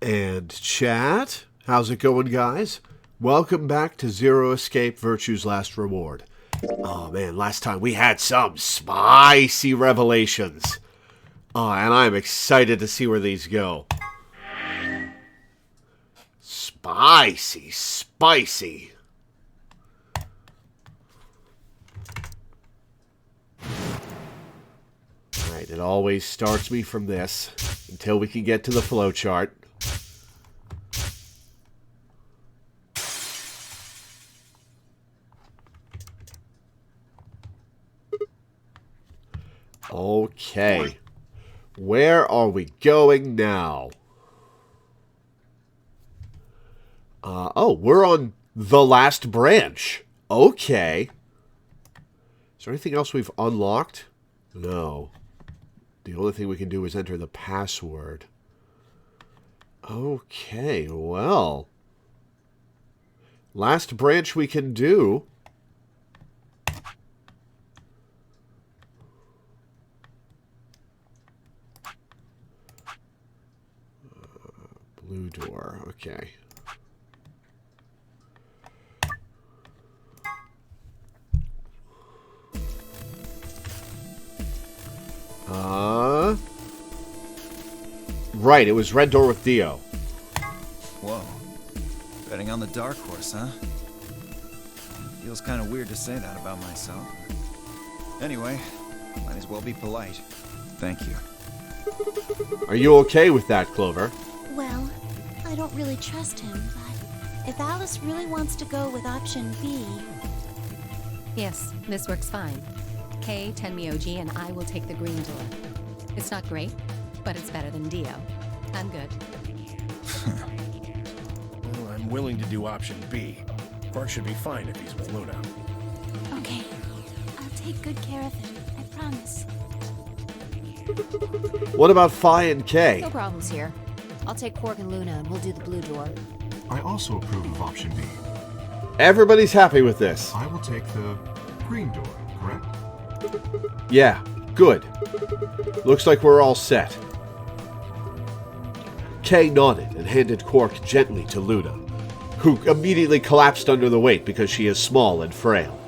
And chat, how's it going, guys? Welcome back to Zero Escape Virtue's Last Reward. Oh man, last time we had some spicy revelations. And I'm excited to see where these go. Spicy, spicy. Alright, it always starts me from this until we can get to the flowchart. Okay. Where are we going now? Oh, we're on the last branch. Okay. Is there anything else we've unlocked? No. The only thing we can do is enter the password. Okay, well. Last branch we can do. Blue door, okay. Right, it was red door with Dio. Whoa. Betting on the dark horse, huh? Feels kind of weird to say that about myself. Anyway, might as well be polite. Thank you. Are you okay with that, Clover? Well, I don't really trust him, but if Alice really wants to go with option B... Yes, this works fine. Kay, Tenmyoji, and I will take the green door. It's not great, but it's better than Dio. I'm good. Well, I'm willing to do option B. Quark should be fine if he's with Luna. Okay, I'll take good care of him, I promise. What about Phi and Kay? No problems here. I'll take Quark and Luna and we'll do the blue door. I also approve of option B. Everybody's happy with this. I will take the green door, correct? Yeah, good. Looks like we're all set. Kay nodded and handed Quark gently to Luna, who immediately collapsed under the weight because she is small and frail.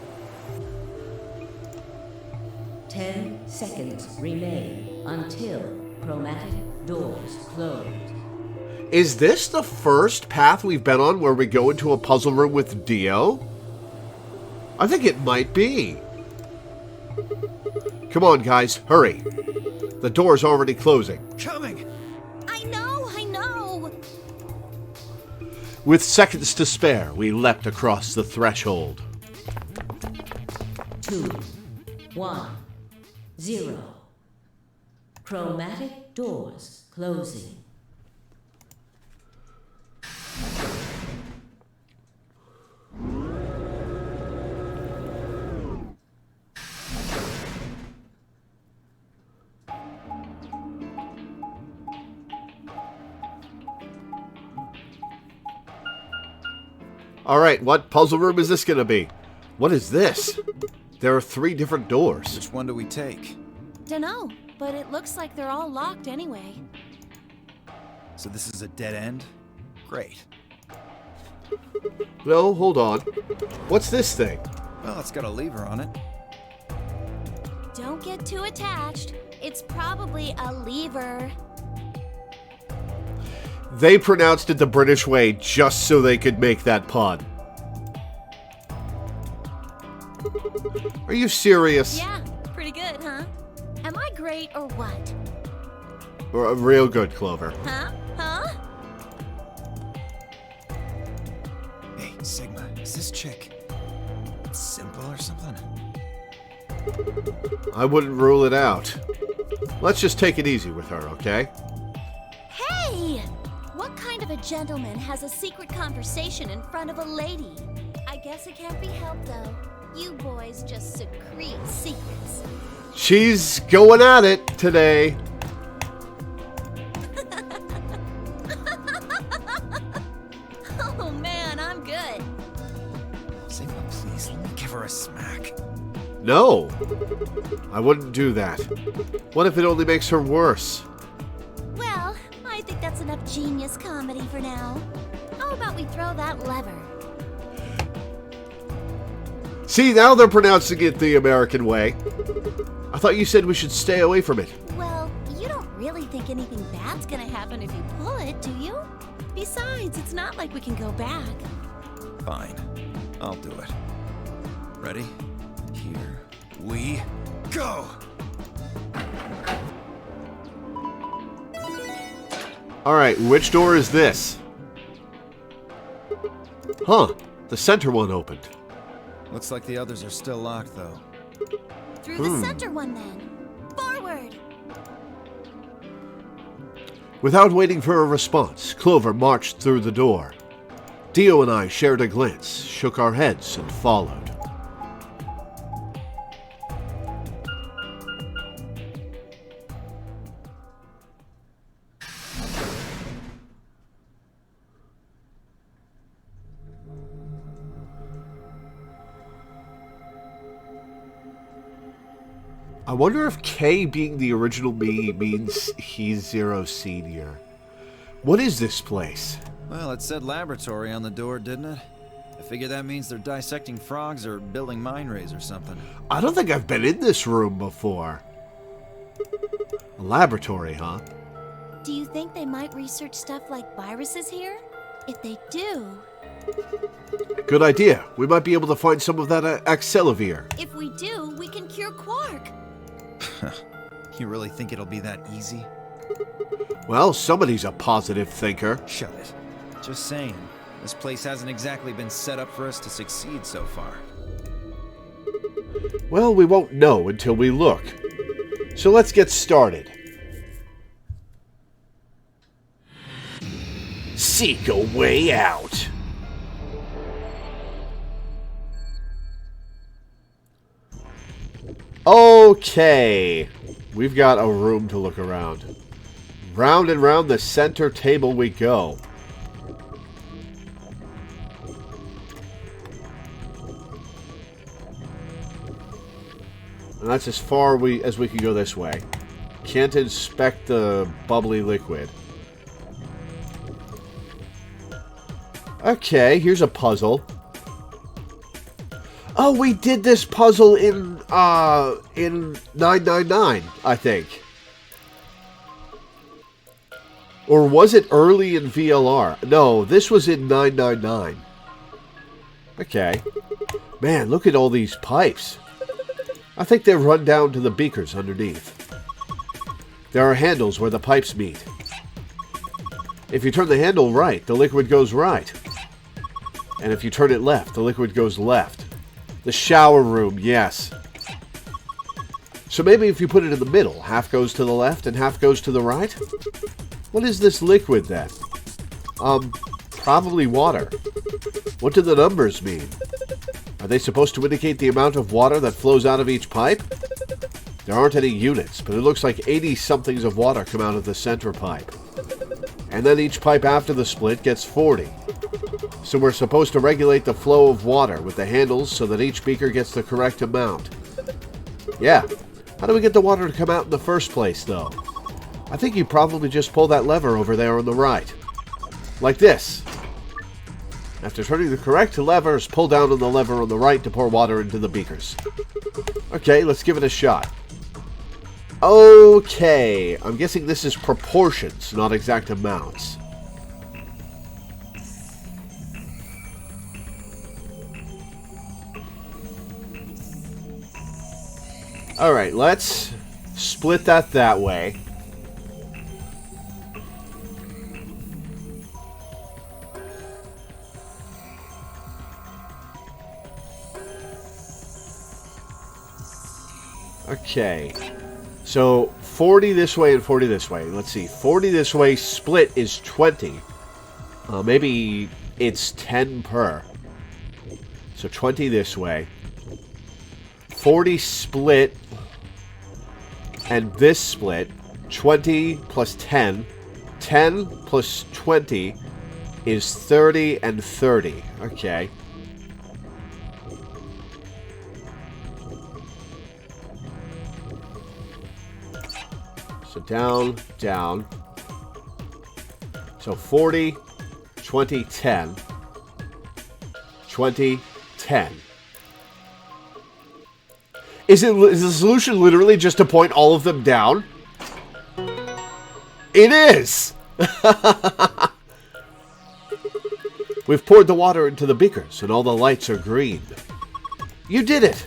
10 seconds remain until chromatic doors close. Is this the first path we've been on where we go into a puzzle room with Dio? I think it might be. Come on, guys, hurry. The door's already closing. Coming! I know, I know! With seconds to spare, we leapt across the threshold. 2, 1, 0. Chromatic doors closing. Alright, what puzzle room is this going to be? What is this? There are 3 different doors. Which one do we take? Dunno, but it looks like they're all locked anyway. So this is a dead end? Great. No, hold on. What's this thing? Well, it's got a lever on it. Don't get too attached. It's probably a lever. They pronounced it the British way just so they could make that pun. Are you serious? Yeah, pretty good, huh? Am I great or what? Real good, Clover. Huh? Huh? Hey, Sigma, is this chick simple or something? I wouldn't rule it out. Let's just take it easy with her, okay? Hey! What kind of a gentleman has a secret conversation in front of a lady? I guess it can't be helped, though. You boys just secrete secrets. She's going at it today. Oh man, I'm good. Sigma, please, let me give her a smack. No, I wouldn't do that. What if it only makes her worse? Well, I think that's a enough genius comedy for now. How about we throw that lever? See, now they're pronouncing it the American way. I thought you said we should stay away from it. Well, you don't really think anything bad's gonna happen if you pull it, do you? Besides, it's not like we can go back. Fine. I'll do it. Ready? Here we go! Alright, which door is this? Huh, the center one opened. Looks like the others are still locked, though. Through the center one, then. Forward! Without waiting for a response, Clover marched through the door. Dio and I shared a glance, shook our heads, and followed. I wonder if K being the original me means he's Zero Senior. What is this place? Well, it said laboratory on the door, didn't it? I figure that means they're dissecting frogs or building mine rays or something. I don't think I've been in this room before. A laboratory, huh? Do you think they might research stuff like viruses here? If they do... Good idea. We might be able to find some of that Axelavir. If we do, we can cure Quark. You really think it'll be that easy? Well, somebody's a positive thinker. Shut it. Just saying. This place hasn't exactly been set up for us to succeed so far. Well, we won't know until we look. So let's get started. Seek a way out. Okay. We've got a room to look around. Round and round the center table we go. And that's as far as we can go this way. Can't inspect the bubbly liquid. Okay, here's a puzzle. Oh, we did this puzzle in 999, I think. Or was it early in VLR? No, this was in 999. Okay. Man, look at all these pipes. I think they run down to the beakers underneath. There are handles where the pipes meet. If you turn the handle right, the liquid goes right. And if you turn it left, the liquid goes left. The shower room, yes. So maybe if you put it in the middle, half goes to the left and half goes to the right? What is this liquid then? Probably water. What do the numbers mean? Are they supposed to indicate the amount of water that flows out of each pipe? There aren't any units, but it looks like 80-somethings of water come out of the center pipe. And then each pipe after the split gets 40. So we're supposed to regulate the flow of water with the handles so that each beaker gets the correct amount. Yeah. How do we get the water to come out in the first place, though? I think you probably just pull that lever over there on the right. Like this. After turning the correct levers, pull down on the lever on the right to pour water into the beakers. Okay, let's give it a shot. Okay, I'm guessing this is proportions, not exact amounts. Alright, let's split that way. Okay, so 40 this way and 40 this way. Let's see, 40 this way split is 20. Maybe it's 10 per. So 20 this way. 40 split and this split. 20 plus 10. 10 plus 20 is 30 and 30. Okay. So down, down. So 40, 20, 10. 20, 10. Is the solution literally just to point all of them down? It is! We've poured the water into the beakers, and all the lights are green. You did it!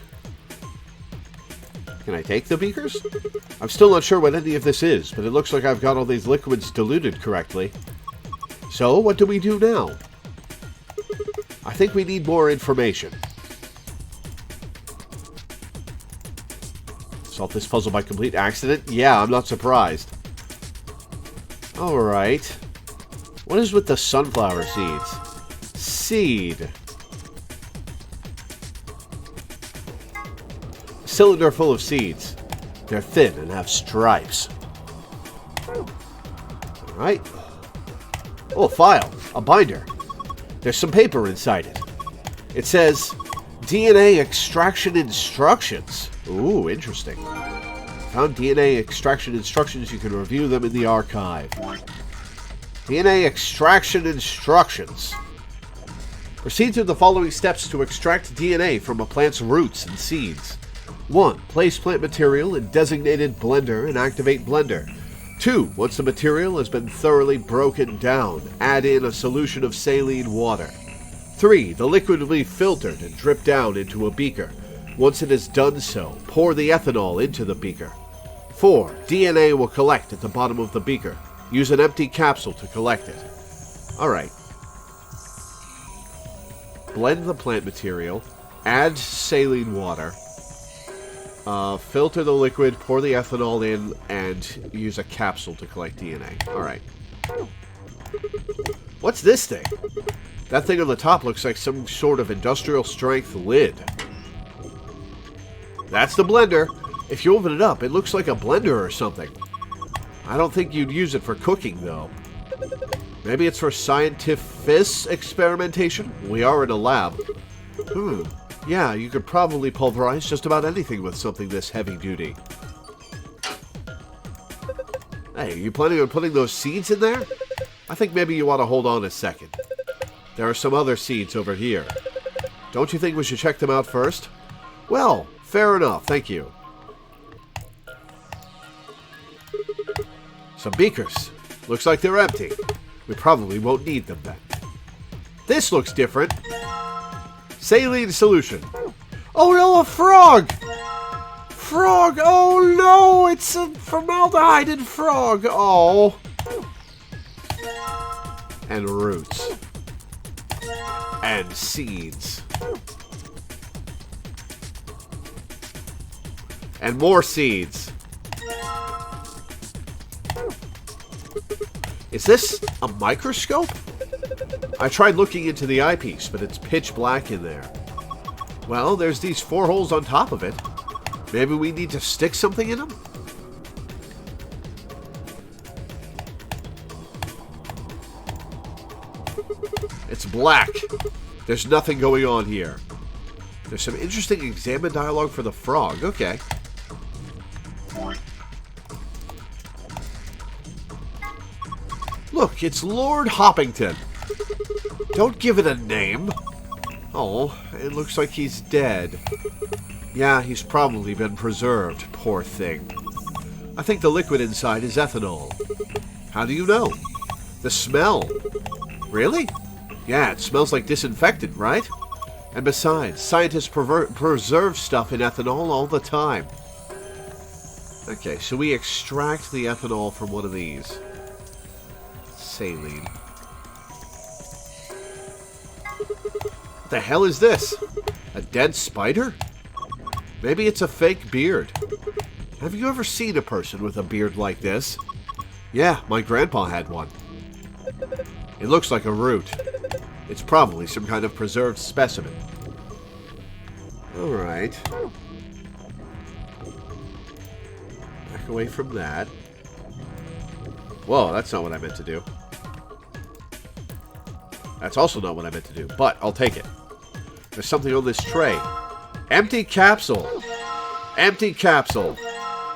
Can I take the beakers? I'm still not sure what any of this is, but it looks like I've got all these liquids diluted correctly. So, what do we do now? I think we need more information. Solve this puzzle by complete accident? Yeah, I'm not surprised. Alright. What is with the sunflower seeds? Seed. A cylinder full of seeds. They're thin and have stripes. Alright. Oh, a file. A binder. There's some paper inside it. It says, DNA extraction instructions. Ooh, interesting. Found DNA extraction instructions. You can review them in the archive. DNA extraction instructions. Proceed through the following steps to extract DNA from a plant's roots and seeds. 1. Place plant material in designated blender and activate blender. 2. Once the material has been thoroughly broken down, add in a solution of saline water. 3. The liquid will be filtered and dripped down into a beaker. Once it has done so, pour the ethanol into the beaker. 4. DNA will collect at the bottom of the beaker. Use an empty capsule to collect it. Alright. Blend the plant material. Add saline water. Filter the liquid, pour the ethanol in, and use a capsule to collect DNA. Alright. What's this thing? That thing on the top looks like some sort of industrial strength lid. That's the blender. If you open it up, it looks like a blender or something. I don't think you'd use it for cooking, though. Maybe it's for scientific experimentation? We are in a lab. Yeah, you could probably pulverize just about anything with something this heavy-duty. Hey, are you planning on putting those seeds in there? I think maybe you want to hold on a second. There are some other seeds over here. Don't you think we should check them out first? Well, fair enough, thank you. Some beakers. Looks like they're empty. We probably won't need them then. This looks different. Saline solution. Oh no, a frog! Frog! Oh no, it's a formaldehyde frog. Oh. And roots. And seeds. And more seeds. Is this a microscope? I tried looking into the eyepiece, but it's pitch black in there. Well, there's these 4 holes on top of it. Maybe we need to stick something in them? It's black. There's nothing going on here. There's some interesting examine dialogue for the frog. Okay. Look, it's Lord Hoppington. Don't give it a name. Oh, it looks like he's dead. Yeah, he's probably been preserved, poor thing. I think the liquid inside is ethanol. How do you know? The smell. Really? Yeah, it smells like disinfectant, right? And besides, scientists preserve stuff in ethanol all the time. Okay, so we extract the ethanol from one of these. Saline. What the hell is this? A dead spider? Maybe it's a fake beard. Have you ever seen a person with a beard like this? Yeah, my grandpa had one. It looks like a root. It's probably some kind of preserved specimen. Alright. Back away from that. Whoa, that's not what I meant to do. That's also not what I meant to do, but I'll take it. There's something on this tray. Empty capsule. Empty capsule.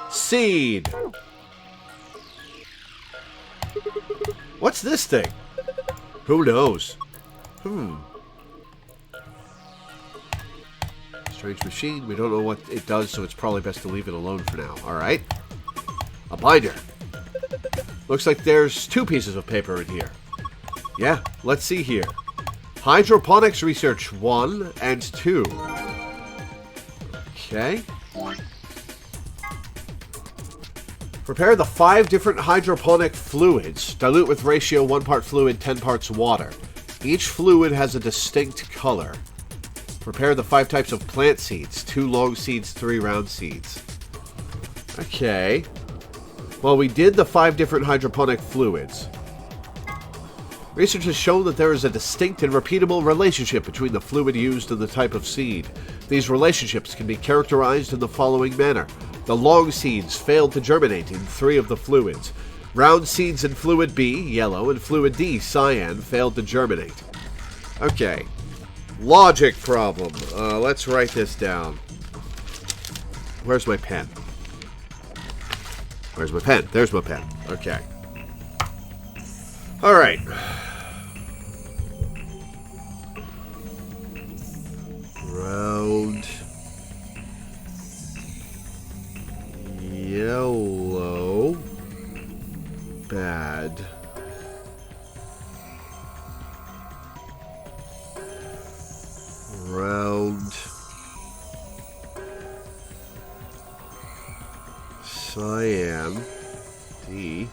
Seed. What's this thing? Who knows? Strange machine. We don't know what it does, so it's probably best to leave it alone for now. Alright. A binder. Looks like there's 2 pieces of paper in here. Yeah, let's see here. Hydroponics Research 1 and 2. Okay. Prepare the 5 different hydroponic fluids. Dilute with ratio 1 part fluid, 10 parts water. Each fluid has a distinct color. Prepare the 5 types of plant seeds. 2 long seeds, 3 round seeds. Okay. Well, we did the 5 different hydroponic fluids. Research has shown that there is a distinct and repeatable relationship between the fluid used and the type of seed. These relationships can be characterized in the following manner. The long seeds failed to germinate in 3 of the fluids. Round seeds in fluid B, yellow, and fluid D, cyan, failed to germinate. Okay. Logic problem. Let's write this down. Where's my pen? Where's my pen? There's my pen. Okay. Alright. Round. Yellow. Bad. Round. Cyan. D.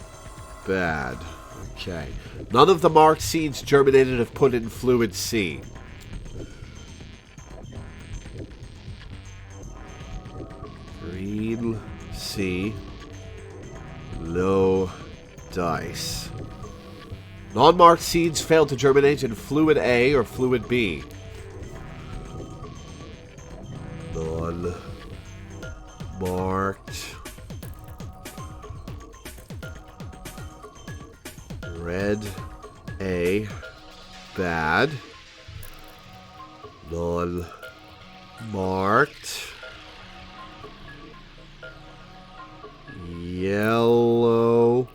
Bad. Okay. None of the marked seeds germinated if put in fluid C. Green C. No dice. Non-marked seeds failed to germinate in fluid A or fluid B. Non-marked. Red A. Bad. Non-marked. Yellow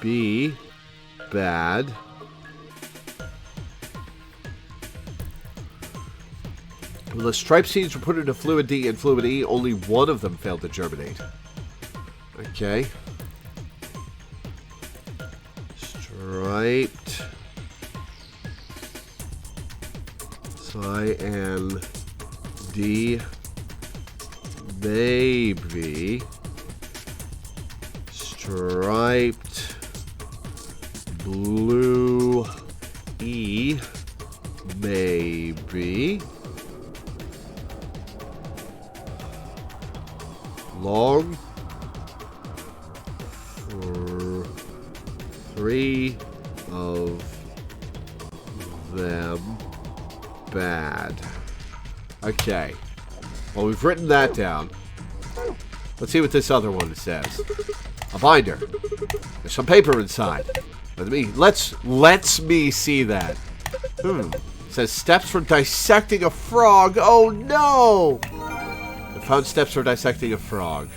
B. Bad. When the striped seeds were put into fluid D and fluid E, only one of them failed to germinate. Okay. Striped. Cyan D. Maybe. Striped. Blue E. Maybe. Long. 3 of them bad. Okay. Well, we've written that down. Let's see what this other one says. A binder. There's some paper inside. Let's me see that. It says steps for dissecting a frog. Oh no! I found steps for dissecting a frog.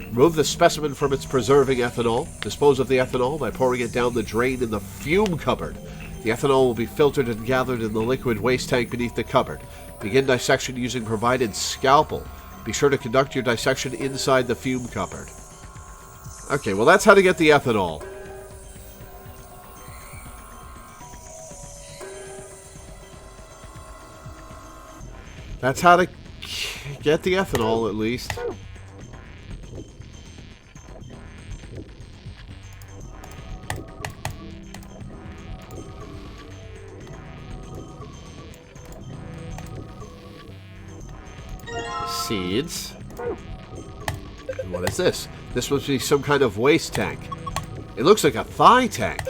Remove the specimen from its preserving ethanol. Dispose of the ethanol by pouring it down the drain in the fume cupboard. The ethanol will be filtered and gathered in the liquid waste tank beneath the cupboard. Begin dissection using provided scalpel. Be sure to conduct your dissection inside the fume cupboard. Okay, well that's how to get the ethanol. That's how to get the ethanol, at least. Seeds. And what is this? This must be some kind of waste tank. It looks like a thigh tank.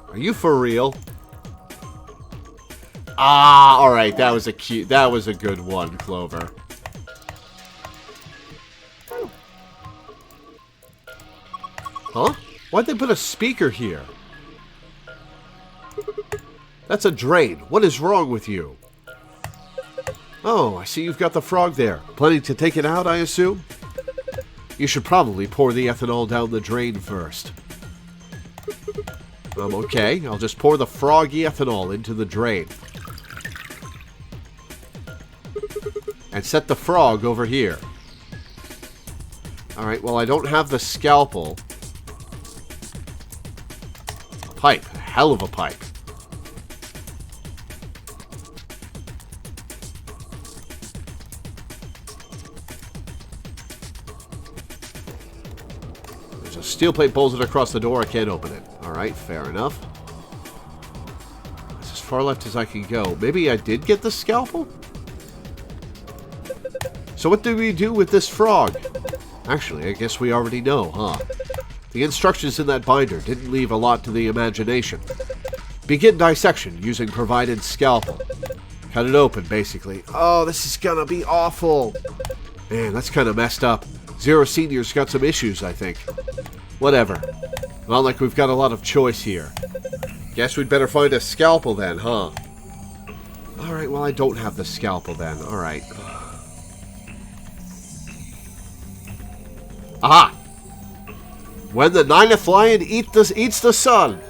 Are you for real? Ah, alright, that was a good one, Clover. Huh? Why'd they put a speaker here? That's a drain. What is wrong with you? Oh, I see you've got the frog there. Planning to take it out, I assume? You should probably pour the ethanol down the drain first. Okay, I'll just pour the froggy ethanol into the drain. And set the frog over here. Alright, well, I don't have the scalpel. Pipe. Hell of a pipe. There's a steel plate bolted across the door. I can't open it. Alright, fair enough. That's as far left as I can go. Maybe I did get the scalpel? So what do we do with this frog? Actually, I guess we already know, huh? The instructions in that binder didn't leave a lot to the imagination. Begin dissection using provided scalpel. Cut it open, basically. Oh, this is gonna be awful. Man, that's kind of messed up. Zero Senior's got some issues, I think. Whatever. Not like we've got a lot of choice here. Guess we'd better find a scalpel then, huh? Alright, well, I don't have the scalpel then. Alright. Aha! When the ninth lion eats the sun.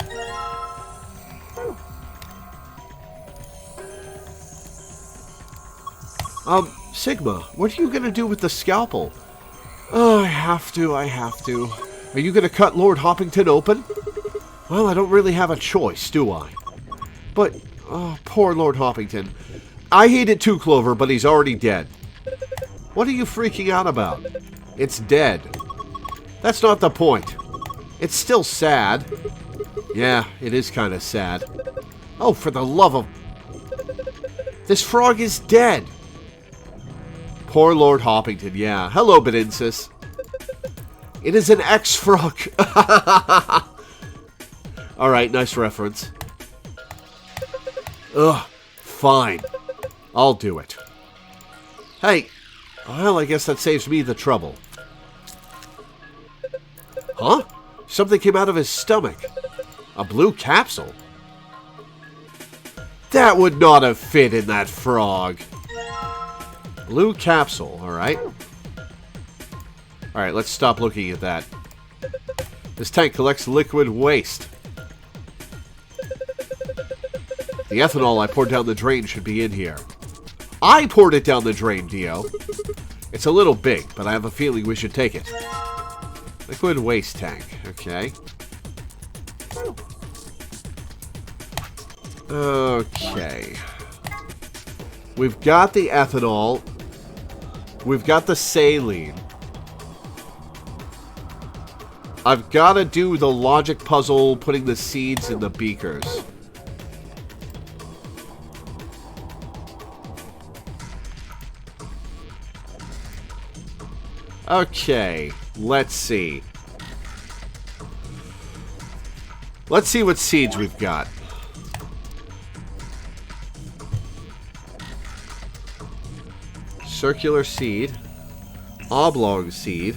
Sigma, what are you going to do with the scalpel? Oh, I have to. Are you going to cut Lord Hoppington open? Well, I don't really have a choice, do I? But, oh, poor Lord Hoppington. I hate it too, Clover, but he's already dead. What are you freaking out about? It's dead. That's not the point. It's still sad. Yeah, it is kind of sad. Oh, for the love of... This frog is dead. Poor Lord Hoppington, yeah. Hello, Beninsis. It is an ex-frog. Alright, nice reference. Ugh, fine. I'll do it. Hey, well, I guess that saves me the trouble. Huh? Something came out of his stomach. A blue capsule? That would not have fit in that frog. Blue capsule, alright. Alright, let's stop looking at that. This tank collects liquid waste. The ethanol I poured down the drain should be in here. I poured it down the drain, Dio. It's a little big, but I have a feeling we should take it. Liquid waste tank, okay. Okay. We've got the ethanol. We've got the saline. I've got to do the logic puzzle putting the seeds in the beakers. Okay, let's see. Let's see what seeds we've got. Circular seed. Oblong seed.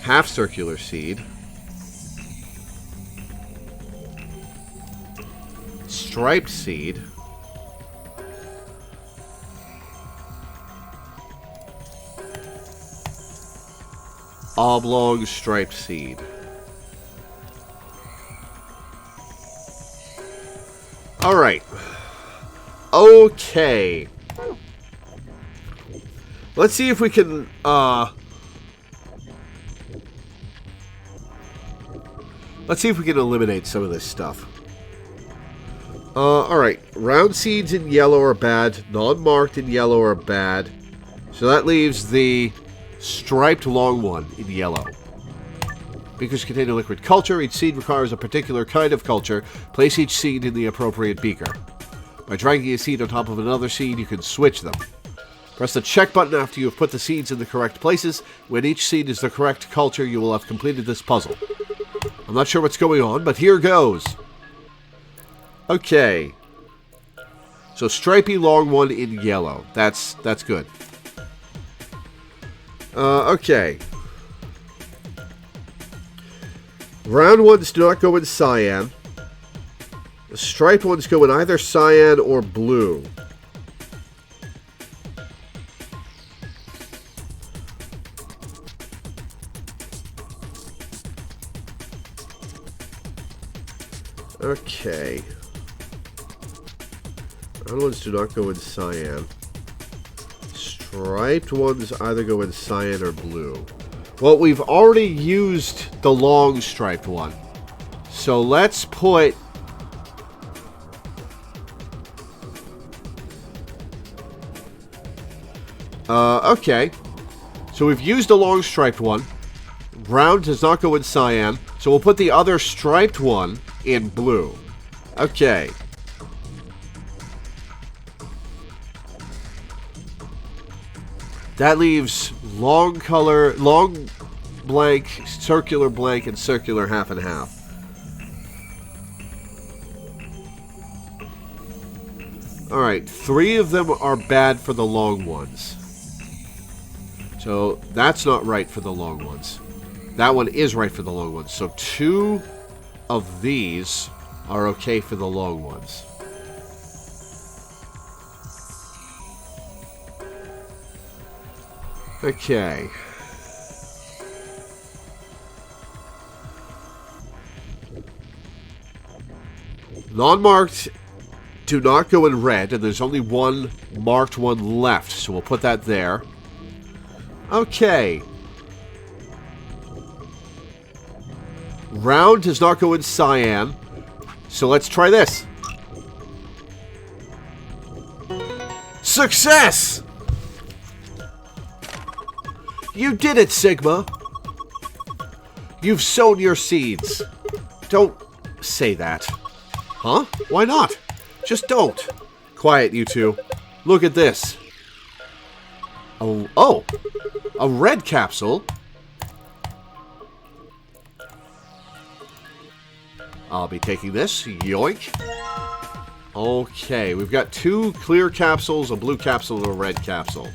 Half circular seed. Striped seed. Oblong striped seed. Alright. Okay. Let's see if we can, let's see if we can eliminate some of this stuff. Alright. Round seeds in yellow are bad. Non-marked in yellow are bad. So that leaves the striped long one in yellow. Beakers contain a liquid culture. Each seed requires a particular kind of culture. Place each seed in the appropriate beaker. By dragging a seed on top of another seed, you can switch them. Press the check button after you have put the seeds in the correct places. When each seed is the correct culture, you will have completed this puzzle. I'm not sure what's going on, but here goes. Okay. So stripy long one in yellow. That's good. Okay. Round ones do not go in cyan. The striped ones go in either cyan or blue. Okay. Other ones do not go in cyan. Striped ones either go in cyan or blue. Well, we've already used the long striped one. So let's put... okay. So we've used the long striped one. Brown does not go in cyan. So we'll put the other striped one in blue. Okay. That leaves long color, long blank, and circular half and half. Alright, 3 of them are bad for the long ones. So that's not right for the long ones. That one is right for the long ones. So 2 of these are okay for the long ones. Okay. Non-marked do not go in red, and there's only one marked one left, so we'll put that there. Okay. Round does not go in cyan, so let's try this. Success! You did it, Sigma! You've sown your seeds. Don't say that. Huh? Why not? Just don't. Quiet, you two. Look at this. Oh! A red capsule? I'll be taking this. Yoink. Okay, we've got 2 clear capsules, a blue capsule, and a red capsule.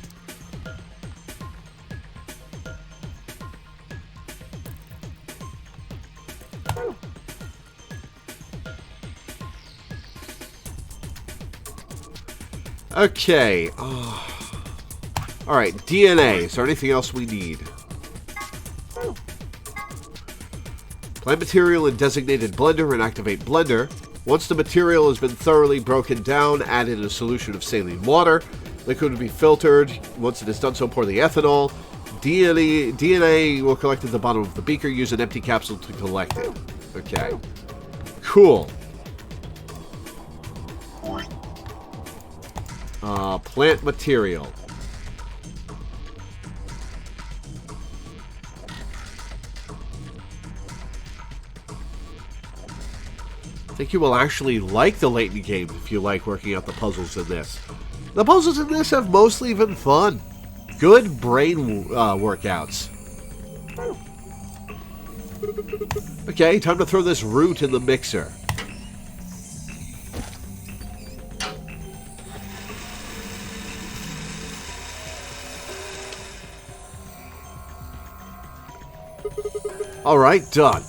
Okay. Alright, DNA. Is there anything else we need? Plant material in designated blender and activate blender. Once the material has been thoroughly broken down, add in a solution of saline water. Liquid will be filtered. Once it is done so, pour the ethanol. DNA will collect at the bottom of the beaker. Use an empty capsule to collect it. Okay. Cool. Plant material. I think you will actually like the Layton game if you like working out the puzzles in this. The puzzles in this have mostly been fun. Good brain workouts. Okay, time to throw this root in the mixer. Alright, done.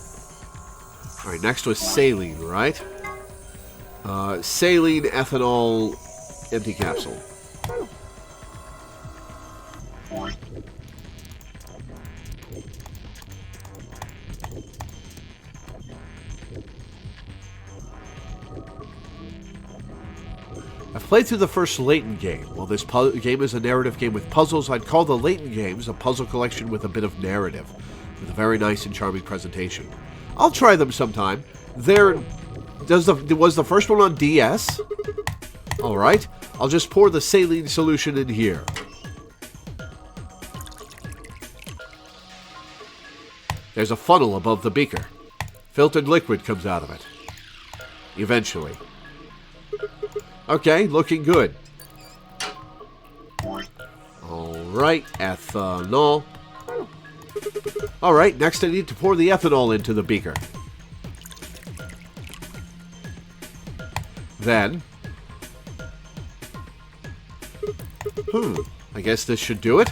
Alright, next was saline, right? Saline, ethanol, empty capsule. I've played through the first Layton game. While this game is a narrative game with puzzles, I'd call the Layton games a puzzle collection with a bit of narrative, with a very nice and charming presentation. I'll try them sometime. Was the first one on DS? Alright, I'll just pour the saline solution in here. There's a funnel above the beaker. Filtered liquid comes out of it. Eventually. Okay, looking good. Alright, ethanol. Alright, next I need to pour the ethanol into the beaker. Then... I guess this should do it.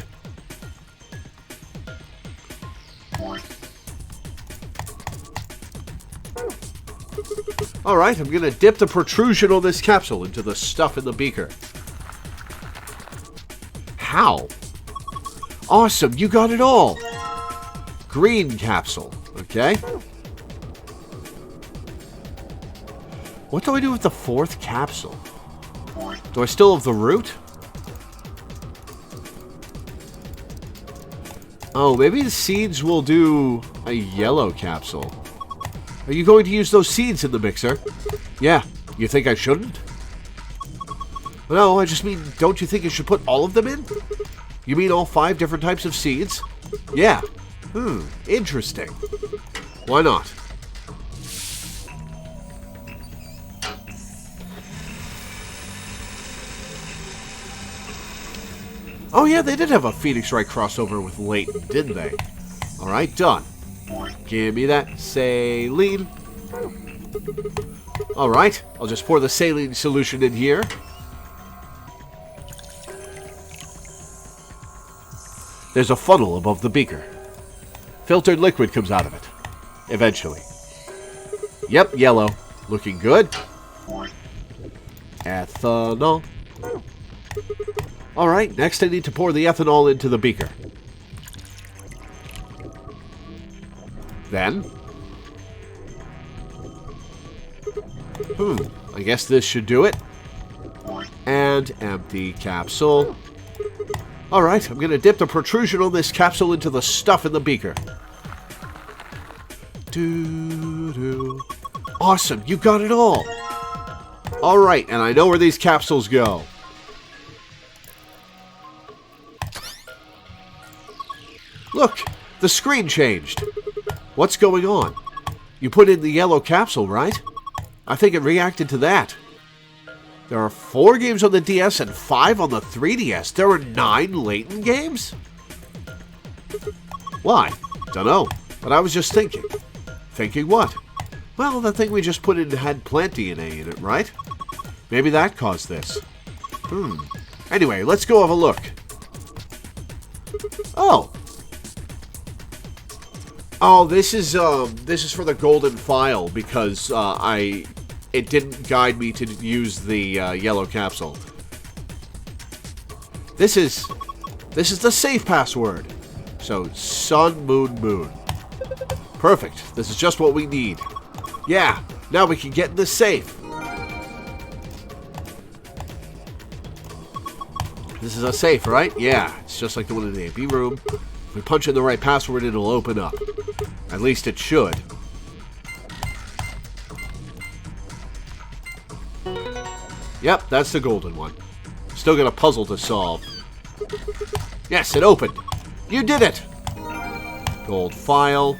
Alright, I'm gonna dip the protrusion on this capsule into the stuff in the beaker. How? Awesome, you got it all! Green capsule, okay? What do I do with the 4th capsule? Do I still have the root? Oh, maybe the seeds will do a yellow capsule. Are you going to use those seeds in the mixer? Yeah. You think I shouldn't? No, I just mean, don't you think you should put all of them in? You mean all 5 different types of seeds? Yeah. Interesting. Why not? Oh yeah, they did have a Phoenix Wright crossover with Layton, didn't they? Alright, done. Give me that saline. Alright, I'll just pour the saline solution in here. There's a funnel above the beaker. Filtered liquid comes out of it. Eventually. Yep, yellow. Looking good. Ethanol. Alright, next I need to pour the ethanol into the beaker. Then... I guess this should do it. And empty capsule. Alright, I'm going to dip the protrusion on this capsule into the stuff in the beaker. Doo-doo. Awesome, you got it all. Alright, and I know where these capsules go. Look, the screen changed. What's going on? You put in the yellow capsule, right? I think it reacted to that. There are 4 games on the DS and 5 on the 3DS. There are 9 Layton games? Why? Dunno. But I was just thinking. Thinking what? Well, the thing we just put in had plant DNA in it, right? Maybe that caused this. Anyway, let's go have a look. Oh. Oh, this is for the golden file because it didn't guide me to use the yellow capsule. This is the safe password. So sun, moon, moon. Perfect. This is just what we need. Yeah. Now we can get in the safe. This is a safe, right? Yeah. It's just like the one in the AP room. If we punch in the right password, it'll open up. At least it should. Yep, that's the golden one. Still got a puzzle to solve. Yes, it opened. You did it! Gold file.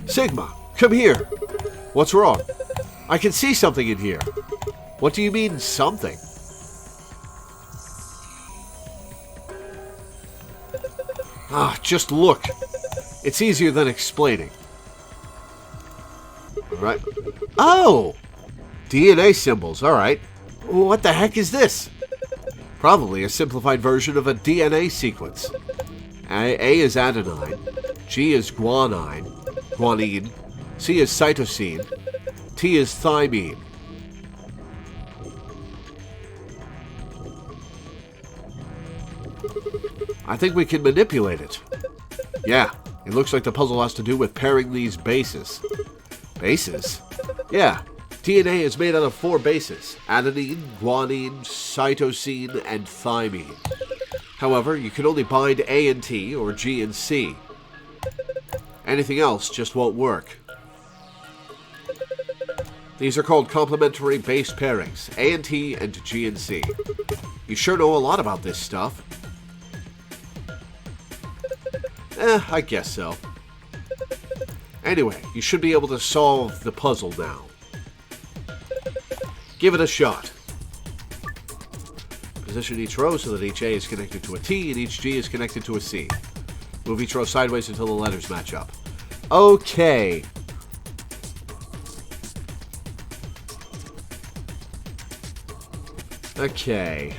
Sigma, come here. What's wrong? I can see something in here. What do you mean, something? Ah, just look. It's easier than explaining. Alright. Oh! DNA symbols, alright. What the heck is this? Probably a simplified version of a DNA sequence. A is adenine, G is guanine, C is cytosine, T is thymine. I think we can manipulate it. Yeah, it looks like the puzzle has to do with pairing these bases. Bases? Yeah, DNA is made out of 4 bases: adenine, guanine, cytosine, and thymine. However, you can only bind A and T or G and C. Anything else just won't work. These are called complementary base pairings, A and T and G and C. You sure know a lot about this stuff. I guess so. Anyway, you should be able to solve the puzzle now. Give it a shot. Position each row so that each A is connected to a T and each G is connected to a C. Move each row sideways until the letters match up. Okay. Okay.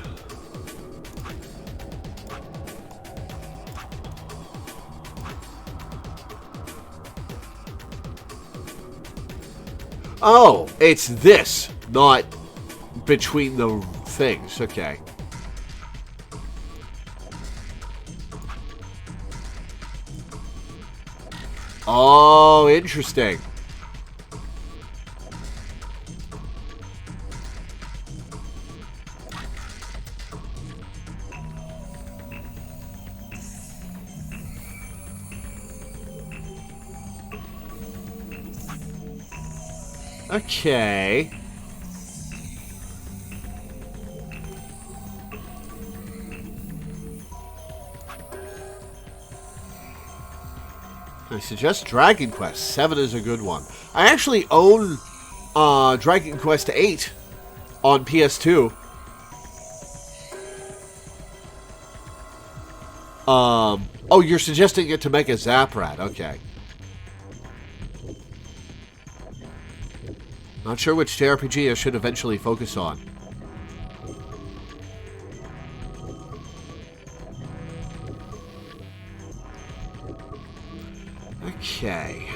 Oh, it's this, not between the things. Okay. Oh, interesting. Okay. I suggest Dragon Quest. 7 is a good one. I actually own Dragon Quest 8 on PS2. Oh, you're suggesting it to make a Zaprat. Okay. Not sure which JRPG I should eventually focus on. Okay.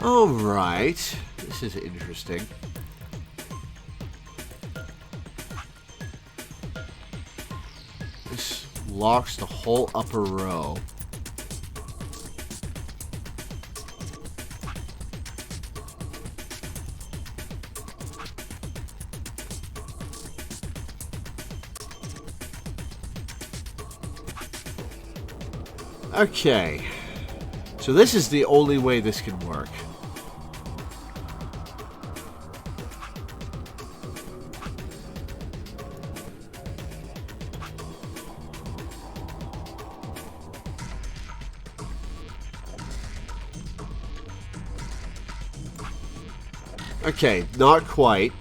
Alright. This is interesting. This locks the whole upper row. Okay. So this is the only way this can work. Okay, not quite.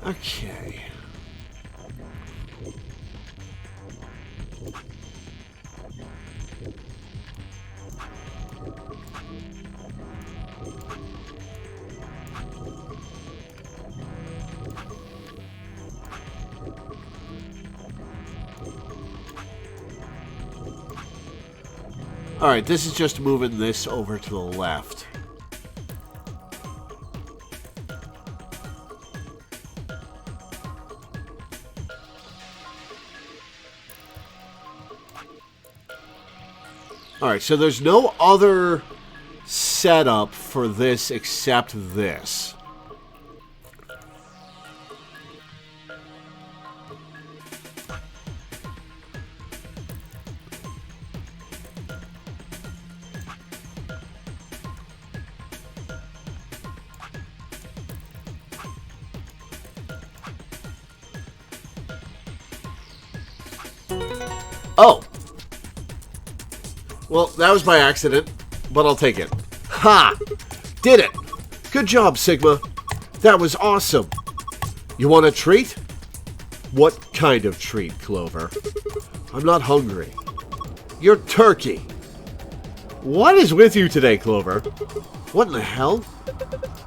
Okay. Alright, this is just moving this over to the left. Alright, so there's no other setup for this except this. Oh! Well, that was by accident, but I'll take it. Ha! Did it! Good job, Sigma. That was awesome. You want a treat? What kind of treat, Clover? I'm not hungry. You're turkey. What is with you today, Clover? What in the hell?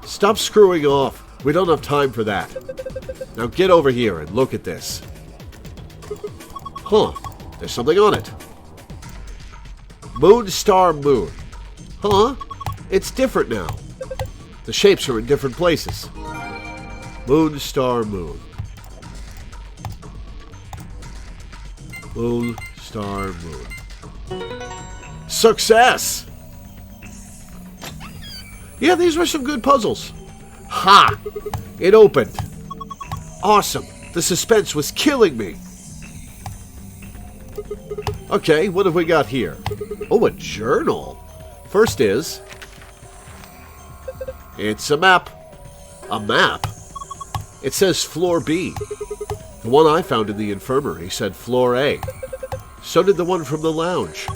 Stop screwing off. We don't have time for that. Now get over here and look at this. Huh. There's something on it. Moon, star, moon. Huh? It's different now. The shapes are in different places. Moon, star, moon. Moon, star, moon. Success! Yeah, these were some good puzzles. Ha! It opened. Awesome. The suspense was killing me. Okay, what have we got here? Oh, a journal. First is... it's a map. A map? It says floor B. The one I found in the infirmary said floor A. So did the one from the lounge.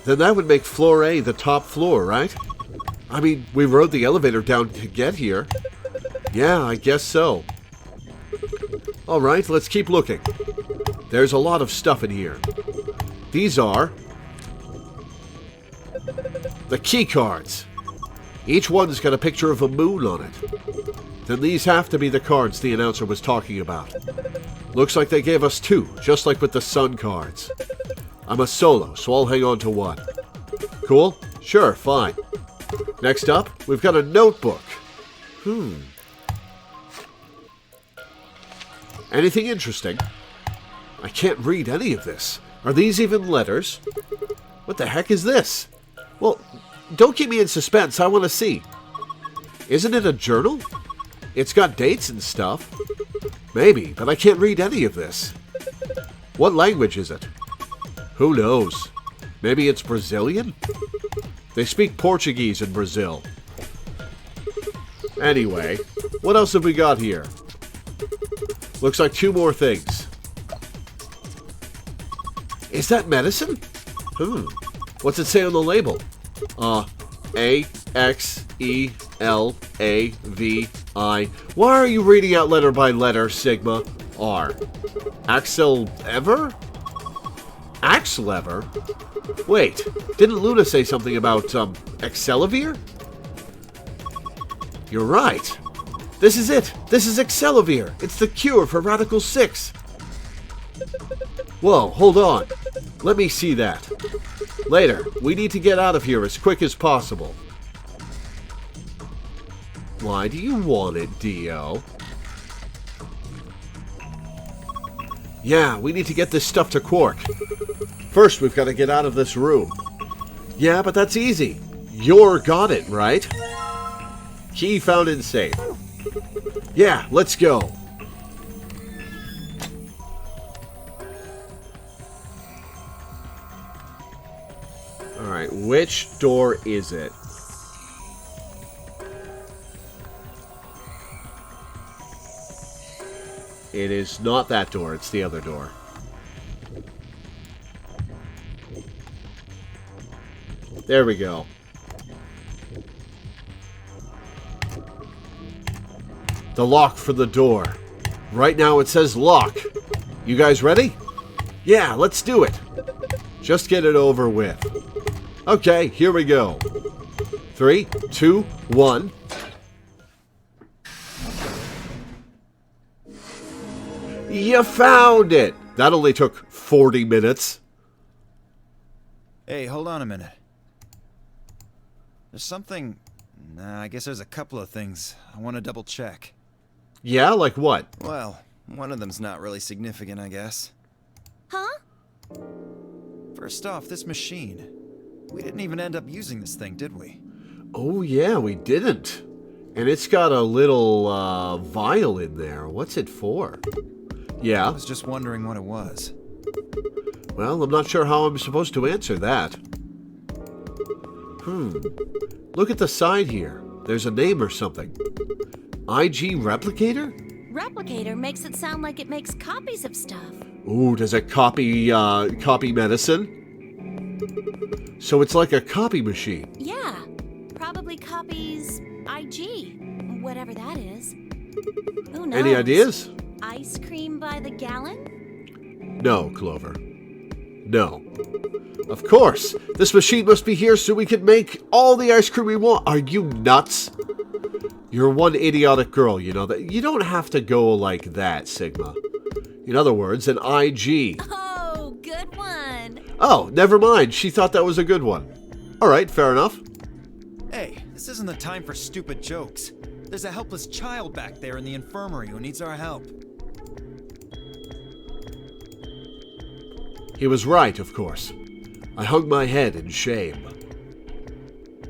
Then that would make floor A the top floor, right? I mean, we rode the elevator down to get here. Yeah, I guess so. Alright, let's keep looking. There's a lot of stuff in here. These are... the key cards. Each one's got a picture of a moon on it. Then these have to be the cards the announcer was talking about. Looks like they gave us two, just like with the sun cards. I'm a solo, so I'll hang on to one. Cool? Sure, fine. Next up, we've got a notebook. Anything interesting? I can't read any of this. Are these even letters? What the heck is this? Well, don't keep me in suspense. I want to see. Isn't it a journal? It's got dates and stuff. Maybe, but I can't read any of this. What language is it? Who knows? Maybe it's Brazilian? They speak Portuguese in Brazil. Anyway, what else have we got here? Looks like two more things. Is that medicine? What's it say on the label? A-X-E-L-A-V-I. Why are you reading out letter by letter, Sigma? R. Axel Ever? Axlever? Wait, didn't Luna say something about, Excelivir? You're right. This is it. This is Excelivir. It's the cure for Radical 6. Whoa, hold on. Let me see that. Later, we need to get out of here as quick as possible. Why do you want it, Dio? Yeah, we need to get this stuff to Quark. First, we've got to get out of this room. Yeah, but that's easy. You're got it, right? Key found in safe. Yeah, let's go. Alright, which door is it? It is not that door, it's the other door. There we go. The lock for the door. Right now it says lock. You guys ready? Yeah, let's do it. Just get it over with. Okay, here we go. 3, 2, 1. You found it! That only took 40 minutes. Hey, hold on a minute. There's something... Nah, I guess there's a couple of things I want to double check. Yeah, like what? Well, one of them's not really significant, I guess. Huh? First off, this machine. We didn't even end up using this thing, did we? Oh yeah, we didn't. And it's got a little, vial in there. What's it for? Yeah. I was just wondering what it was. Well, I'm not sure how I'm supposed to answer that. Look at the side here. There's a name or something. IG Replicator? Replicator makes it sound like it makes copies of stuff. Ooh, does it copy medicine? So it's like a copy machine. Yeah, probably copies IG, whatever that is. Who knows? Any ideas? Ice cream by the gallon? No, Clover. No. Of course! This machine must be here so we can make all the ice cream we want. Are you nuts? You're one idiotic girl, you know that. You don't have to go like that, Sigma. In other words, an IG. Oh, good one. Oh, never mind. She thought that was a good one. Alright, fair enough. Hey, this isn't the time for stupid jokes. There's a helpless child back there in the infirmary who needs our help. He was right, of course. I hung my head in shame.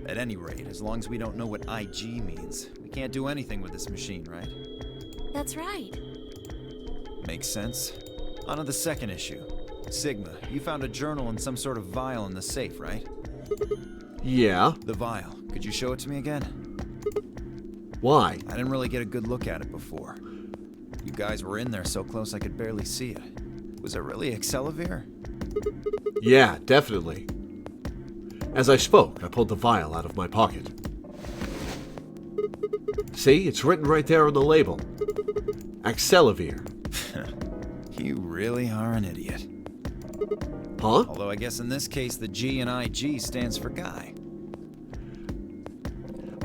At any rate, as long as we don't know what IG means, we can't do anything with this machine, right? That's right. Makes sense. On to the second issue. Sigma, you found a journal and some sort of vial in the safe, right? Yeah? The vial. Could you show it to me again? Why? I didn't really get a good look at it before. You guys were in there so close I could barely see it. Was it really Excelavir? Yeah, definitely. As I spoke, I pulled the vial out of my pocket. See, it's written right there on the label. Excelavir. You really are an idiot. Huh? Although I guess in this case the G in IG stands for guy.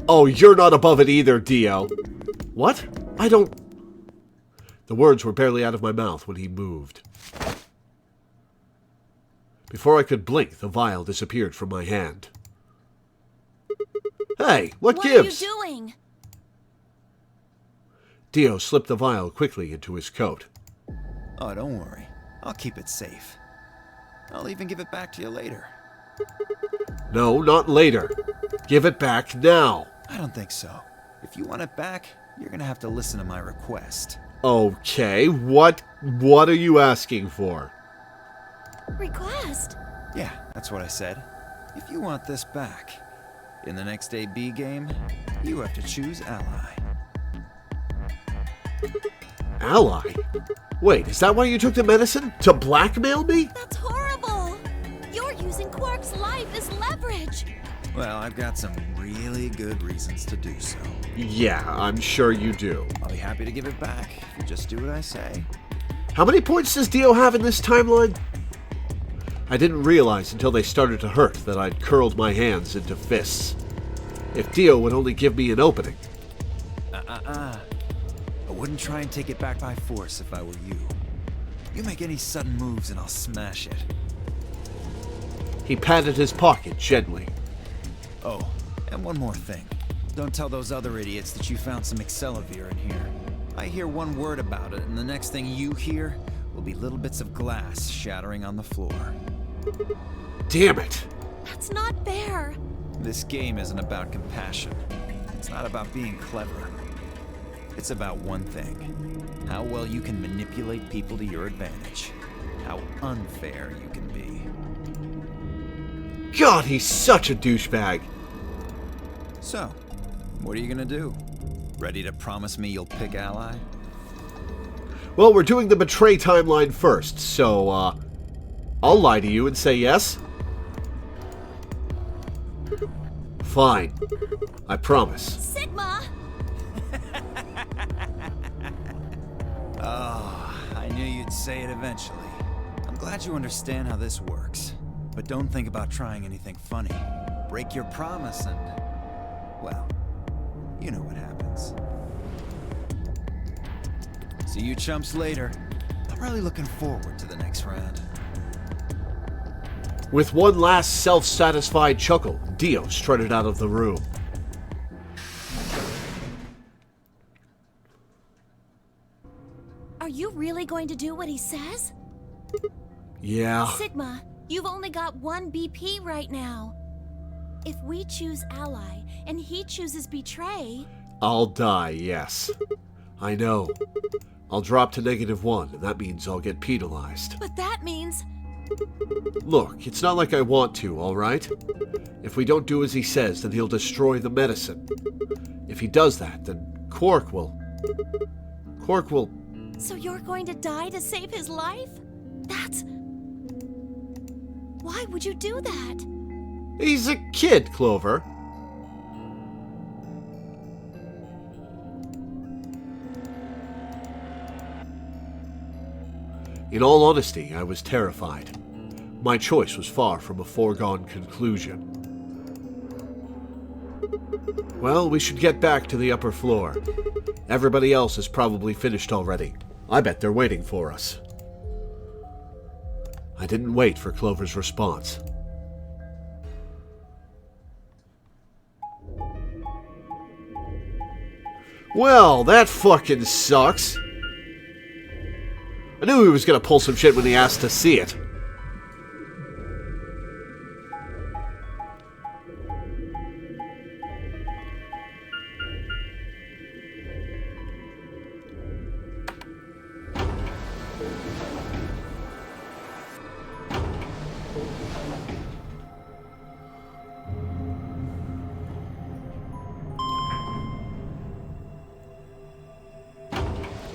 Oh, you're not above it either, Dio. What? I don't... The words were barely out of my mouth when he moved. Before I could blink, the vial disappeared from my hand. Hey, what gives? What are you doing? Dio slipped the vial quickly into his coat. Oh, don't worry. I'll keep it safe. I'll even give it back to you later. No, not later. Give it back now. I don't think so. If you want it back, you're gonna have to listen to my request. Okay, what are you asking for? Request? Yeah, that's what I said. If you want this back, in the next AB game, you have to choose ally. Ally? Wait, is that why you took the medicine? To blackmail me? That's horrible! You're using Quark's life as leverage! Well, I've got some really good reasons to do so. Yeah, I'm sure you do. I'll be happy to give it back if you just do what I say. How many points does Dio have in this timeline? I didn't realize until they started to hurt that I'd curled my hands into fists. If Dio would only give me an opening. I wouldn't try and take it back by force if I were you. You make any sudden moves and I'll smash it. He patted his pocket gently. Oh, and one more thing. Don't tell those other idiots that you found some Excelavir in here. I hear one word about it, and the next thing you hear will be little bits of glass shattering on the floor. Damn it! That's not fair! This game isn't about compassion. It's not about being clever. It's about one thing. How well you can manipulate people to your advantage. How unfair you can be. God, he's such a douchebag. So, what are you gonna do? Ready to promise me you'll pick ally? Well, we're doing the betray timeline first, so, I'll lie to you and say yes. Fine. I promise. Sigma! Oh, I knew you'd say it eventually. I'm glad you understand how this works. But don't think about trying anything funny. Break your promise and... well, you know what happens. See you chumps later. I'm really looking forward to the next round. With one last self-satisfied chuckle, Dio strutted out of the room. Are you really going to do what he says? Yeah. Sigma, you've only got one BP right now. If we choose ally and he chooses betray... I'll die, yes. I know. I'll drop to -1, and that means I'll get penalized. But that means... Look, it's not like I want to, alright? If we don't do as he says, then he'll destroy the medicine. If he does that, then Quark will... So you're going to die to save his life? That's... Why would you do that? He's a kid, Clover. In all honesty, I was terrified. My choice was far from a foregone conclusion. Well, we should get back to the upper floor. Everybody else is probably finished already. I bet they're waiting for us. I didn't wait for Clover's response. Well, that fucking sucks. I knew he was gonna pull some shit when he asked to see it.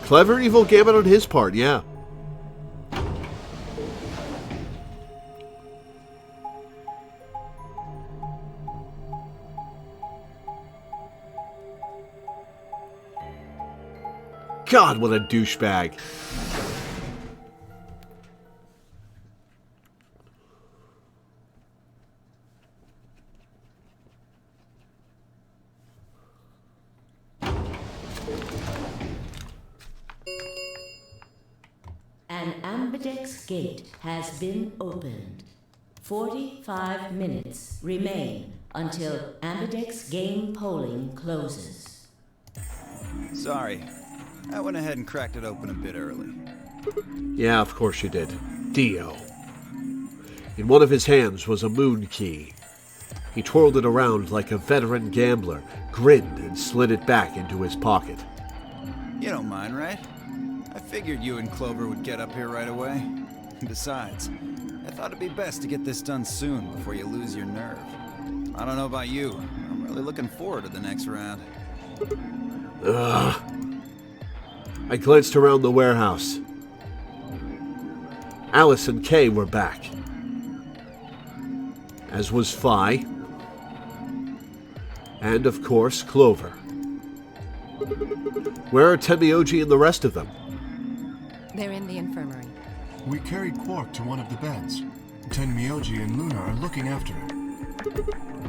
Clever evil gambit on his part, yeah. God, what a douchebag. An ambidex gate has been opened. 45 minutes remain until ambidex game polling closes. Sorry. I went ahead and cracked it open a bit early. Yeah, of course you did. Dio. In one of his hands was a moon key. He twirled it around like a veteran gambler, grinned, and slid it back into his pocket. You don't mind, right? I figured you and Clover would get up here right away. Besides, I thought it'd be best to get this done soon before you lose your nerve. I don't know about you. I'm really looking forward to the next round. Ugh. I glanced around the warehouse. Alice and Kay were back. As was Phi. And, of course, Clover. Where are Tenmyoji and the rest of them? They're in the infirmary. We carried Quark to one of the beds. Tenmyoji and Luna are looking after him.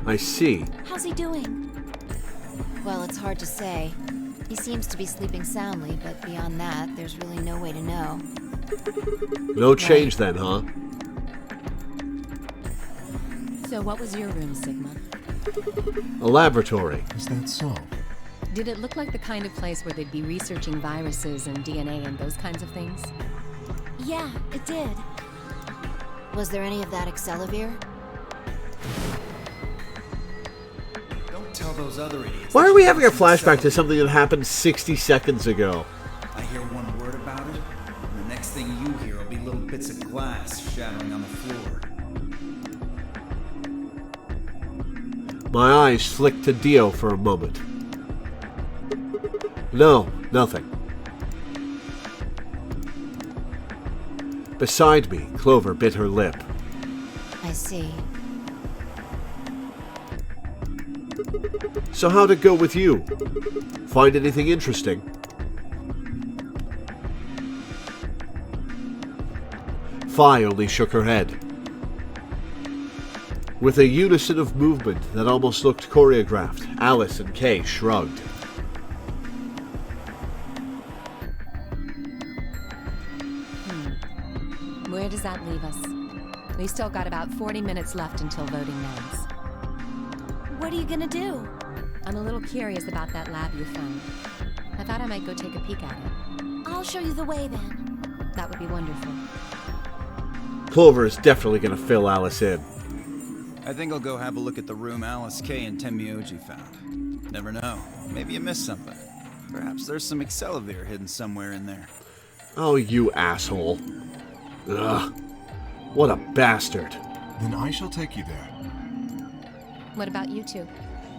I see. How's he doing? Well, it's hard to say. He seems to be sleeping soundly, but beyond that, there's really no way to know. No change then, huh? So what was your room, Sigma? A laboratory. Is that so? Did it look like the kind of place where they'd be researching viruses and DNA and those kinds of things? Yeah, it did. Was there any of that Excelivir? Don't tell those other idiots. Why are we having a flashback to something that happened 60 seconds ago? I hear one word about it, and the next thing you hear will be little bits of glass shattering on the floor. My eyes flicked to Dio for a moment. No, nothing. Beside me, Clover bit her lip. I see. So how'd it go with you? Find anything interesting? Phi only shook her head. With a unison of movement that almost looked choreographed, Alice and Kay shrugged. Where does that leave us? We've still got about 40 minutes left until voting ends. What are you gonna do? I'm a little curious about that lab you found. I thought I might go take a peek at it. I'll show you the way then. That would be wonderful. Clover is definitely going to fill Alice in. I think I'll go have a look at the room Alice, Kay, and Tenmyoji found. Never know. Maybe you missed something. Perhaps there's some Excelivir hidden somewhere in there. Oh, you asshole. Ugh. What a bastard. Then I shall take you there. What about you two?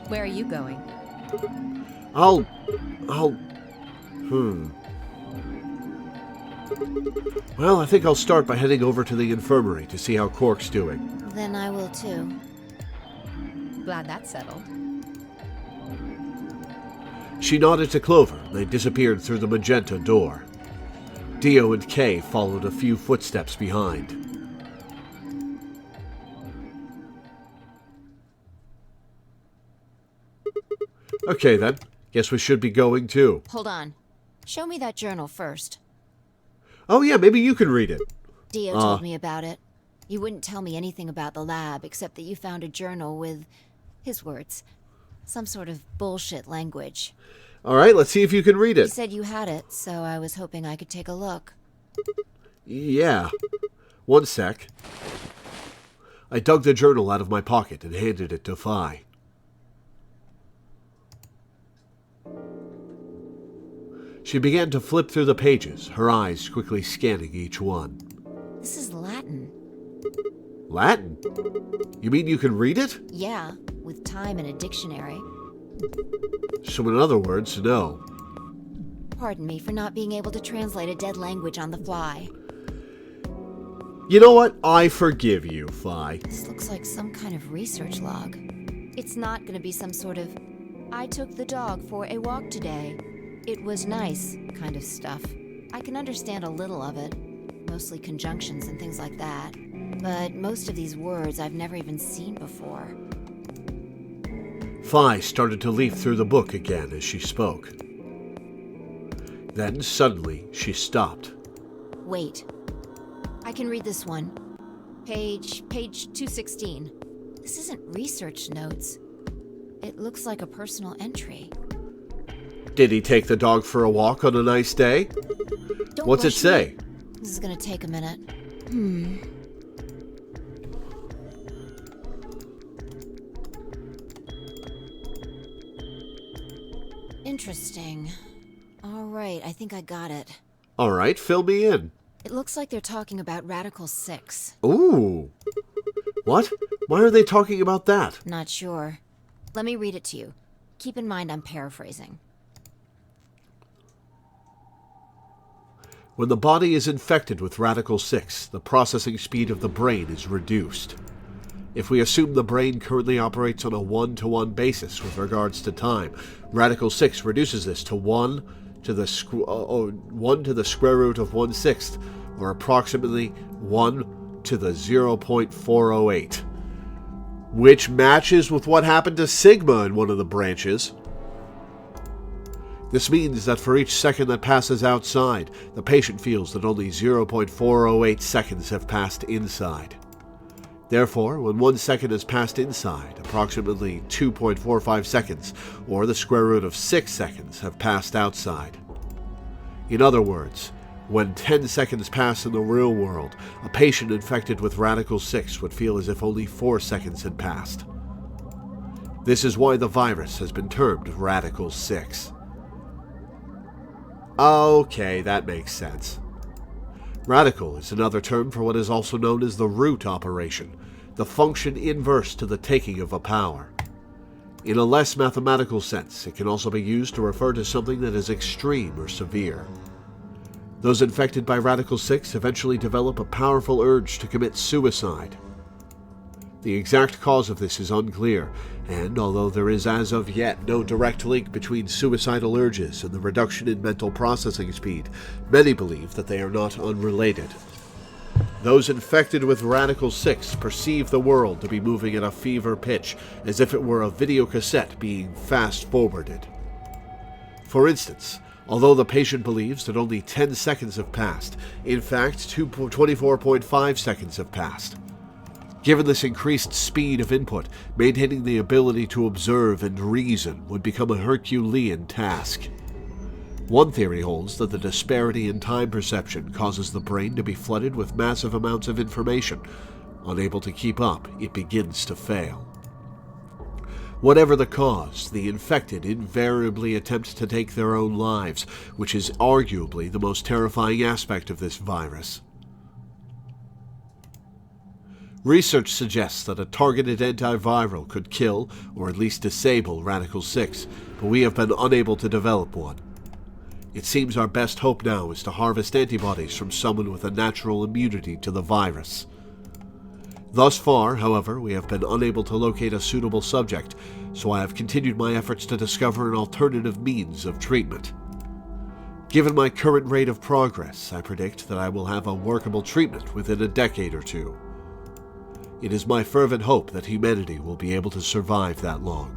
Where are you going? Well, I think I'll start by heading over to the infirmary to see how Quark's doing. Then I will too. Glad that's settled. She nodded to Clover, and they disappeared through the magenta door. Dio and Kay followed a few footsteps behind. Okay then, guess we should be going too. Hold on. Show me that journal first. Oh yeah, maybe you can read it. Dio told me about it. You wouldn't tell me anything about the lab, except that you found a journal with, his words, some sort of bullshit language. Alright, let's see if you can read He it. said you had it, so I was hoping I could take a look. Yeah. One sec. I dug the journal out of my pocket and handed it to Phi. She began to flip through the pages, her eyes quickly scanning each one. This is Latin. Latin? You mean you can read it? Yeah, with time and a dictionary. So in other words, no. Pardon me for not being able to translate a dead language on the fly. You know what? I forgive you, Phi. This looks like some kind of research log. It's not gonna be some sort of, I took the dog for a walk today. It was nice kind of stuff. I can understand a little of it, mostly conjunctions and things like that. But most of these words I've never even seen before. Phi started to leaf through the book again as she spoke. Then suddenly she stopped. Wait. I can read this one. Page 216. This isn't research notes. It looks like a personal entry. Did he take the dog for a walk on a nice day? Don't What's it rush say? me. This is gonna take a minute. Interesting. Alright, I think I got it. All right, fill me in. It looks like they're talking about Radical 6. Ooh. What? Why are they talking about that? Not sure. Let me read it to you. Keep in mind I'm paraphrasing. When the body is infected with Radical 6, the processing speed of the brain is reduced. If we assume the brain currently operates on a 1-to-1 basis with regards to time, Radical 6 reduces this to 1 to the square root of 1/6, or approximately 1 to the 0.408, which matches with what happened to Sigma in one of the branches. This means that for each second that passes outside, the patient feels that only 0.408 seconds have passed inside. Therefore, when 1 second has passed inside, approximately 2.45 seconds, or the square root of 6 seconds, have passed outside. In other words, when 10 seconds pass in the real world, a patient infected with Radical 6 would feel as if only 4 seconds had passed. This is why the virus has been termed Radical 6. Okay, that makes sense. Radical is another term for what is also known as the root operation, the function inverse to the taking of a power. In a less mathematical sense, it can also be used to refer to something that is extreme or severe. Those infected by Radical 6 eventually develop a powerful urge to commit suicide. The exact cause of this is unclear, and although there is as of yet no direct link between suicidal urges and the reduction in mental processing speed, many believe that they are not unrelated. Those infected with Radical 6 perceive the world to be moving at a fever pitch, as if it were a videocassette being fast-forwarded. For instance, although the patient believes that only 10 seconds have passed, in fact 24.5 seconds have passed. Given this increased speed of input, maintaining the ability to observe and reason would become a Herculean task. One theory holds that the disparity in time perception causes the brain to be flooded with massive amounts of information. Unable to keep up, it begins to fail. Whatever the cause, the infected invariably attempt to take their own lives, which is arguably the most terrifying aspect of this virus. Research suggests that a targeted antiviral could kill, or at least disable, Radical 6, but we have been unable to develop one. It seems our best hope now is to harvest antibodies from someone with a natural immunity to the virus. Thus far, however, we have been unable to locate a suitable subject, so I have continued my efforts to discover an alternative means of treatment. Given my current rate of progress, I predict that I will have a workable treatment within a decade or two. It is my fervent hope that humanity will be able to survive that long.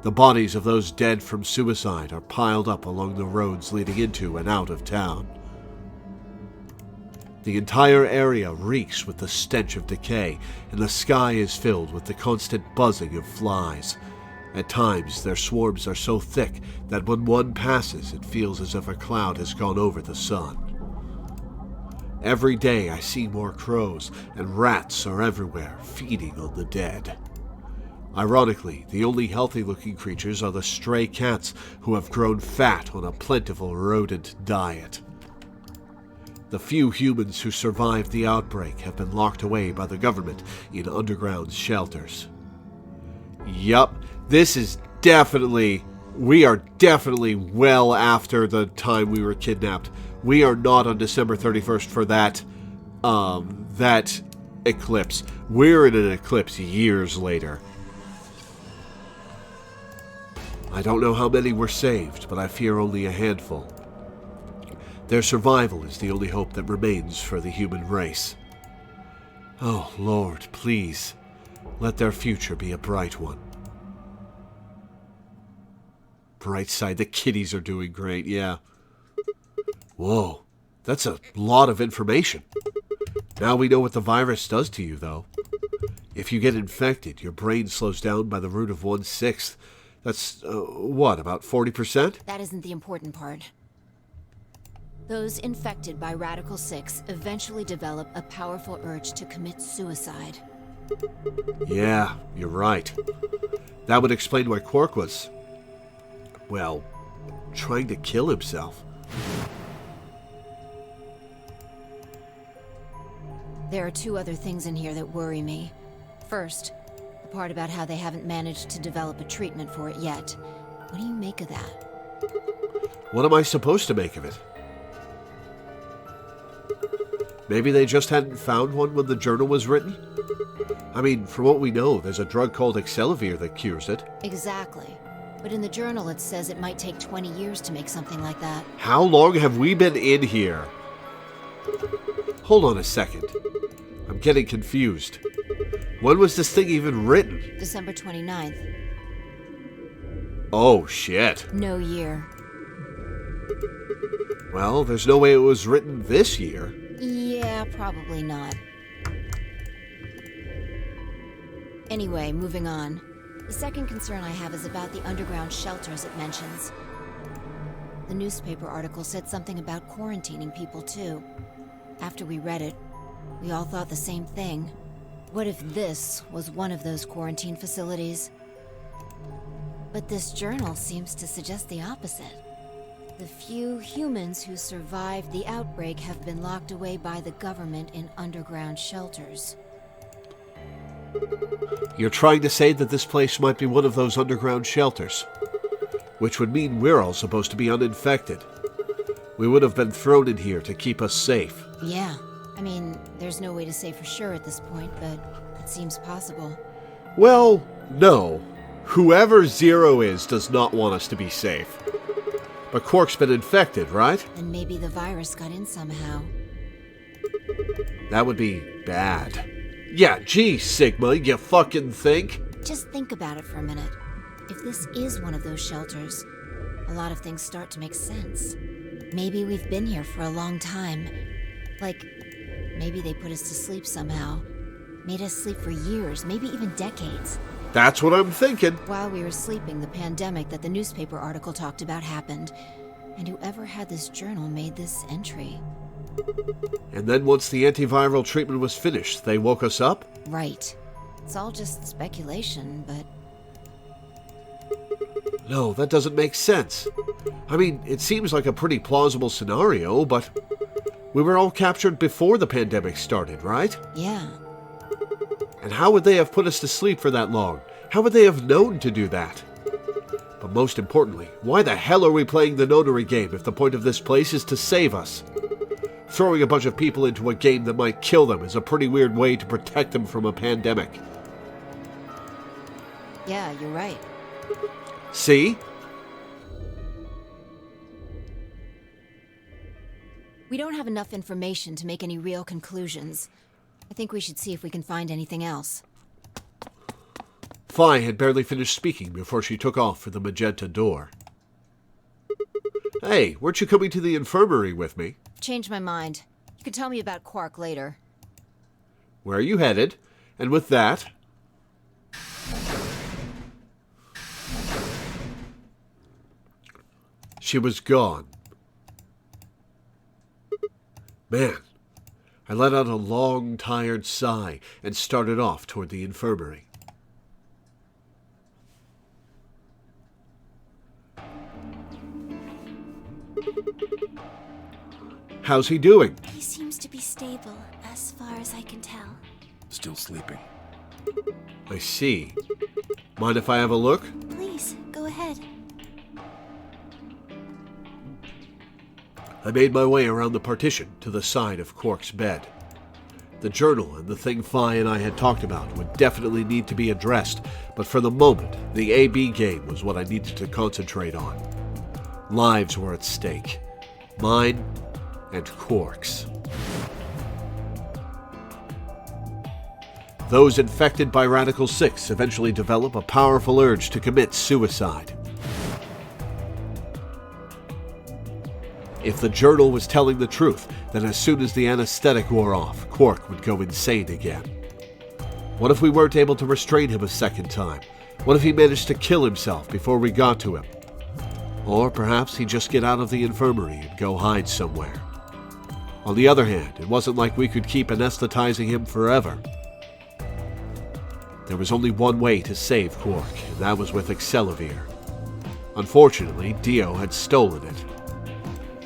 The bodies of those dead from suicide are piled up along the roads leading into and out of town. The entire area reeks with the stench of decay, and the sky is filled with the constant buzzing of flies. At times, their swarms are so thick that when one passes, it feels as if a cloud has gone over the sun. Every day I see more crows, and rats are everywhere, feeding on the dead. Ironically, the only healthy-looking creatures are the stray cats who have grown fat on a plentiful rodent diet. The few humans who survived the outbreak have been locked away by the government in underground shelters. Yup, this is definitely We are definitely well after the time we were kidnapped. We are not on December 31st for that eclipse. We're in an eclipse years later. I don't know how many were saved, but I fear only a handful. Their survival is the only hope that remains for the human race. Oh, Lord, please, let their future be a bright one. Bright side, the kitties are doing great, yeah. Whoa, that's a lot of information. Now we know what the virus does to you, though. If you get infected, your brain slows down by the root of 1/6. That's, what, about 40%? That isn't the important part. Those infected by Radical 6 eventually develop a powerful urge to commit suicide. Yeah, you're right. That would explain why Quark was, well, trying to kill himself. There are two other things in here that worry me. First, the part about how they haven't managed to develop a treatment for it yet. What do you make of that? What am I supposed to make of it? Maybe they just hadn't found one when the journal was written? I mean, from what we know, there's a drug called Excelivir that cures it. Exactly. But in the journal it says it might take 20 years to make something like that. How long have we been in here? Hold on a second. I'm getting confused. When was this thing even written? December 29th. Oh, shit. No year. Well, there's no way it was written this year. Yeah, probably not. Anyway, moving on. The second concern I have is about the underground shelters it mentions. The newspaper article said something about quarantining people too. After we read it, we all thought the same thing. What if this was one of those quarantine facilities? But this journal seems to suggest the opposite. The few humans who survived the outbreak have been locked away by the government in underground shelters. You're trying to say that this place might be one of those underground shelters, which would mean we're all supposed to be uninfected. We would have been thrown in here to keep us safe. Yeah. I mean, there's no way to say for sure at this point, but it seems possible. Well, no. Whoever Zero is does not want us to be safe. But Quark's been infected, right? And maybe the virus got in somehow. That would be bad. Yeah, gee, Sigma, you fucking think? Just think about it for a minute. If this is one of those shelters, a lot of things start to make sense. Maybe we've been here for a long time. Like, maybe they put us to sleep somehow. Made us sleep for years, maybe even decades. That's what I'm thinking. While we were sleeping, the pandemic that the newspaper article talked about happened. And whoever had this journal made this entry. And then once the antiviral treatment was finished, they woke us up? Right. It's all just speculation, but... No, that doesn't make sense. I mean, it seems like a pretty plausible scenario, but we were all captured before the pandemic started, right? Yeah. And how would they have put us to sleep for that long? How would they have known to do that? But most importantly, why the hell are we playing the notary game if the point of this place is to save us? Throwing a bunch of people into a game that might kill them is a pretty weird way to protect them from a pandemic. Yeah, you're right. See? We don't have enough information to make any real conclusions. I think we should see if we can find anything else. Phi had barely finished speaking before she took off for the magenta door. Hey, weren't you coming to the infirmary with me? Changed my mind. You can tell me about Quark later. Where are you headed? And with that... she was gone. Man, I let out a long, tired sigh and started off toward the infirmary. How's he doing? He seems to be stable, as far as I can tell. Still sleeping. I see. Mind if I have a look? Please, go ahead. I made my way around the partition to the side of Quark's bed. The journal and the thing Phi and I had talked about would definitely need to be addressed, but for the moment, the AB game was what I needed to concentrate on. Lives were at stake. Mine and Quark's. Those infected by Radical 6 eventually develop a powerful urge to commit suicide. If the journal was telling the truth, then as soon as the anesthetic wore off, Quark would go insane again. What if we weren't able to restrain him a second time? What if he managed to kill himself before we got to him? Or perhaps he'd just get out of the infirmary and go hide somewhere. On the other hand, it wasn't like we could keep anesthetizing him forever. There was only one way to save Quark, and that was with Loreweaver. Unfortunately, Dio had stolen it.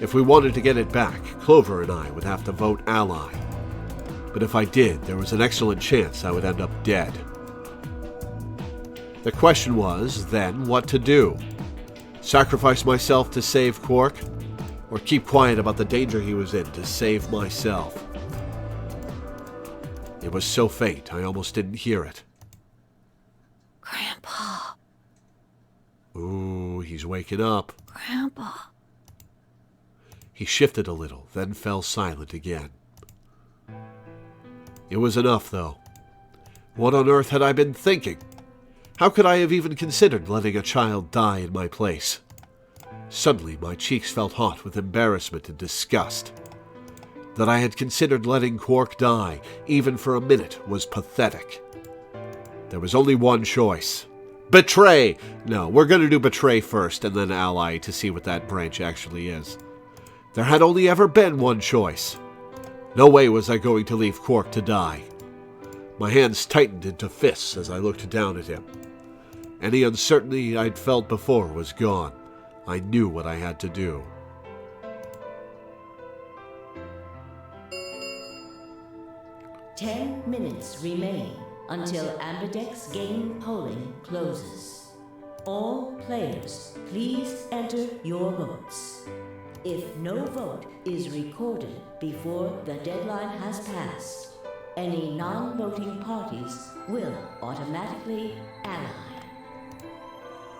If we wanted to get it back, Clover and I would have to vote ally. But if I did, there was an excellent chance I would end up dead. The question was, then, what to do? Sacrifice myself to save Quark? Or keep quiet about the danger he was in to save myself? It was so faint, I almost didn't hear it. Grandpa. Ooh, he's waking up. Grandpa. He shifted a little, then fell silent again. It was enough, though. What on earth had I been thinking? How could I have even considered letting a child die in my place? Suddenly, my cheeks felt hot with embarrassment and disgust. That I had considered letting Quark die, even for a minute, was pathetic. There was only one choice. Betray! No, we're going to do betray first, and then ally to see what that branch actually is. There had only ever been one choice. No way was I going to leave Quark to die. My hands tightened into fists as I looked down at him. Any uncertainty I'd felt before was gone. I knew what I had to do. "10 minutes remain until Ambidex game polling closes. All players, please enter your votes. If no vote is recorded before the deadline has passed, any non-voting parties will automatically ally."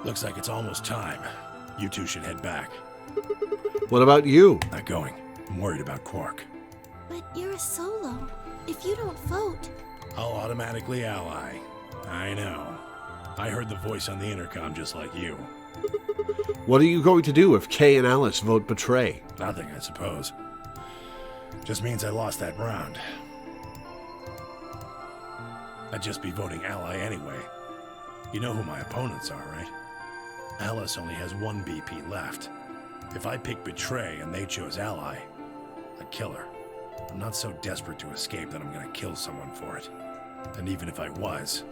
Looks like it's almost time. You two should head back. What about you? Not going. I'm worried about Quark. But you're a solo. If you don't vote... I'll automatically ally. I know. I heard the voice on the intercom just like you. What are you going to do if Kay and Alice vote betray? Nothing, I suppose. Just means I lost that round. I'd just be voting ally anyway. You know who my opponents are, right? Alice only has one BP left. If I pick betray and they chose ally, I'd kill her. I'm not so desperate to escape that I'm gonna kill someone for it. And even if I was,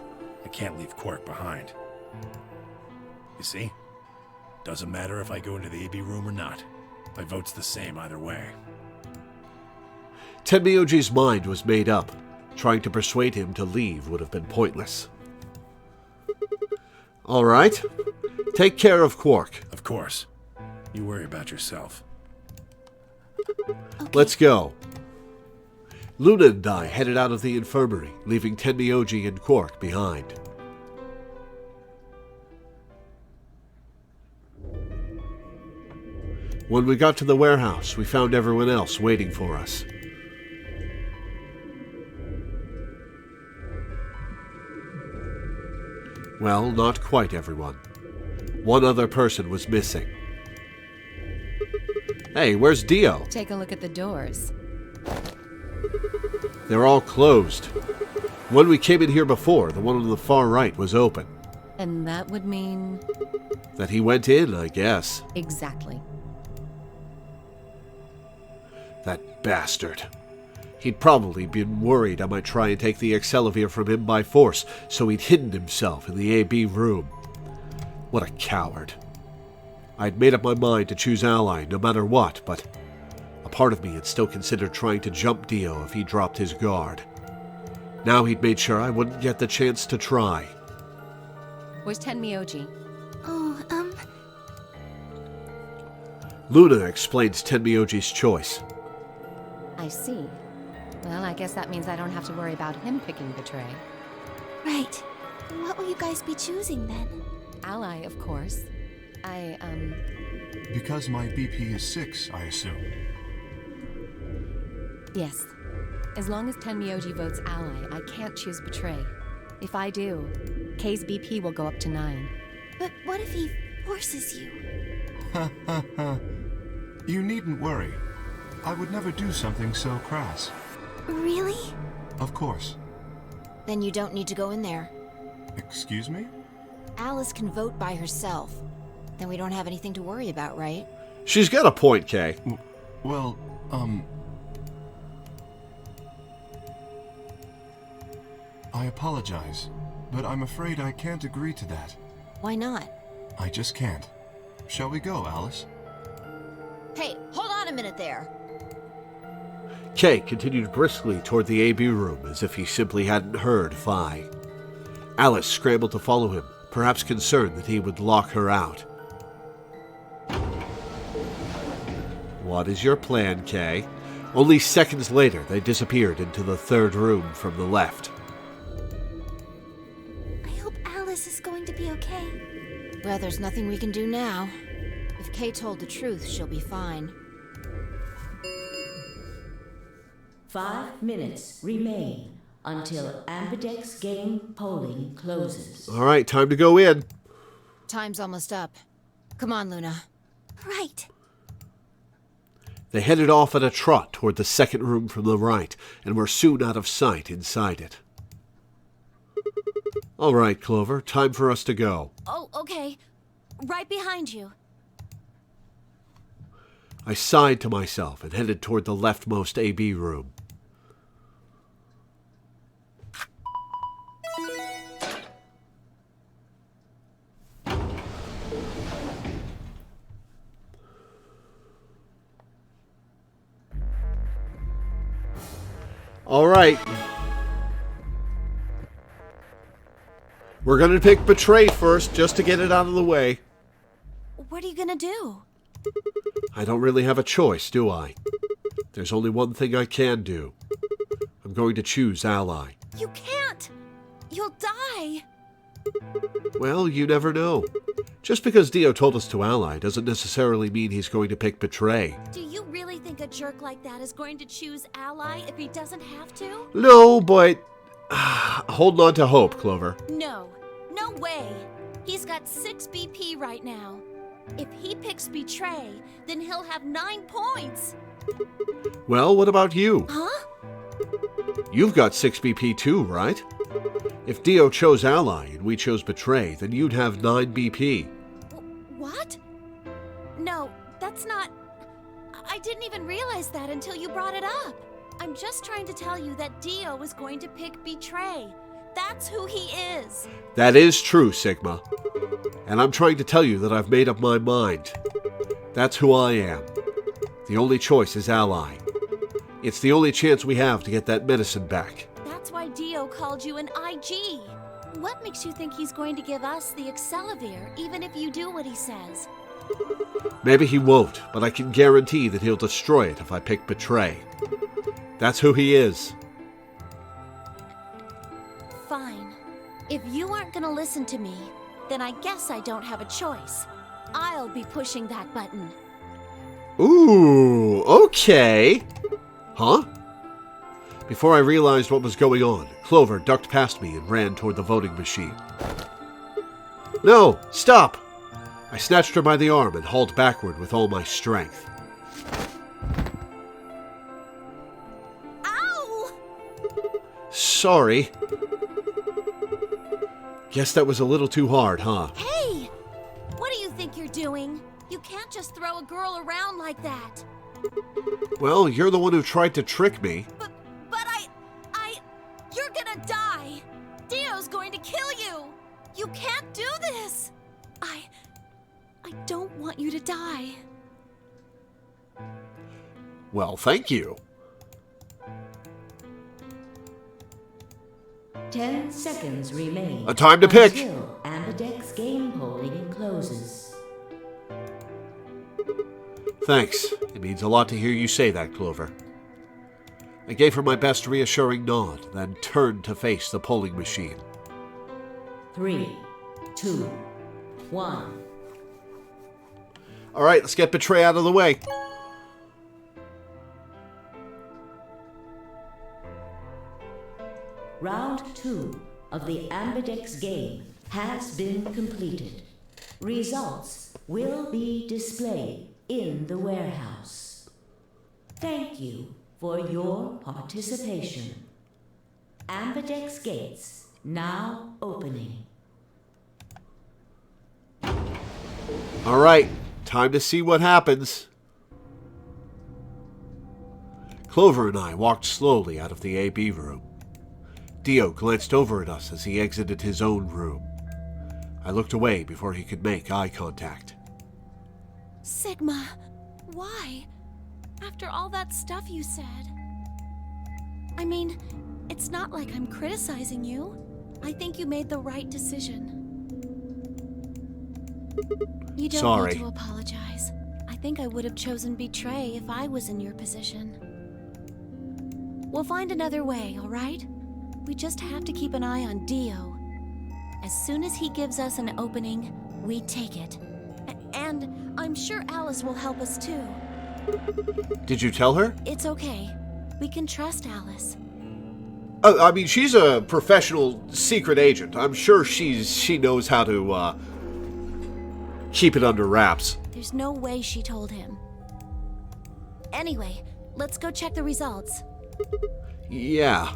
I can't leave Quark behind. You see? Doesn't matter if I go into the AB room or not. My vote's the same either way. Tenmyoji's mind was made up. Trying to persuade him to leave would have been pointless. All right. Take care of Quark. Of course. You worry about yourself. Okay. Let's go. Luna and I headed out of the infirmary, leaving Tenmyoji and Quark behind. When we got to the warehouse, we found everyone else waiting for us. Well, not quite everyone. One other person was missing. Hey, where's Dio? Take a look at the doors. They're all closed. When we came in here before, the one on the far right was open. And that would mean... That he went in, I guess. Exactly. That bastard. He'd probably been worried I might try and take the Loreweaver from him by force, so he'd hidden himself in the AB room. What a coward. I'd made up my mind to choose ally no matter what, but a part of me had still considered trying to jump Dio if he dropped his guard. Now he'd made sure I wouldn't get the chance to try. Where's Tenmyoji? Oh, Luna explains Tenmyoji's choice. I see. Well, I guess that means I don't have to worry about him picking Betray. Right. What will you guys be choosing then? Ally, of course. Because my BP is 6, I assume. Yes. As long as Tenmyoji votes Ally, I can't choose Betray. If I do, K's BP will go up to 9. But what if he forces you? You needn't worry. I would never do something so crass. Really? Of course. Then you don't need to go in there. Excuse me? Alice can vote by herself. Then we don't have anything to worry about, right? She's got a point, Kay. Well, I apologize, but I'm afraid I can't agree to that. Why not? I just can't. Shall we go, Alice? Hey, hold on a minute there. Kay continued briskly toward the AB room as if he simply hadn't heard Vi. Alice scrambled to follow him, perhaps concerned that he would lock her out. What is your plan, Kay? Only seconds later, they disappeared into the third room from the left. I hope Alice is going to be okay. Well, there's nothing we can do now. If Kay told the truth, she'll be fine. 5 minutes remain until Ambidex game polling closes. All right, time to go in. Time's almost up. Come on, Luna. Right. They headed off at a trot toward the second room from the right, and were soon out of sight inside it. All right, Clover, time for us to go. Oh, okay. Right behind you. I sighed to myself and headed toward the leftmost AB room. All right. We're going to pick Betray first, just to get it out of the way. What are you gonna do? I don't really have a choice, do I? There's only one thing I can do. I'm going to choose Ally. You can't! You'll die! Well, you never know. Just because Dio told us to ally doesn't necessarily mean he's going to pick Betray. Do you really think a jerk like that is going to choose Ally if he doesn't have to? No, but... hold on to hope, Clover. No. No way! He's got 6 BP right now. If he picks Betray, then he'll have 9 points! Well, what about you? Huh? You've got 6 BP too, right? If Dio chose Ally and we chose Betray, then you'd have 9 BP. What? No, that's not... I didn't even realize that until you brought it up. I'm just trying to tell you that Dio is going to pick Betray. That's who he is. That is true, Sigma. And I'm trying to tell you that I've made up my mind. That's who I am. The only choice is Ally. It's the only chance we have to get that medicine back. That's why Dio called you an IG. What makes you think he's going to give us the Excelivir, even if you do what he says? Maybe he won't, but I can guarantee that he'll destroy it if I pick Betray. That's who he is. Fine. If you aren't gonna listen to me, then I guess I don't have a choice. I'll be pushing that button. Ooh, okay. Huh? Before I realized what was going on, Clover ducked past me and ran toward the voting machine. No, stop! I snatched her by the arm and hauled backward with all my strength. Ow! Sorry. Guess that was a little too hard, huh? Hey! What do you think you're doing? You can't just throw a girl around like that. Well, you're the one who tried to trick me. But you're gonna die. Dio's going to kill you. You can't do this. I don't want you to die. Well, thank you. 10 seconds remain. A time to pick. Until Ambidex game polling closes. Thanks. It means a lot to hear you say that, Clover. I gave her my best reassuring nod, then turned to face the polling machine. 3, 2, 1. All right, let's get Betray out of the way. Round 2 of the Ambidex game has been completed. Results will be displayed in the warehouse. Thank you for your participation. Ambidex gates now opening. All right, time to see what happens. Clover and I walked slowly out of the AB room. Dio glanced over at us as he exited his own room. I looked away before he could make eye contact. Sigma, why? After all that stuff you said. I mean, it's not like I'm criticizing you. I think you made the right decision. You don't Sorry. need to apologize. I think I would have chosen Betray if I was in your position. We'll find another way, all right? We just have to keep an eye on Dio. As soon as he gives us an opening, we take it. And I'm sure Alice will help us too. Did you tell her? It's okay. We can trust Alice. I mean, she's a professional secret agent. I'm sure she knows how to keep it under wraps. There's no way she told him. Anyway, let's go check the results. Yeah.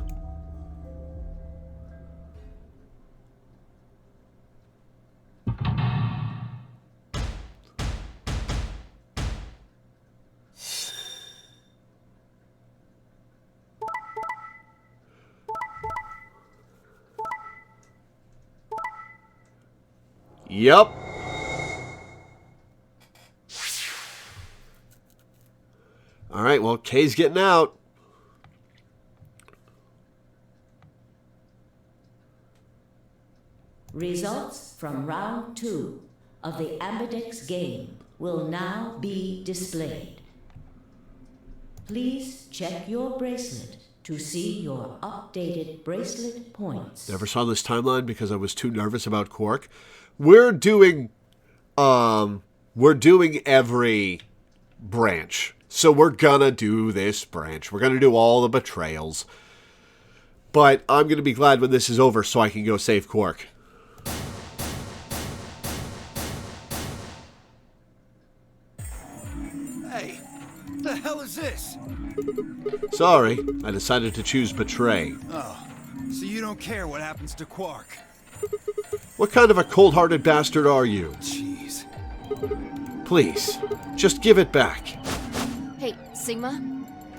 Yep. All right, well, Kay's getting out. Results from round 2 of the Ambidex game will now be displayed. Please check your bracelet to see your updated bracelet points. Never saw this timeline because I was too nervous about Quark. We're doing every branch. So we're gonna do this branch. We're gonna do all the betrayals. But I'm gonna be glad when this is over so I can go save Quark. Hey, what the hell is this? Sorry, I decided to choose Betray. Oh, so you don't care what happens to Quark? What kind of a cold-hearted bastard are you? Jeez. Please, just give it back. Hey, Sigma,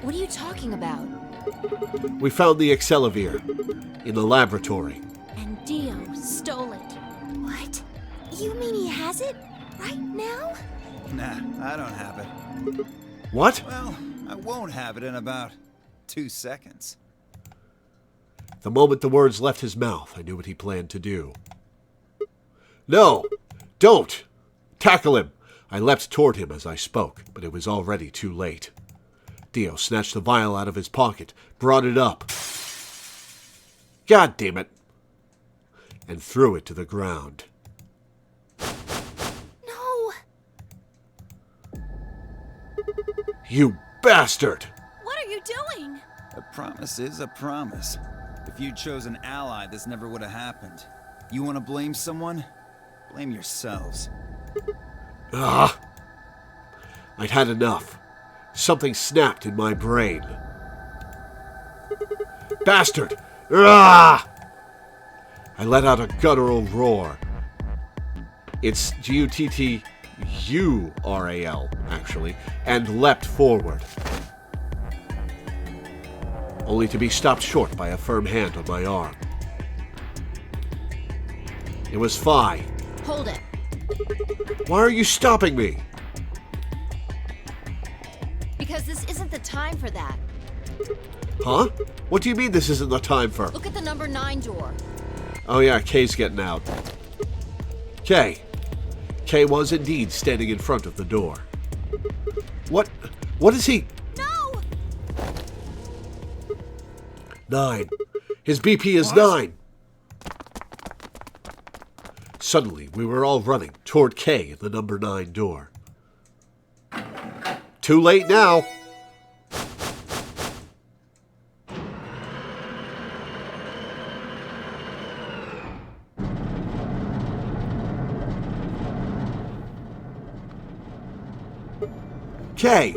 what are you talking about? We found the Excelivir in the laboratory. And Dio stole it. What? You mean he has it? Right now? Nah, I don't have it. What? Well, I won't have it in about 2 seconds. The moment the words left his mouth, I knew what he planned to do. No! Don't! Tackle him! I leapt toward him as I spoke, but it was already too late. Dio snatched the vial out of his pocket, brought it up. God damn it! And threw it to the ground. No! You bastard! What are you doing? A promise is a promise. If you'd chosen Ally, this never would have happened. You want to blame someone? Blame yourselves. Ah! I'd had enough. Something snapped in my brain. Bastard! Ah! I let out a guttural roar. It's Guttural, actually, and leapt forward. Only to be stopped short by a firm hand on my arm. It was Phi. Hold it. Why are you stopping me? Because this isn't the time for that. Huh? What do you mean this isn't the time for? Look at the number 9 door. Oh yeah, Kay's getting out. Kay. Kay was indeed standing in front of the door. What? What is he? No! 9. His BP is What? 9. Suddenly, we were all running toward K, the number 9 door. Too late now. K,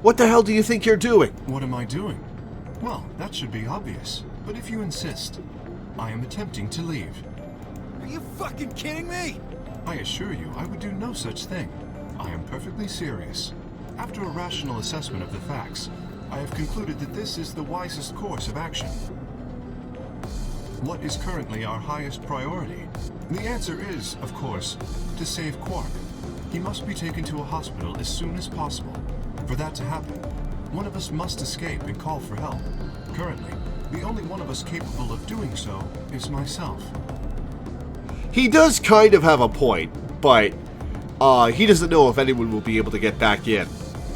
what the hell do you think you're doing? What am I doing? Well, that should be obvious. But if you insist, I am attempting to leave. Are you fucking kidding me? I assure you, I would do no such thing. I am perfectly serious. After a rational assessment of the facts, I have concluded that this is the wisest course of action. What is currently our highest priority? The answer is, of course, to save Quark. He must be taken to a hospital as soon as possible. For that to happen, one of us must escape and call for help. Currently, the only one of us capable of doing so is myself. He does kind of have a point, but he doesn't know if anyone will be able to get back in.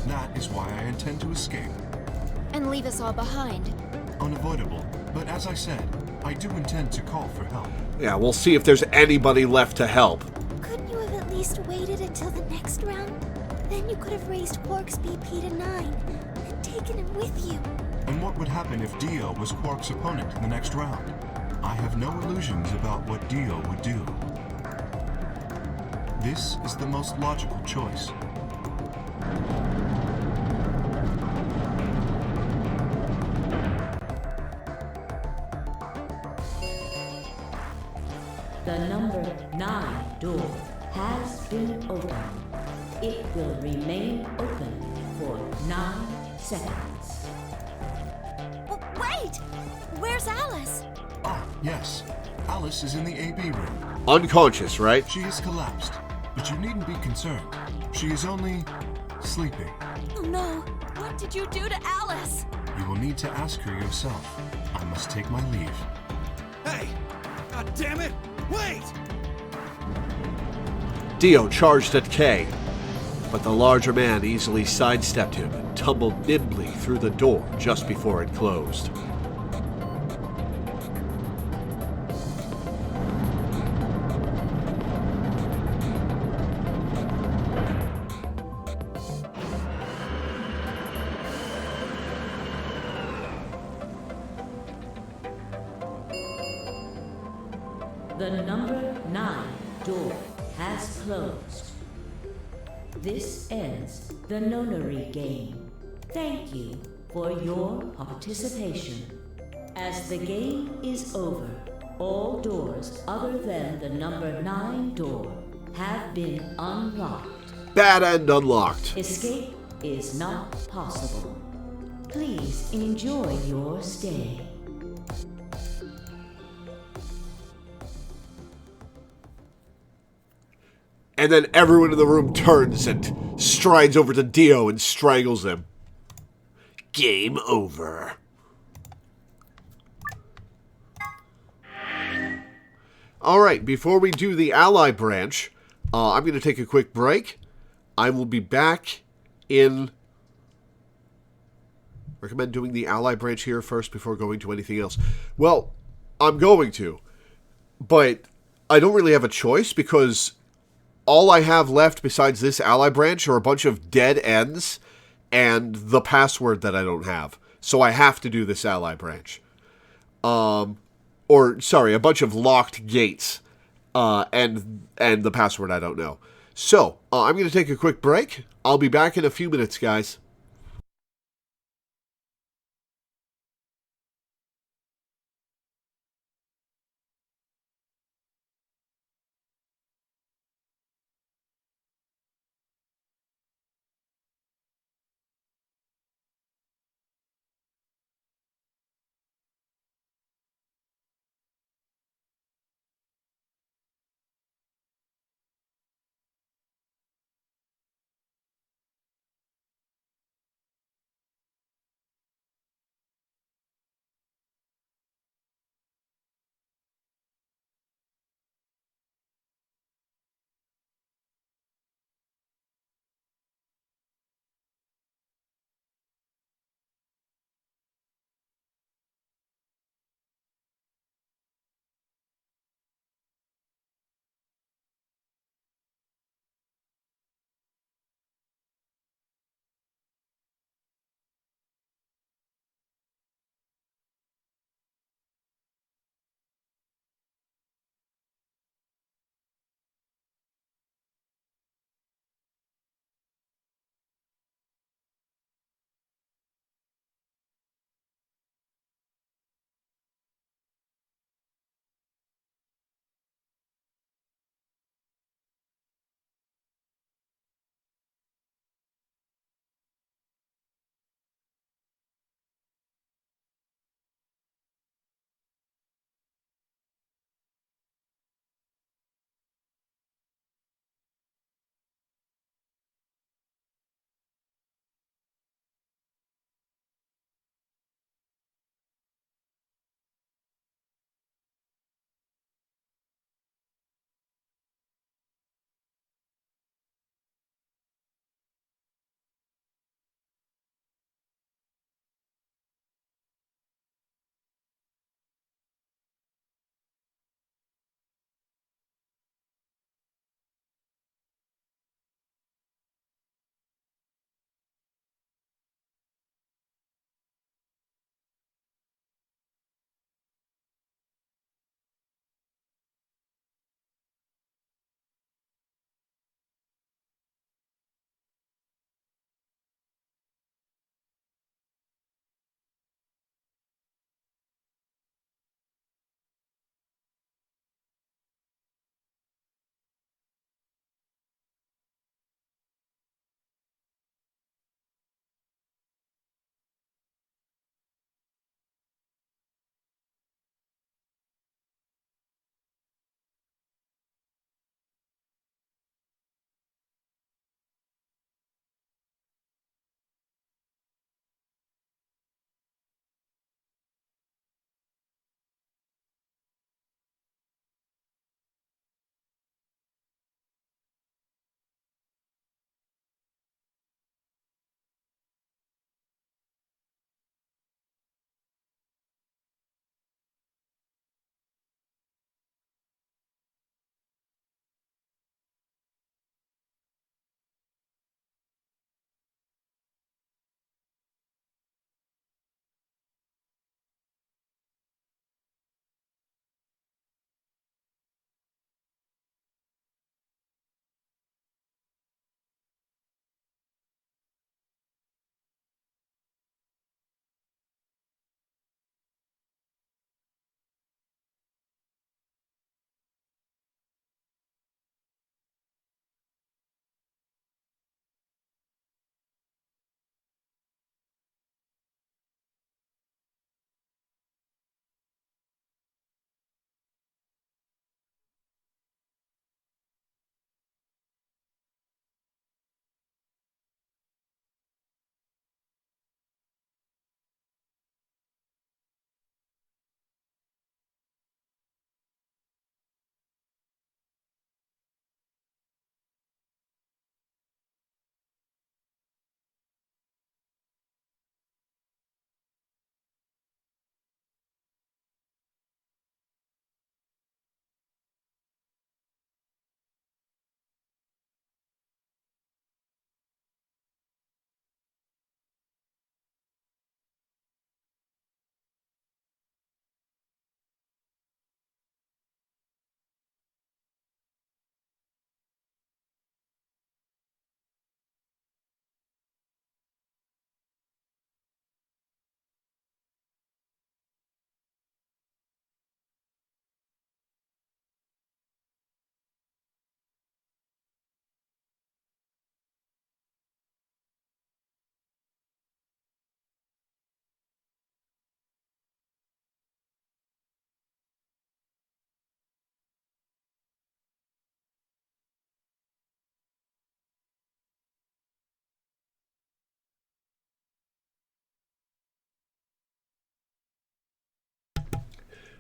That is why I intend to escape. And leave us all behind. Unavoidable, but as I said, I do intend to call for help. Yeah, we'll see if there's anybody left to help. Couldn't you have at least waited until the next round? Then you could have raised Quark's BP to 9 and taken him with you. And what would happen if Dio was Quark's opponent in the next round? I have no illusions about what Dio would do. This is the most logical choice. The number 9 door has been opened. It will remain open for 9 seconds. Wait! Where's Alice? Ah, yes. Alice is in the AB room. Unconscious, right? She is collapsed, but you needn't be concerned. She is only sleeping. Oh no! What did you do to Alice? You will need to ask her yourself. I must take my leave. Hey! God damn it! Wait! Dio charged at K, but the larger man easily sidestepped him and tumbled nimbly through the door just before it closed. The number 9 door has closed. This ends the nonary game. Thank you for your participation. As the game is over, all doors other than the number 9 door have been unlocked. Bad end unlocked. Escape is not possible. Please enjoy your stay. And then everyone in the room turns and strides over to Dio and strangles him. Game over. Alright, before we do the ally branch, I'm going to take a quick break. I will be back in... Recommend doing the ally branch here first before going to anything else. Well, I'm going to. But I don't really have a choice because all I have left besides this ally branch are a bunch of dead ends and the password that I don't have. So I have to do this ally branch. Sorry, a bunch of locked gates and the password I don't know. So, I'm going to take a quick break. I'll be back in a few minutes, guys.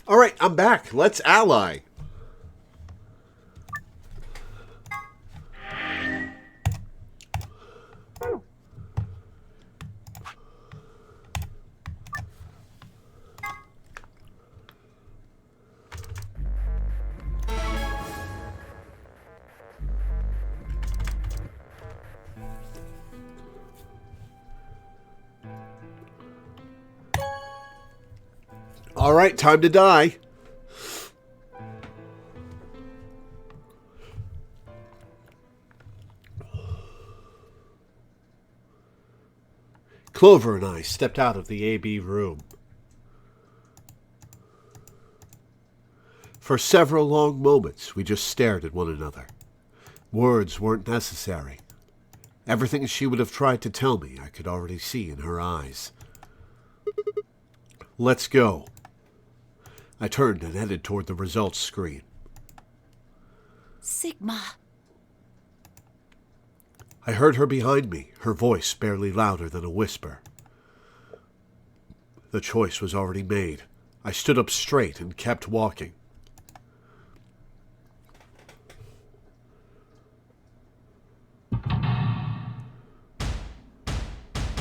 Alright, I'm back. Let's ally. Alright, time to die. Clover and I stepped out of the AB room. For several long moments, we just stared at one another. Words weren't necessary. Everything she would have tried to tell me, I could already see in her eyes. Let's go. I turned and headed toward the results screen. Sigma. I heard her behind me, her voice barely louder than a whisper. The choice was already made. I stood up straight and kept walking.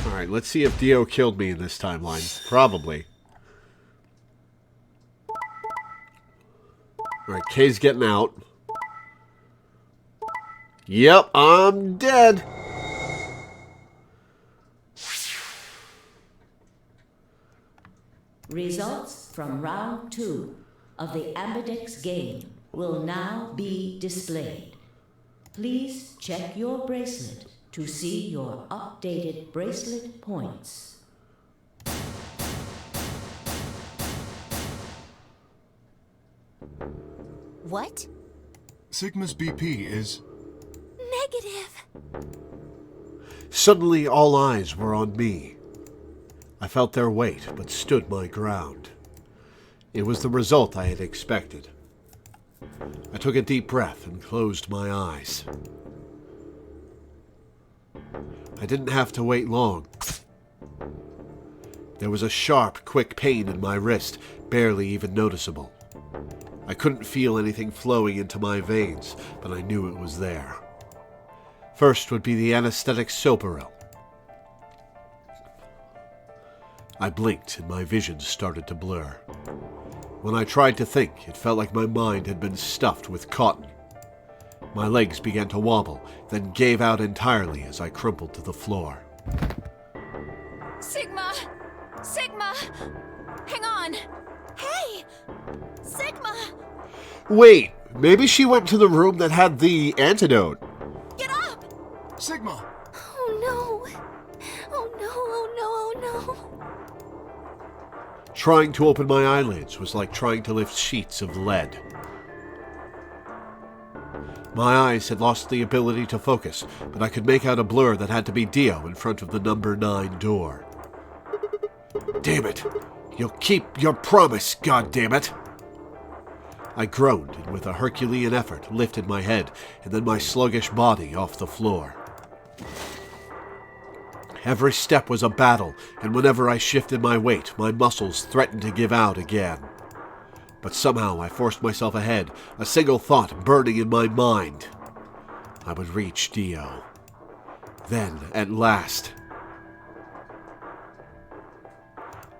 Alright, let's see if Dio killed me in this timeline. Probably. Alright, Kay's getting out. Yep, I'm dead. Results from round 2 of the Ambidex game will now be displayed. Please check your bracelet to see your updated bracelet points. What? Sigma's BP is... Negative. Suddenly, all eyes were on me. I felt their weight, but stood my ground. It was the result I had expected. I took a deep breath and closed my eyes. I didn't have to wait long. There was a sharp, quick pain in my wrist, barely even noticeable. I couldn't feel anything flowing into my veins, but I knew it was there. First would be the anesthetic Soparil. I blinked and my vision started to blur. When I tried to think, it felt like my mind had been stuffed with cotton. My legs began to wobble, then gave out entirely as I crumpled to the floor. Sigma! Sigma! Hang on! Hey! Sigma! Wait, maybe she went to the room that had the antidote. Get up! Sigma! Oh no! Oh no, oh no, oh no! Trying to open my eyelids was like trying to lift sheets of lead. My eyes had lost the ability to focus, but I could make out a blur that had to be Dio in front of the number 9 door. Damn it! You'll keep your promise, goddammit! I groaned and with a Herculean effort lifted my head and then my sluggish body off the floor. Every step was a battle, and whenever I shifted my weight, my muscles threatened to give out again. But somehow I forced myself ahead, a single thought burning in my mind. I would reach Dio. Then, at last...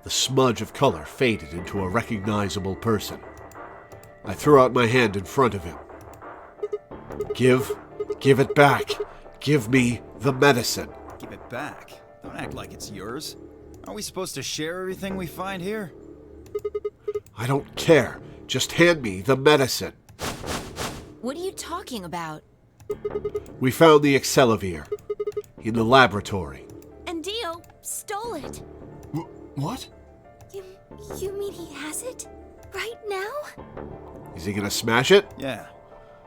The smudge of color faded into a recognizable person. I threw out my hand in front of him. Give it back. Give me the medicine. Give it back. Don't act like it's yours. Aren't we supposed to share everything we find here? I don't care. Just hand me the medicine. What are you talking about? We found the Excelivir in the laboratory. And Dio stole it. What? You mean he has it? Right now? Is he gonna smash it? Yeah.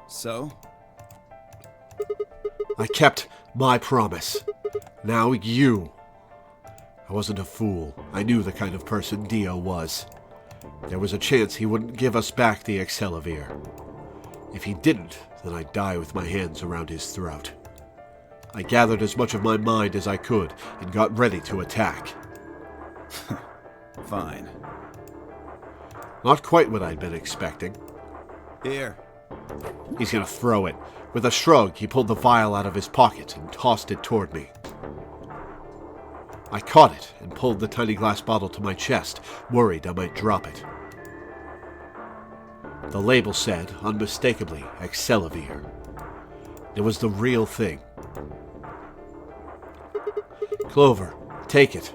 So? I kept my promise. Now you. I wasn't a fool. I knew the kind of person Dio was. There was a chance he wouldn't give us back the Excelivir. If he didn't, then I'd die with my hands around his throat. I gathered as much of my mind as I could and got ready to attack. Fine. Not quite what I'd been expecting. Here. He's gonna throw it. With a shrug, he pulled the vial out of his pocket and tossed it toward me. I caught it and pulled the tiny glass bottle to my chest, worried I might drop it. The label said, unmistakably, Excelivir. It was the real thing. Clover, take it.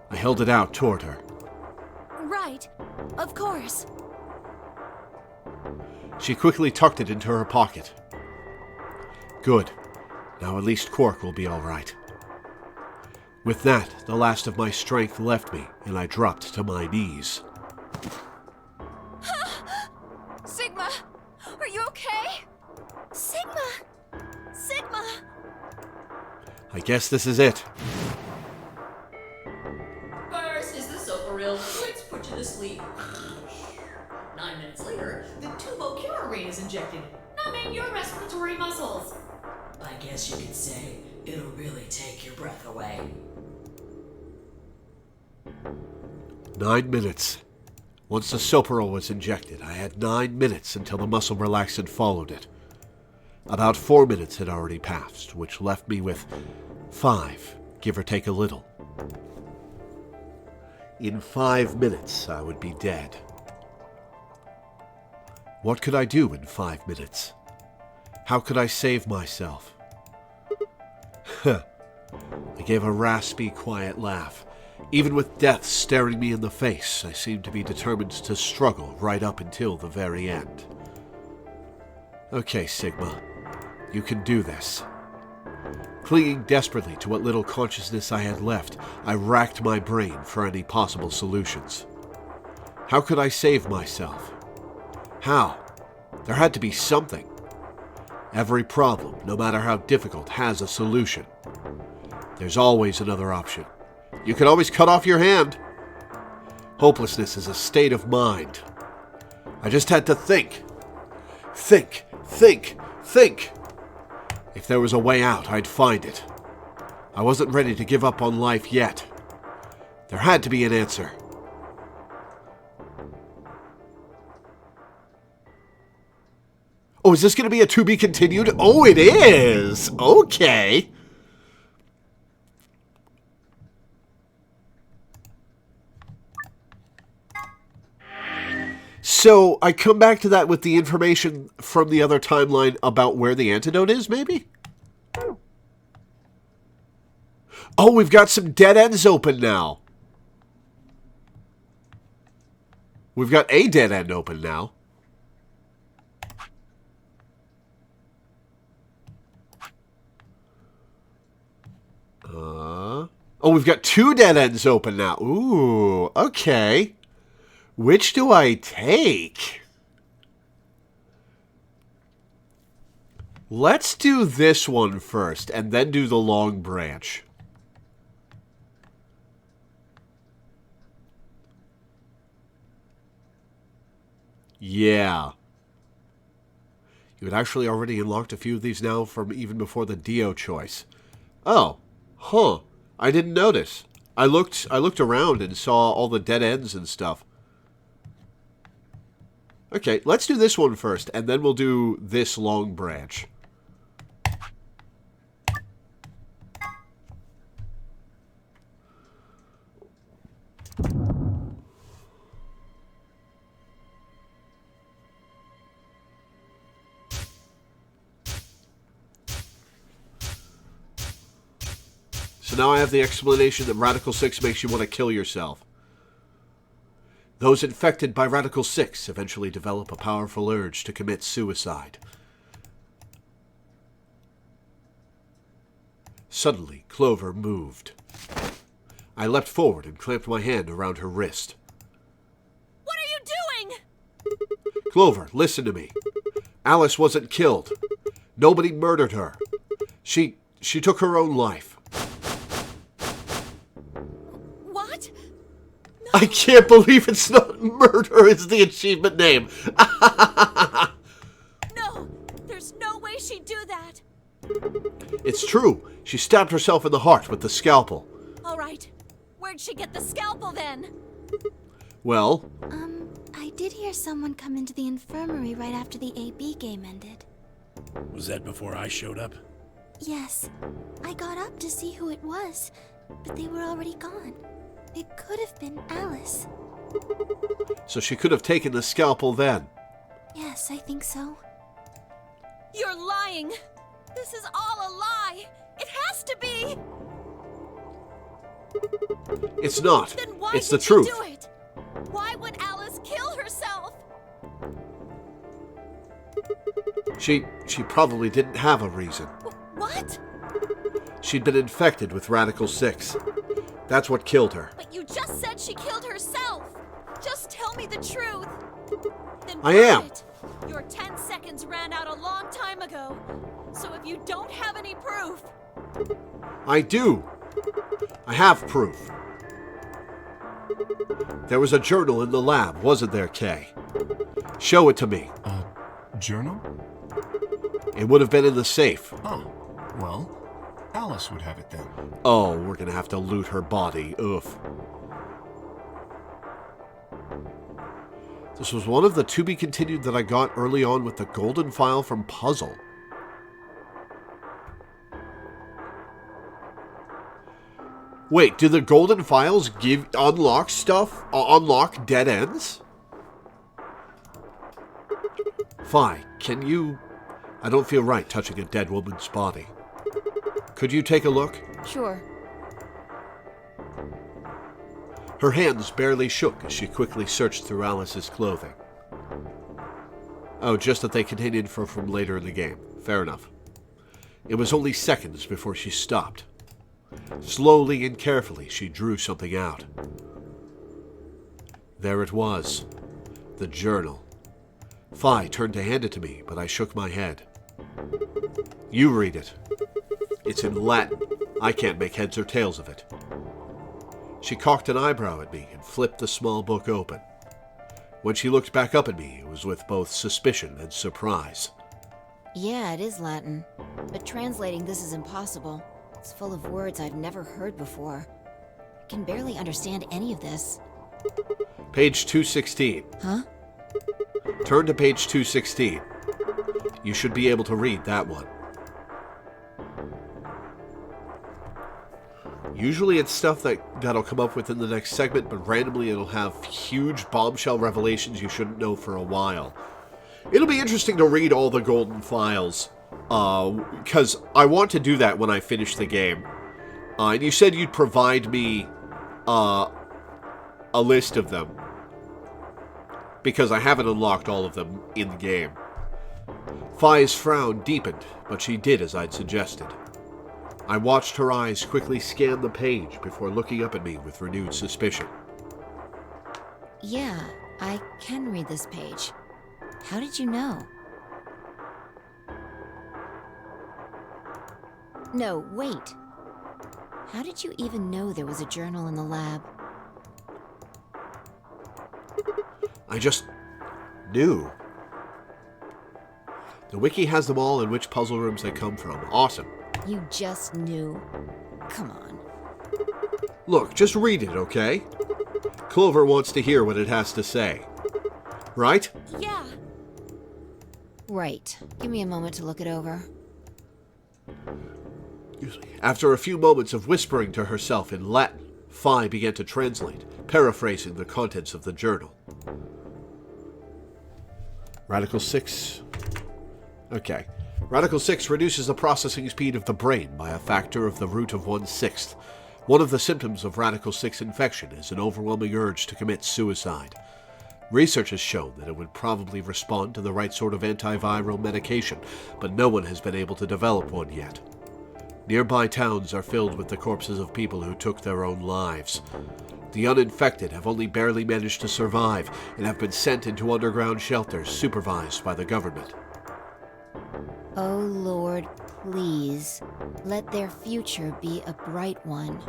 I held it out toward her. Right. Of course. She quickly tucked it into her pocket. Good. Now at least Quark will be all right. With that, the last of my strength left me, and I dropped to my knees. Sigma! Are you okay? Sigma! Sigma! I guess this is it. First is the soap reel, which put you to sleep. 9 minutes later, the tubocurarine is injected, numbing your respiratory muscles. I guess you could say it'll really take your breath away. 9 minutes. Once the Soparil was injected, I had 9 minutes until the muscle relaxant followed it. About 4 minutes had already passed, which left me with 5, give or take a little. In 5 minutes, I would be dead. What could I do in 5 minutes? How could I save myself? I gave a raspy, quiet laugh. Even with death staring me in the face, I seemed to be determined to struggle right up until the very end. Okay, Sigma. You can do this. Clinging desperately to what little consciousness I had left, I racked my brain for any possible solutions. How could I save myself? How? There had to be something. Every problem, no matter how difficult, has a solution. There's always another option. You can always cut off your hand. Hopelessness is a state of mind. I just had to think. Think. If there was a way out, I'd find it. I wasn't ready to give up on life yet. There had to be an answer. Oh, is this going to be a to be continued? Oh, it is! Okay. So, I come back to that with the information from the other timeline about where the antidote is, maybe? Oh, we've got some dead ends open now. We've got a dead end open now. Oh, we've got 2 dead ends open now. Ooh, okay. Which do I take? Let's do this one first, and then do the long branch. Yeah. You had actually already unlocked a few of these now from even before the Dio choice. Oh. Huh. I didn't notice. I looked around and saw all the dead ends and stuff. Okay, let's do this one first, and then we'll do this long branch. So now I have the explanation that Radical 6 makes you want to kill yourself. Those infected by Radical 6 eventually develop a powerful urge to commit suicide. Suddenly, Clover moved. I leapt forward and clamped my hand around her wrist. What are you doing? Clover, listen to me. Alice wasn't killed. Nobody murdered her. She took her own life. What? I can't believe it's not murder is the achievement name. No, there's no way she'd do that. It's true. She stabbed herself in the heart with the scalpel. All right, where'd she get the scalpel then? Well, I did hear someone come into the infirmary right after the AB game ended. Was that before I showed up? Yes. I got up to see who it was, but they were already gone. It could have been Alice. so she could have taken the scalpel then. Yes, I think so. You're lying! This is all a lie! It has to be! It's not. Then why It's did the truth. you do it? Why would Alice kill herself? She probably didn't have a reason. What? She'd been infected with Radical 6. That's what killed her. But you just said she killed herself! Just tell me the truth! Then I prove am. it. Your 10 seconds ran out a long time ago. So if you don't have any proof... I do. I have proof. There was a journal in the lab, wasn't there, Kay? Show it to me. Journal? It would have been in the safe. Oh, well, Alice would have it then. Oh, we're gonna have to loot her body. Oof. This was one of the to be continued that I got early on with the golden file from Puzzle. Wait, do the golden files unlock stuff? Unlock dead ends? Fine, can you... I don't feel right touching a dead woman's body. Could you take a look? Sure. Her hands barely shook as she quickly searched through Alice's clothing. Oh, just that they continued from later in the game. Fair enough. It was only seconds before she stopped. Slowly and carefully, she drew something out. There it was. The journal. Fi turned to hand it to me, but I shook my head. You read it. It's in Latin. I can't make heads or tails of it. She cocked an eyebrow at me and flipped the small book open. When she looked back up at me, it was with both suspicion and surprise. Yeah, it is Latin. But translating this is impossible. It's full of words I've never heard before. I can barely understand any of this. Page 216. Huh? Turn to page 216. You should be able to read that one. Usually it's stuff that'll come up within the next segment, but randomly it'll have huge bombshell revelations you shouldn't know for a while. It'll be interesting to read all the golden files, because I want to do that when I finish the game. And you said you'd provide me a list of them, because I haven't unlocked all of them in the game. Fi's frown deepened, but she did as I'd suggested. I watched her eyes quickly scan the page before looking up at me with renewed suspicion. Yeah, I can read this page. How did you know? No, wait. How did you even know there was a journal in the lab? I just knew. The wiki has them all and which puzzle rooms they come from. Awesome. You just knew. Come on. Look, just read it, okay? Clover wants to hear what it has to say. Right? Yeah. Right. Give me a moment to look it over. After a few moments of whispering to herself in Latin, Fi began to translate, paraphrasing the contents of the journal. Radical 6. Okay. Radical 6 reduces the processing speed of the brain by a factor of the root of 1/6. One of the symptoms of Radical 6 infection is an overwhelming urge to commit suicide. Research has shown that it would probably respond to the right sort of antiviral medication, but no one has been able to develop one yet. Nearby towns are filled with the corpses of people who took their own lives. The uninfected have only barely managed to survive and have been sent into underground shelters supervised by the government. Oh Lord, please, let their future be a bright one.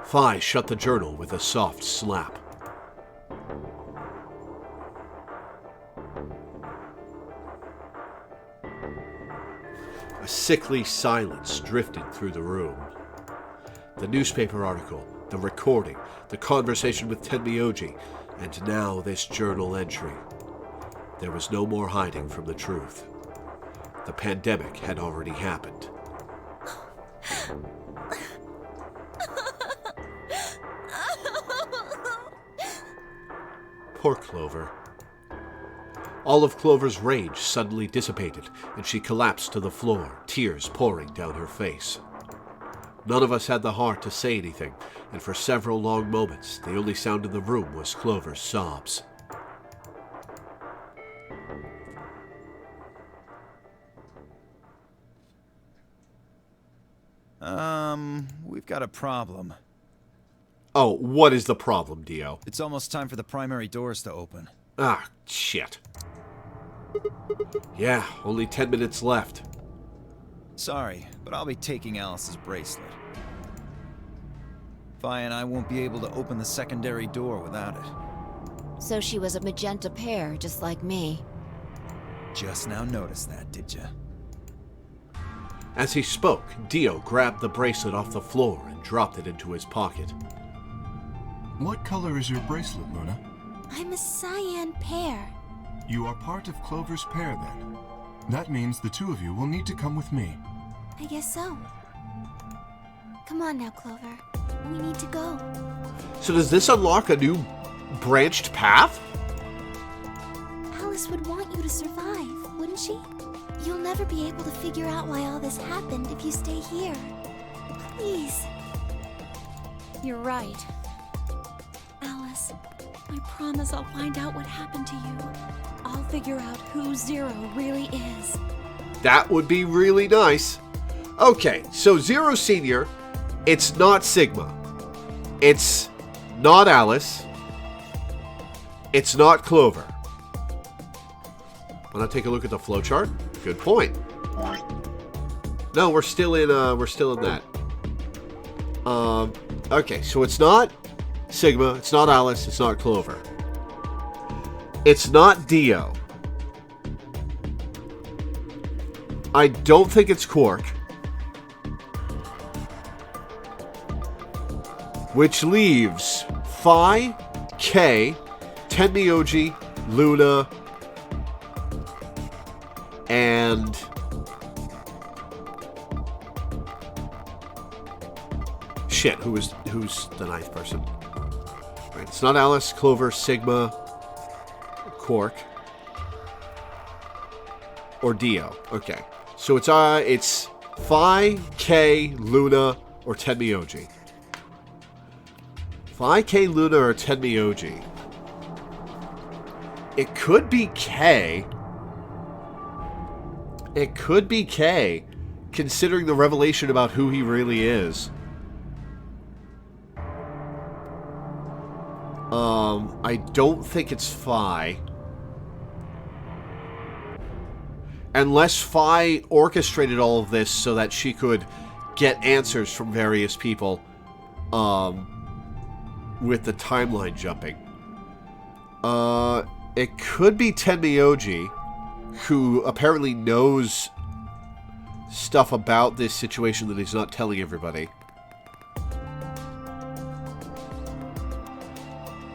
Fi shut the journal with a soft slap. A sickly silence drifted through the room. The newspaper article, the recording, the conversation with Tenmyoji, and now this journal entry. There was no more hiding from the truth. The pandemic had already happened. Poor Clover. All of Clover's rage suddenly dissipated, and she collapsed to the floor, tears pouring down her face. None of us had the heart to say anything, and for several long moments, the only sound in the room was Clover's sobs. We've got a problem. Oh, what is the problem, Dio? It's almost time for the primary doors to open. Ah, shit. Yeah, only 10 minutes left. Sorry, but I'll be taking Alice's bracelet. Vi and I won't be able to open the secondary door without it. So she was a magenta pear, just like me. Just now noticed that, did ya? As he spoke, Dio grabbed the bracelet off the floor and dropped it into his pocket. What color is your bracelet, Luna? I'm a cyan pear. You are part of Clover's pair, then. That means the two of you will need to come with me. I guess so. Come on now, Clover. We need to go. So does this unlock a new branched path? Alice would want you to survive, wouldn't she? You'll never be able to figure out why all this happened if you stay here. Please. You're right. Alice, I promise I'll find out what happened to you. I'll figure out who Zero really is. That would be really nice. Okay, so Zero Senior, it's not Sigma. It's not Alice. It's not Clover. Wanna take a look at the flowchart? Good point. No, we're still in that. Okay, so it's not Sigma, it's not Alice, it's not Clover. It's not Dio. I don't think it's Quark. Which leaves Phi, K, Tenmyoji, Luna, and shit, who's the ninth person? Right, it's not Alice, Clover, Sigma, Quark, or Dio. Okay, so it's Phi, K, Luna, or Tenmyoji. Phi, K, Luna, or Tenmyoji. It could be K. It could be K, considering the revelation about who he really is. I don't think it's Phi. Unless Phi orchestrated all of this so that she could get answers from various people, with the timeline jumping. It could be Tenmyoji, who apparently knows stuff about this situation that he's not telling everybody.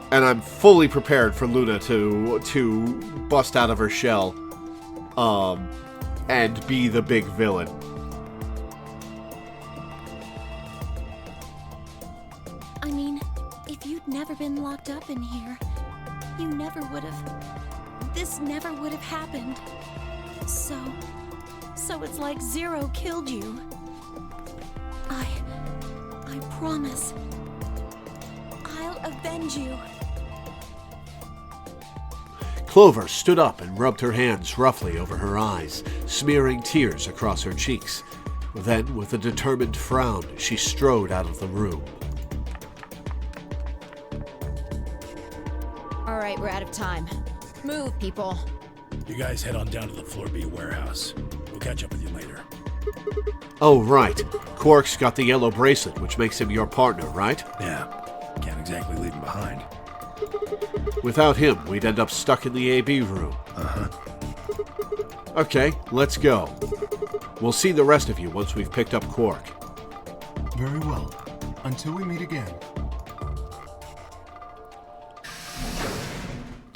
And I'm fully prepared for Luna to bust out of her shell, and be the big villain. I mean, if you'd never been locked up in here, you never would have... This never would have happened. So it's like Zero killed you. I promise. I'll avenge you. Clover stood up and rubbed her hands roughly over her eyes, smearing tears across her cheeks. Then, with a determined frown, she strode out of the room. All right, we're out of time. Move, people. You guys head on down to the Floor B warehouse. We'll catch up with you later. Oh, right. Quark's got the yellow bracelet, which makes him your partner, right? Yeah, can't exactly leave him behind. Without him, we'd end up stuck in the AB room. Uh-huh. Okay, let's go. We'll see the rest of you once we've picked up Quark. Very well. Until we meet again,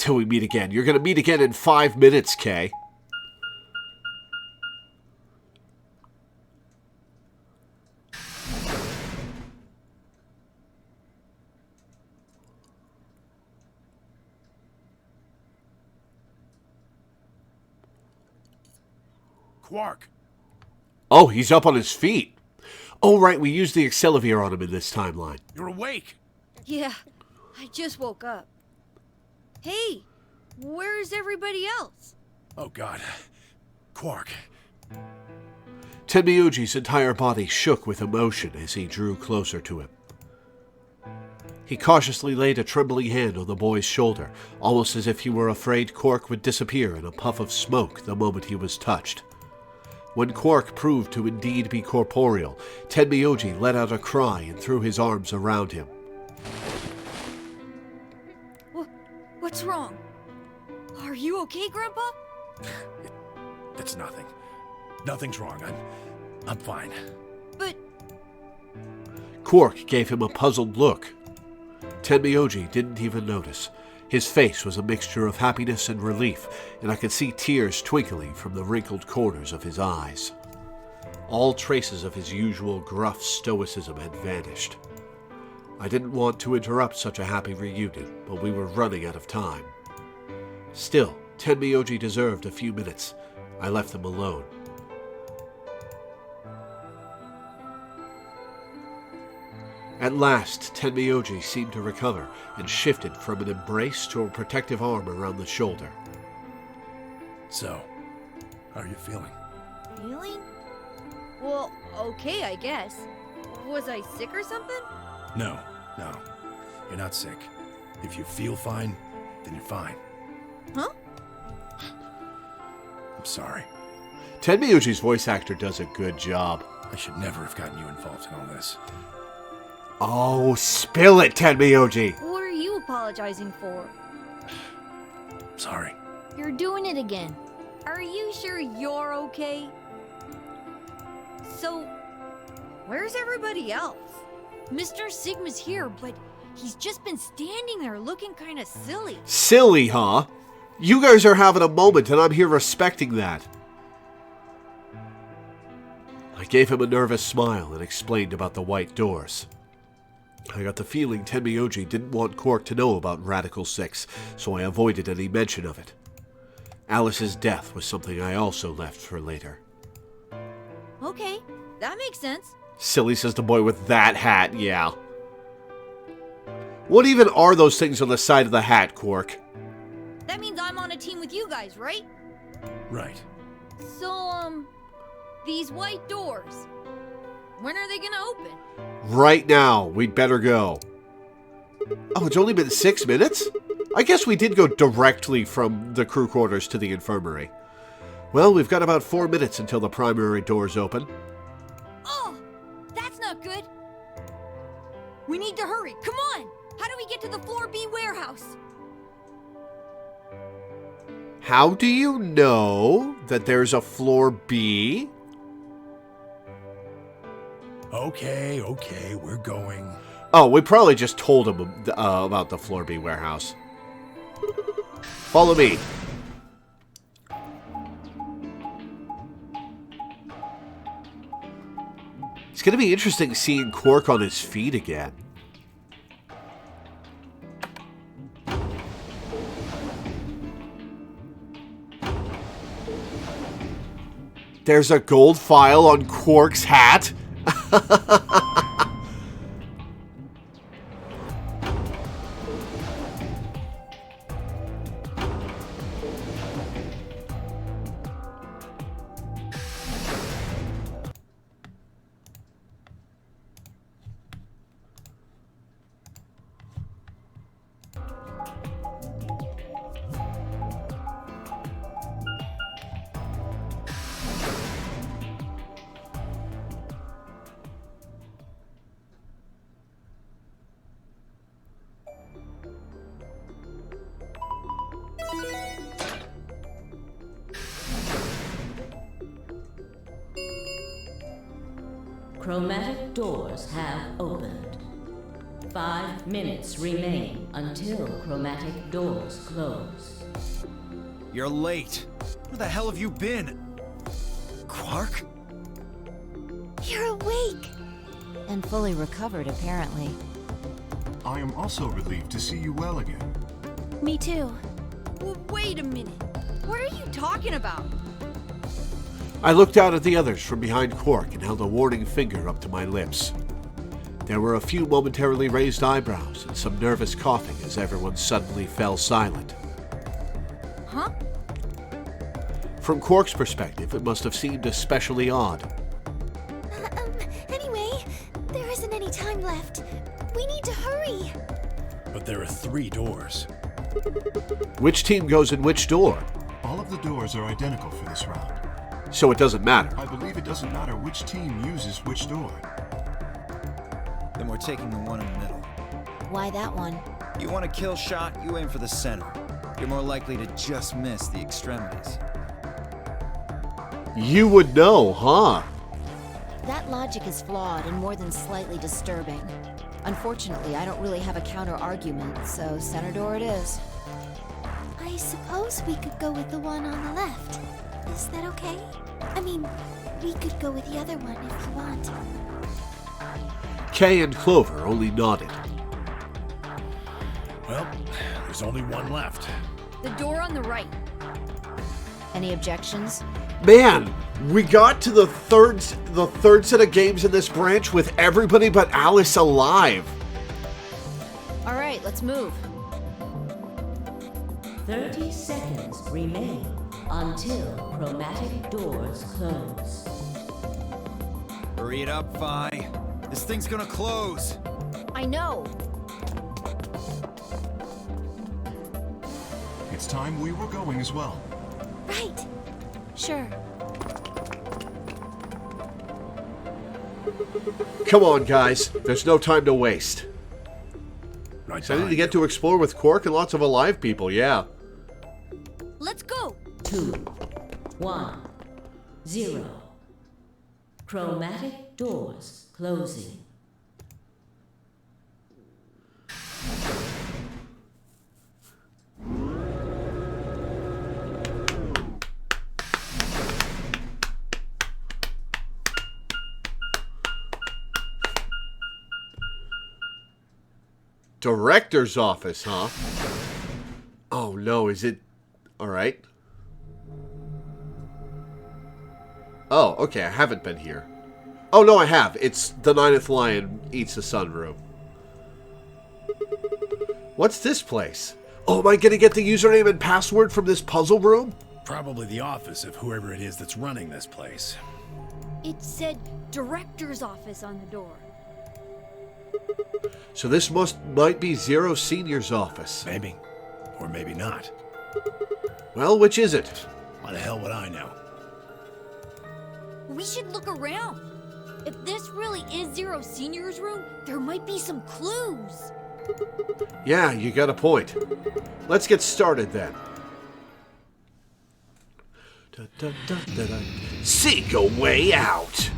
till we meet again. You're going to meet again in 5 minutes, Kay. Quark! Oh, he's up on his feet. Oh, right, we used the Accelevier on him in this timeline. You're awake! Yeah, I just woke up. Hey, where's everybody else? Oh, God. Quark. Tenmyuji's entire body shook with emotion as he drew closer to him. He cautiously laid a trembling hand on the boy's shoulder, almost as if he were afraid Quark would disappear in a puff of smoke the moment he was touched. When Quark proved to indeed be corporeal, Tenmyuji let out a cry and threw his arms around him. What's wrong? Are you okay, Grandpa? It's nothing. Nothing's wrong. I'm fine. But... Quark gave him a puzzled look. Tenmyuji didn't even notice. His face was a mixture of happiness and relief, and I could see tears twinkling from the wrinkled corners of his eyes. All traces of his usual gruff stoicism had vanished. I didn't want to interrupt such a happy reunion, but we were running out of time. Still, Tenmyuji deserved a few minutes. I left them alone. At last, Tenmyuji seemed to recover and shifted from an embrace to a protective arm around the shoulder. So, how are you feeling? Feeling? Well, okay, I guess. Was I sick or something? No. You're not sick. If you feel fine, then you're fine. Huh? I'm sorry. Tenmyuji's voice actor does a good job. I should never have gotten you involved in all this. Oh, spill it, Tenmyuji! What are you apologizing for? Sorry. You're doing it again. Are you sure you're okay? So, where's everybody else? Mr. Sigma's here, but he's just been standing there looking kind of silly. Silly, huh? You guys are having a moment, and I'm here respecting that. I gave him a nervous smile and explained about the white doors. I got the feeling Tenmyuji didn't want Quark to know about Radical 6, so I avoided any mention of it. Alice's death was something I also left for later. Okay, that makes sense. Silly, says the boy with that hat, yeah. What even are those things on the side of the hat, Quark? That means I'm on a team with you guys, right? Right. So, these white doors, when are they gonna open? Right now. We'd better go. Oh, it's only been 6 minutes? I guess we did go directly from the crew quarters to the infirmary. Well, we've got about 4 minutes until the primary doors open. Oh, that's not good. We need to hurry. Come on. How do we get to the Floor B warehouse? How do you know that there's a floor B? Okay, we're going. Oh, we probably just told him about the floor B warehouse. Follow me. It's going to be interesting seeing Quark on his feet again. There's a gold file on Quark's hat. Chromatic doors have opened. 5 minutes remain until chromatic doors close. You're late. Where the hell have you been? Quark? You're awake! And fully recovered, apparently. I am also relieved to see you well again. Me too. Well, wait a minute. What are you talking about? I looked out at the others from behind Quark and held a warning finger up to my lips. There were a few momentarily raised eyebrows and some nervous coughing as everyone suddenly fell silent. Huh? From Quark's perspective, it must have seemed especially odd. Anyway, there isn't any time left. We need to hurry. But there are 3 doors. Which team goes in which door? All of the doors are identical for this round. So it doesn't matter. I believe it doesn't matter which team uses which door. Then we're taking the one in the middle. Why that one? You want a kill shot, you aim for the center. You're more likely to just miss the extremities. You would know, huh? That logic is flawed and more than slightly disturbing. Unfortunately, I don't really have a counter-argument, so center door it is. I suppose we could go with the one on the left. Is that okay? I mean, we could go with the other one if you want. Kay and Clover only nodded. Well, there's only one left. The door on the right. Any objections? Man, we got to the third set of games in this branch with everybody but Alice alive. All right, let's move. 30 seconds remain until chromatic doors close. Hurry it up, Vi. This thing's gonna close. I know. It's time we were going as well. Right. Sure. Come on, guys. There's no time to waste. Right Excited to behind get to explore with Quark and lots of alive people, yeah. Let's go. 2, 1, 0. Chromatic doors closing. Director's office, huh? Oh no, is it... Alright. Oh, okay, I haven't been here. Oh no, I have. It's the 9th Lion Eats the Sun room. What's this place? Oh, am I gonna get the username and password from this puzzle room? Probably the office of whoever it is that's running this place. It said director's office on the door. So this might be Zero Senior's office. Maybe. Or maybe not. Well, which is it? Why the hell would I know? We should look around. If this really is Zero Senior's room, there might be some clues. Yeah, you got a point. Let's get started then. Seek a way out.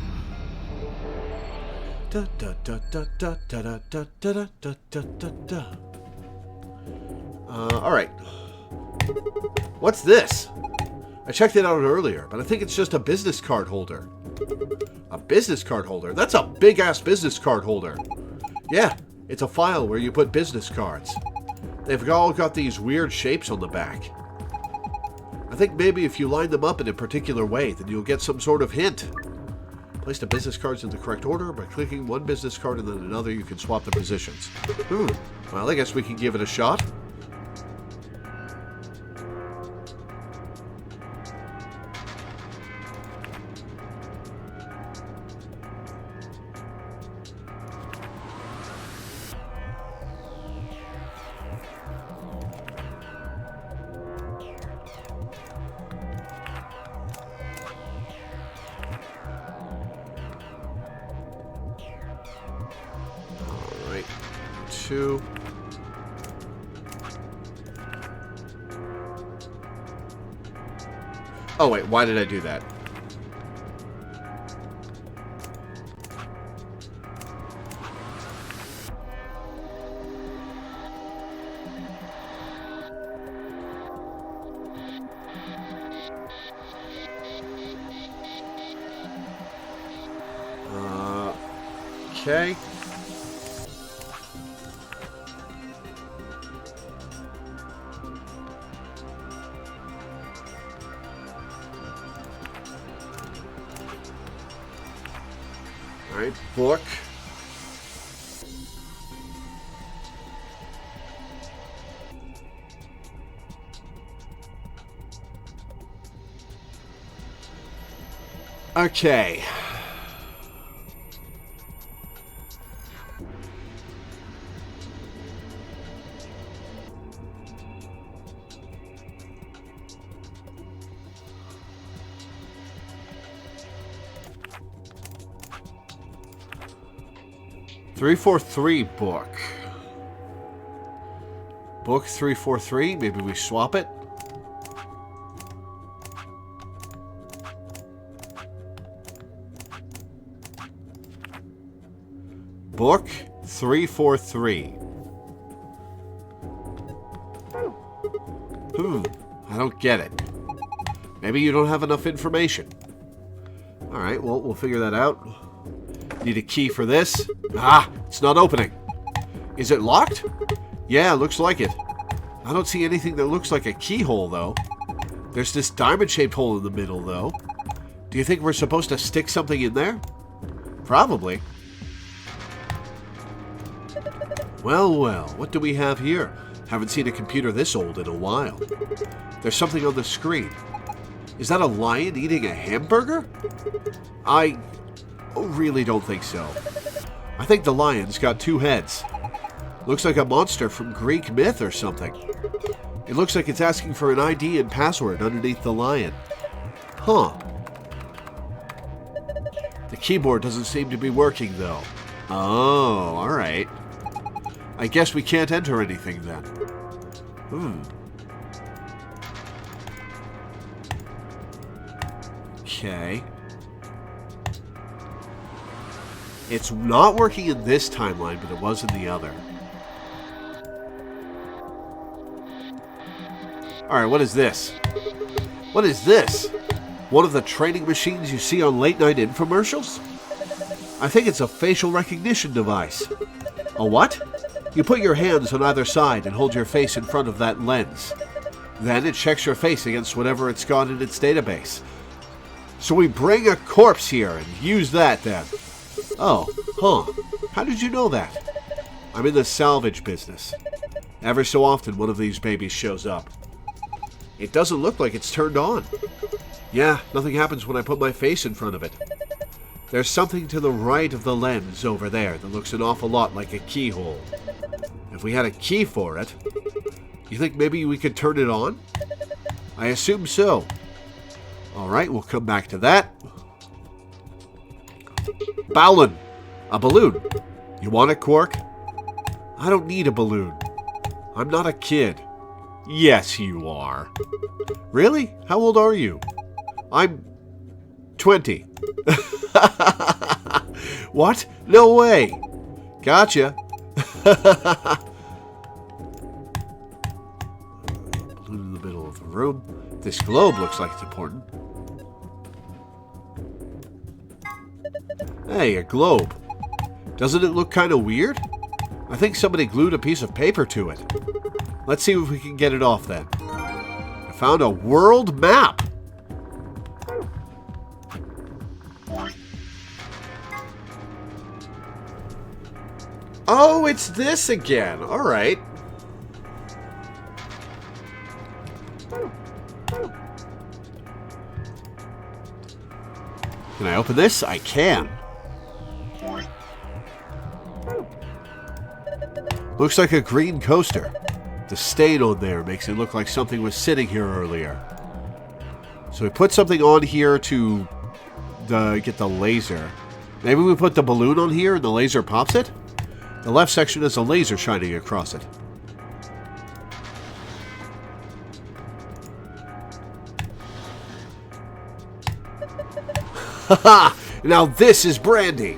Alright. What's this? I checked it out earlier, but I think it's just a business card holder. A business card holder? That's a big-ass business card holder. Yeah, it's a file where you put business cards. They've all got these weird shapes on the back. I think maybe if you line them up in a particular way, then you'll get some sort of hint. Place the business cards in the correct order. By clicking one business card and then another, you can swap the positions. Well, I guess we can give it a shot. Alright, 2. Oh wait, why did I do that? Okay. Alright, book. Okay. .343 book. Book 343. Maybe we swap it. Book 343. I don't get it. Maybe you don't have enough information. Alright, well, we'll figure that out. Need a key for this. Ah, it's not opening. Is it locked? Yeah, looks like it. I don't see anything that looks like a keyhole, though. There's this diamond-shaped hole in the middle, though. Do you think we're supposed to stick something in there? Probably. Well, well, what do we have here? Haven't seen a computer this old in a while. There's something on the screen. Is that a lion eating a hamburger? I really don't think so. I think the lion's got two heads. Looks like a monster from Greek myth or something. It looks like it's asking for an ID and password underneath the lion. Huh. The keyboard doesn't seem to be working, though. Oh, alright. I guess we can't enter anything, then. Okay. It's not working in this timeline, but it was in the other. Alright, what is this? What is this? One of the training machines you see on late-night infomercials? I think it's a facial recognition device. A what? You put your hands on either side and hold your face in front of that lens. Then it checks your face against whatever it's got in its database. So we bring a corpse here and use that then. Oh, huh. How did you know that? I'm in the salvage business. Every so often one of these babies shows up. It doesn't look like it's turned on. Yeah, nothing happens when I put my face in front of it. There's something to the right of the lens over there that looks an awful lot like a keyhole. If we had a key for it, you think maybe we could turn it on? I assume so. Alright, we'll come back to that. Bowlin! A balloon. You want it, Quark? I don't need a balloon. I'm not a kid. Yes, you are. Really? How old are you? I'm 20. What? No way. Gotcha. Balloon in the middle of the room. This globe looks like it's important. Hey, a globe. Doesn't it look kind of weird? I think somebody glued a piece of paper to it. Let's see if we can get it off then. I found a world map. Oh, it's this again. All right. Can I open this? I can. Looks like a green coaster. The stain on there makes it look like something was sitting here earlier. So we put something on here to get the laser. Maybe we put the balloon on here and the laser pops it? The left section has a laser shining across it. Haha! Now this is brandy!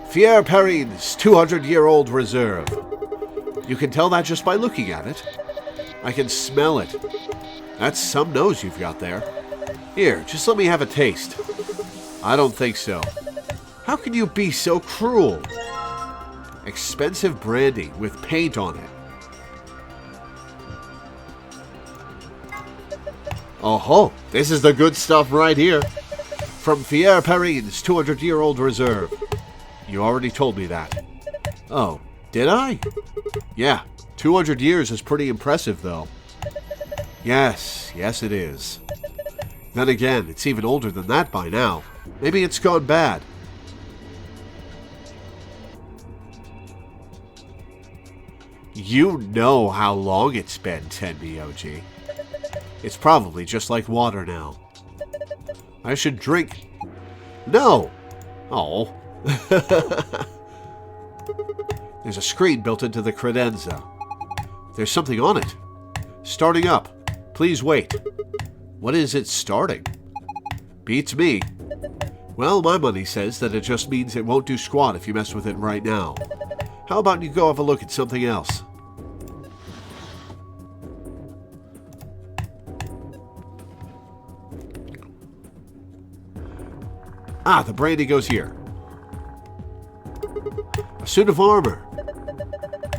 Fier Perrine's 200-year-old reserve. You can tell that just by looking at it. I can smell it. That's some nose you've got there. Here, just let me have a taste. I don't think so. How can you be so cruel? Expensive brandy with paint on it. Oh, this is the good stuff right here. From Fier Perrine's 200-year-old reserve. You already told me that. Oh, did I? Yeah, 200 years is pretty impressive, though. Yes it is. Then again, it's even older than that by now. Maybe it's gone bad. You know how long it's been, Tenmyoji. It's probably just like water now. I should drink. No! Oh. There's a screen built into the credenza. There's something on it. Starting up. Please wait. What is it starting? Beats me. Well, my money says that it just means it won't do squat if you mess with it right now. How about you go have a look at something else? Ah, the brandy goes here. A suit of armor.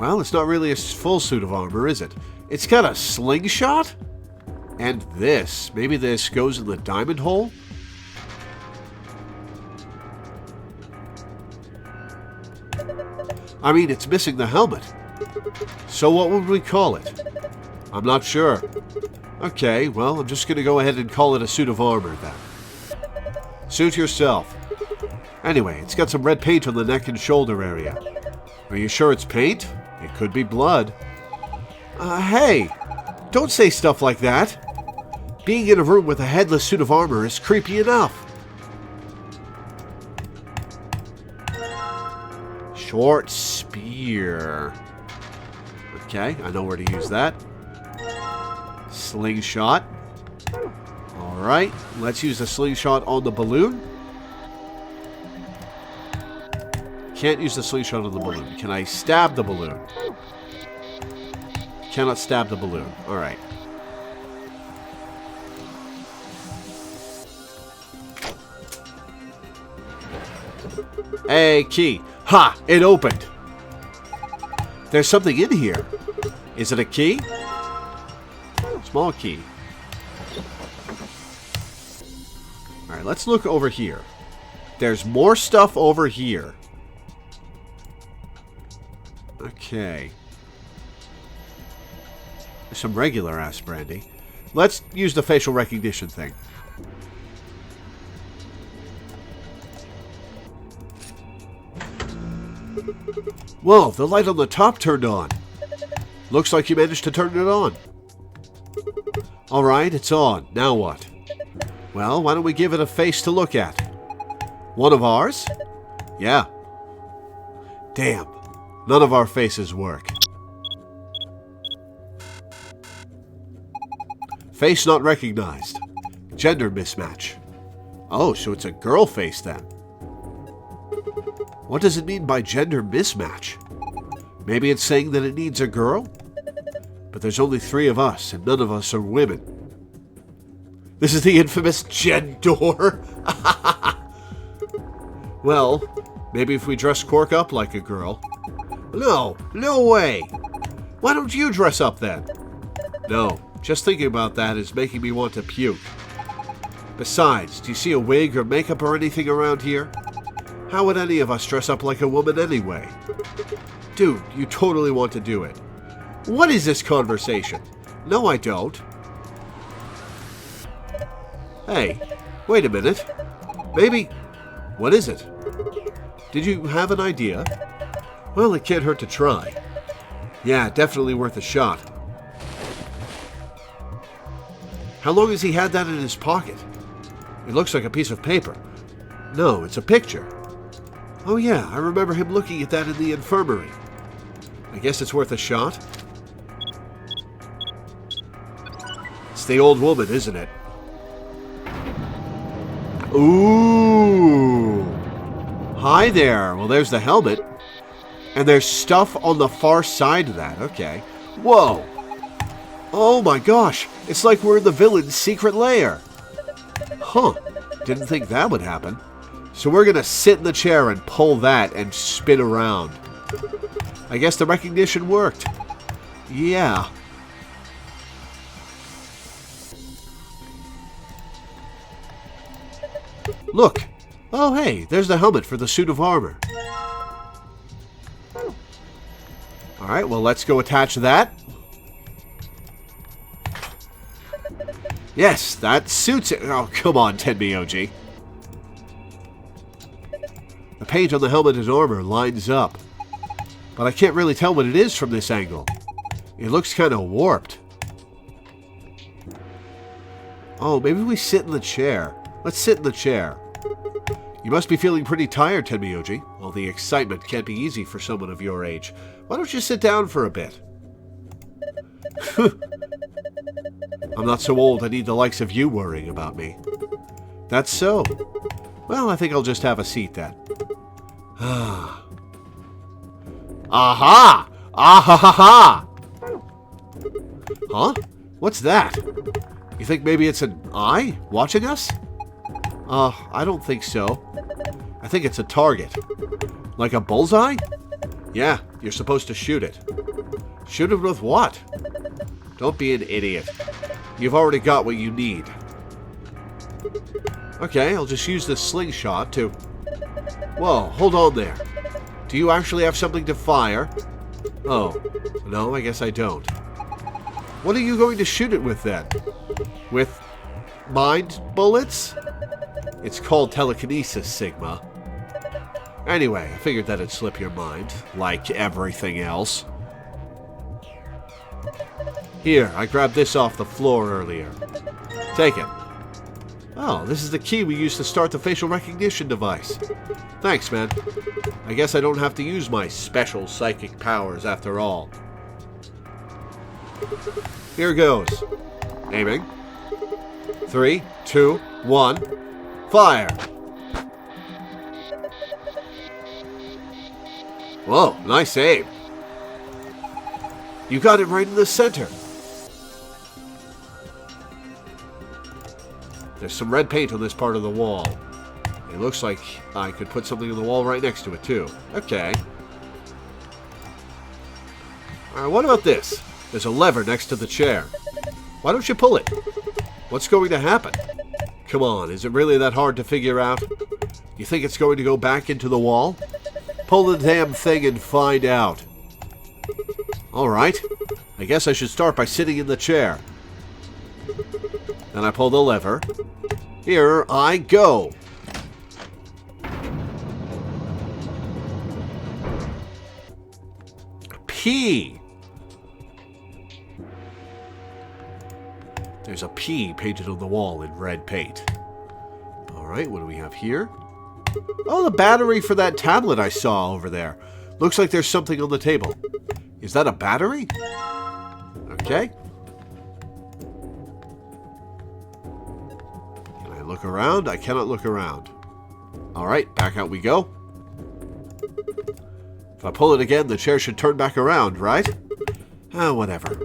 Well, it's not really a full suit of armor, is it? It's got a slingshot? And this. Maybe this goes in the diamond hole? I mean, it's missing the helmet. So what would we call it? I'm not sure. Okay, well, I'm just going to go ahead and call it a suit of armor then. Suit yourself. Anyway, it's got some red paint on the neck and shoulder area. Are you sure it's paint? It could be blood. Hey! Don't say stuff like that! Being in a room with a headless suit of armor is creepy enough. Short spear. Okay, I know where to use that. Slingshot. Alright, let's use the slingshot on the balloon. Can't use the slingshot on the balloon. Can I stab the balloon? Cannot stab the balloon. Alright. Hey, key. Ha! It opened. There's something in here. Is it a key? Small key. Alright, let's look over here. There's more stuff over here. Okay. There's some regular ass brandy. Let's use the facial recognition thing. Whoa, the light on the top turned on. Looks like you managed to turn it on. Alright, it's on. Now what? Well, why don't we give it a face to look at? One of ours? Yeah. Damn. None of our faces work. Face not recognized. Gender mismatch. Oh, so it's a girl face then. What does it mean by gender mismatch? Maybe it's saying that it needs a girl? But there's only 3 of us, and none of us are women. This is the infamous Gen door. Well, maybe if we dress Quark up like a girl. No way. Why don't you dress up then? No, just thinking about that is making me want to puke. Besides, do you see a wig or makeup or anything around here? How would any of us dress up like a woman anyway? Dude, you totally want to do it. What is this conversation? No, I don't. Hey, wait a minute. Maybe... What is it? Did you have an idea? Well, it can't hurt to try. Yeah, definitely worth a shot. How long has he had that in his pocket? It looks like a piece of paper. No, it's a picture. Oh yeah, I remember him looking at that in the infirmary. I guess it's worth a shot. It's the old woman, isn't it? Ooh! Hi there! Well, there's the helmet. And there's stuff on the far side of that. Okay. Whoa! Oh my gosh! It's like we're in the villain's secret lair! Huh. Didn't think that would happen. So we're going to sit in the chair and pull that and spin around. I guess the recognition worked. Yeah. Look. Oh, hey, there's the helmet for the suit of armor. Alright, well, let's go attach that. Yes, that suits it. Oh, come on, Tenmyoji. The paint on the helmet and armor lines up. But I can't really tell what it is from this angle. It looks kind of warped. Oh, maybe we sit in the chair. Let's sit in the chair. You must be feeling pretty tired, Tenmyoji. Well, the excitement can't be easy for someone of your age. Why don't you sit down for a bit? I'm not so old I need the likes of you worrying about me. That's so. Well, I think I'll just have a seat then. Aha! Ah-ha-ha-ha! Huh? What's that? You think maybe it's an eye watching us? I don't think so. I think it's a target. Like a bullseye? Yeah, you're supposed to shoot it. Shoot it with what? Don't be an idiot. You've already got what you need. Okay, I'll just use this slingshot to... Whoa, hold on there. Do you actually have something to fire? Oh, no, I guess I don't. What are you going to shoot it with then? With mind bullets? It's called telekinesis, Sigma. Anyway, I figured that'd slip your mind, like everything else. Here, I grabbed this off the floor earlier. Take it. Oh, this is the key we used to start the facial recognition device. Thanks, man. I guess I don't have to use my special psychic powers after all. Here goes. Aiming. 3, 2, 1. Fire! Whoa, nice aim. You got it right in the center. There's some red paint on this part of the wall. It looks like I could put something on the wall right next to it, too. Okay. Alright, what about this? There's a lever next to the chair. Why don't you pull it? What's going to happen? Come on, is it really that hard to figure out? You think it's going to go back into the wall? Pull the damn thing and find out. Alright. I guess I should start by sitting in the chair. Then I pull the lever. Here I go. P. There's a P painted on the wall in red paint. Alright, what do we have here? Oh, the battery for that tablet I saw over there. Looks like there's something on the table. Is that a battery? Okay. Can I look around? I cannot look around. Alright, back out we go. If I pull it again, the chair should turn back around, right? Ah, whatever.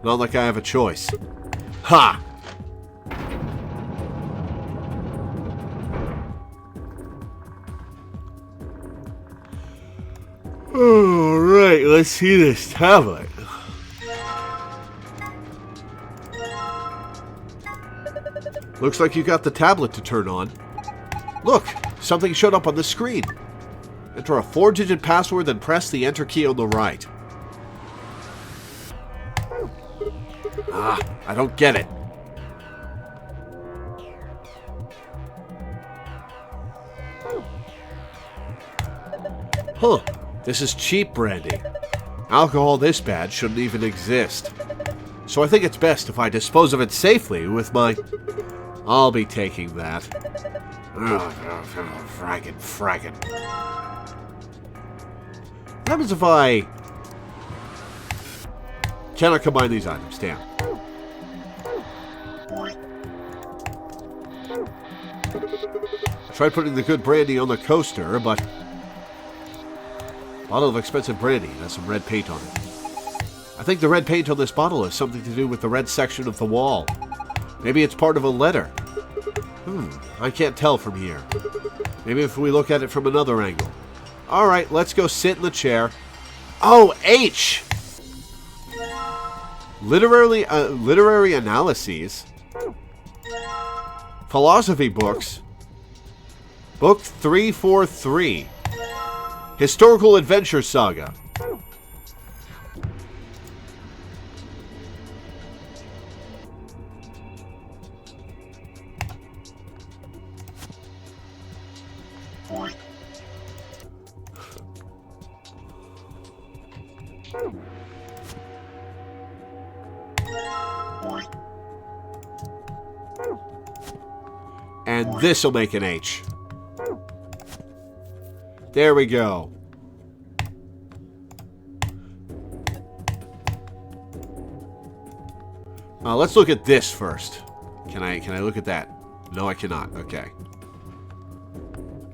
Not like I have a choice. Ha! Alright, let's see this tablet. Looks like you got the tablet to turn on. Look, something showed up on the screen. Enter a 4-digit password, then press the enter key on the right. Ah, I don't get it. Huh, this is cheap brandy. Alcohol this bad shouldn't even exist. So I think it's best if I dispose of it safely with my... I'll be taking that. Fraggin'. What happens if I... Cannot combine these items, damn. I tried putting the good brandy on the coaster, but... Bottle of expensive brandy has some red paint on it. I think the red paint on this bottle has something to do with the red section of the wall. Maybe it's part of a letter. I can't tell from here. Maybe if we look at it from another angle. All right, let's go sit in the chair. Oh, H! Literary analyses. Philosophy books. Book 343. Historical Adventure Saga. And this'll make an H. There we go. Let's look at this first. Can I look at that? No, I cannot. Okay.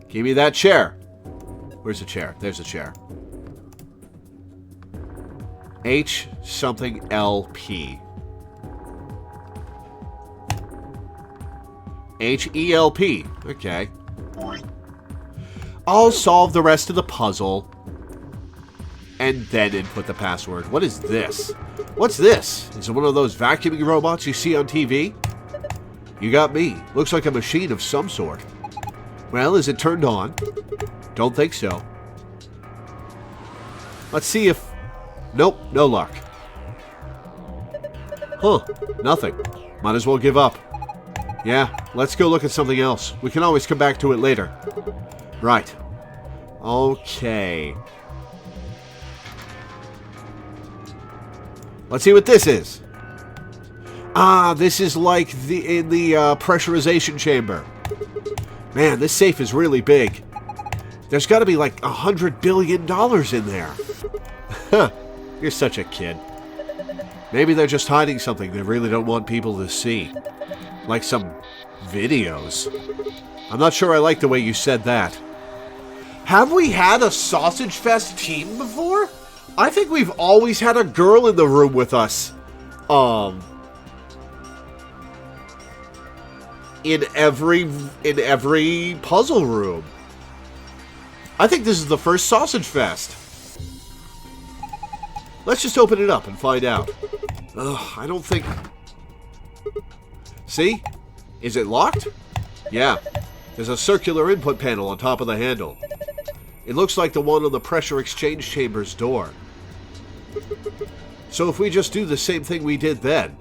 Give me that chair. Where's the chair? There's the chair. H something LP. HELP. Okay. I'll solve the rest of the puzzle and then input the password. What is this? What's this? Is it one of those vacuuming robots you see on TV? You got me. Looks like a machine of some sort. Well, is it turned on? Don't think so. Let's see if... Nope, no luck. Huh, nothing. Might as well give up. Yeah, let's go look at something else. We can always come back to it later. Right. Okay. Let's see what this is. Ah, this is like in the pressurization chamber. Man, this safe is really big. There's got to be like $100 billion in there. Huh, you're such a kid. Maybe they're just hiding something they really don't want people to see. Like some videos. I'm not sure I like the way you said that. Have we had a Sausage Fest team before? I think we've always had a girl in the room with us. In every puzzle room. I think this is the first Sausage Fest. Let's just open it up and find out. Ugh, I don't think... See? Is it locked? Yeah. There's a circular input panel on top of the handle. It looks like the one on the pressure exchange chamber's door. So if we just do the same thing we did then.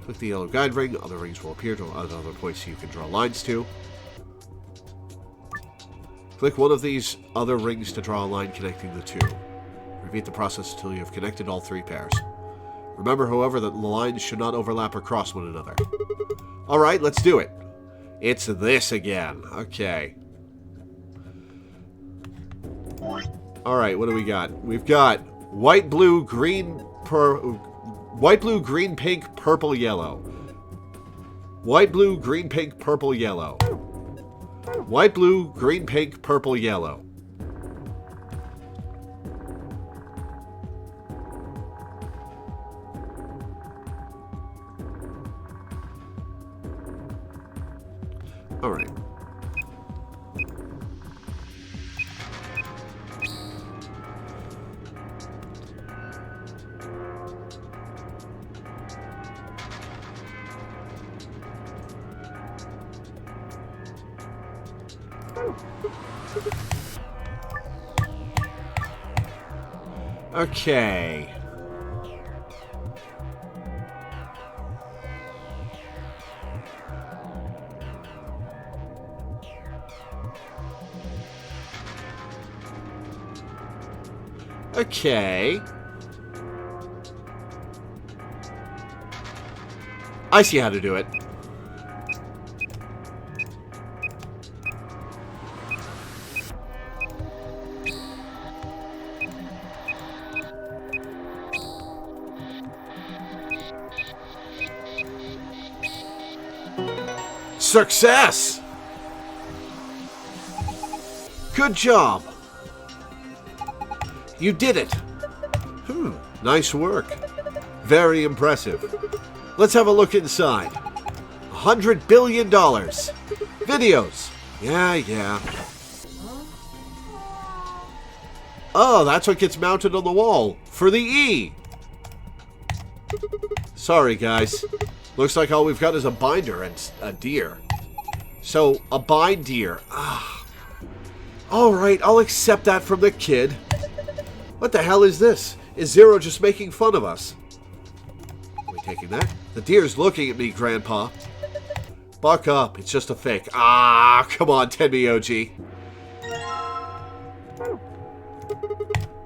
Click the yellow guide ring. Other rings will appear to other points you can draw lines to. Click one of these other rings to draw a line connecting the two. Repeat the process until you have connected all three pairs. Remember, however, that the lines should not overlap or cross one another. Alright, let's do it. It's this again. Okay. Alright, what do we got? We've got white, blue, green, pink, purple, yellow. White, blue, green, pink, purple, yellow. White, blue, green, pink, purple, yellow. All right. Okay. Okay. I see how to do it. Success! Good job. You did it. Nice work. Very impressive. Let's have a look inside. $100 billion. Videos, Yeah. Oh, that's what gets mounted on the wall. For the E. Sorry, guys. Looks like all we've got is a binder and a deer. So, a bind deer. Ah. Alright, I'll accept that from the kid. What the hell is this? Is Zero just making fun of us? Are we taking that? The deer's looking at me, Grandpa. Buck up, it's just a fake. Ah, come on, Tenmi OG.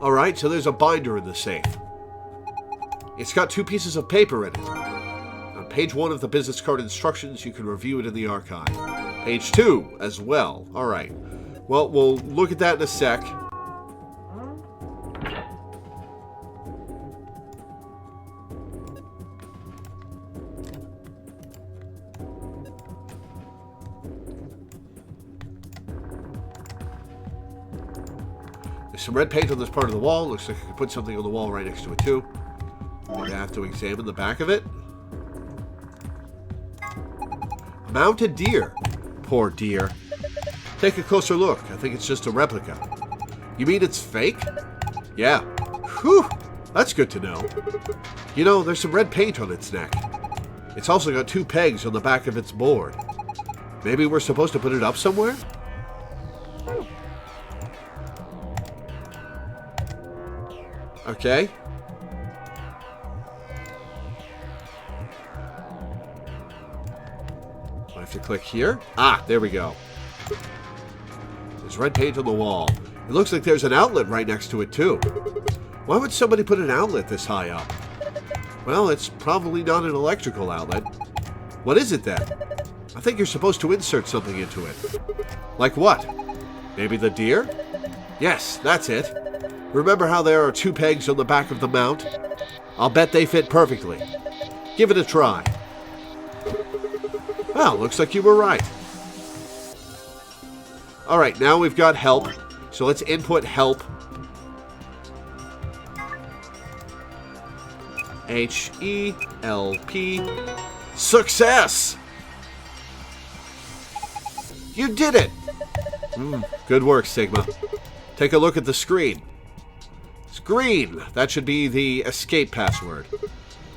Alright, so there's a binder in the safe. It's got 2 pieces of paper in it. On page 1 of the business card instructions, you can review it in the archive. Page 2 as well. Alright. Well, we'll look at that in a sec. There's some red paint on this part of the wall. Looks like I could put something on the wall right next to it, too. I have to examine the back of it. Mounted deer. Poor deer. Take a closer look. I think it's just a replica. You mean it's fake? Yeah. Whew. That's good to know. You know, there's some red paint on its neck. It's also got 2 pegs on the back of its board. Maybe we're supposed to put it up somewhere? Okay. I have to click here. Ah, there we go. There's red paint on the wall. It looks like there's an outlet right next to it, too. Why would somebody put an outlet this high up? Well, it's probably not an electrical outlet. What is it, then? I think you're supposed to insert something into it. Like what? Maybe the deer? Yes, that's it. Remember how there are 2 pegs on the back of the mount? I'll bet they fit perfectly. Give it a try. Well, looks like you were right. Alright, now we've got help. So let's input help. H-E-L-P. Success! You did it! Good work, Sigma. Take a look at the screen. Screen! That should be the escape password.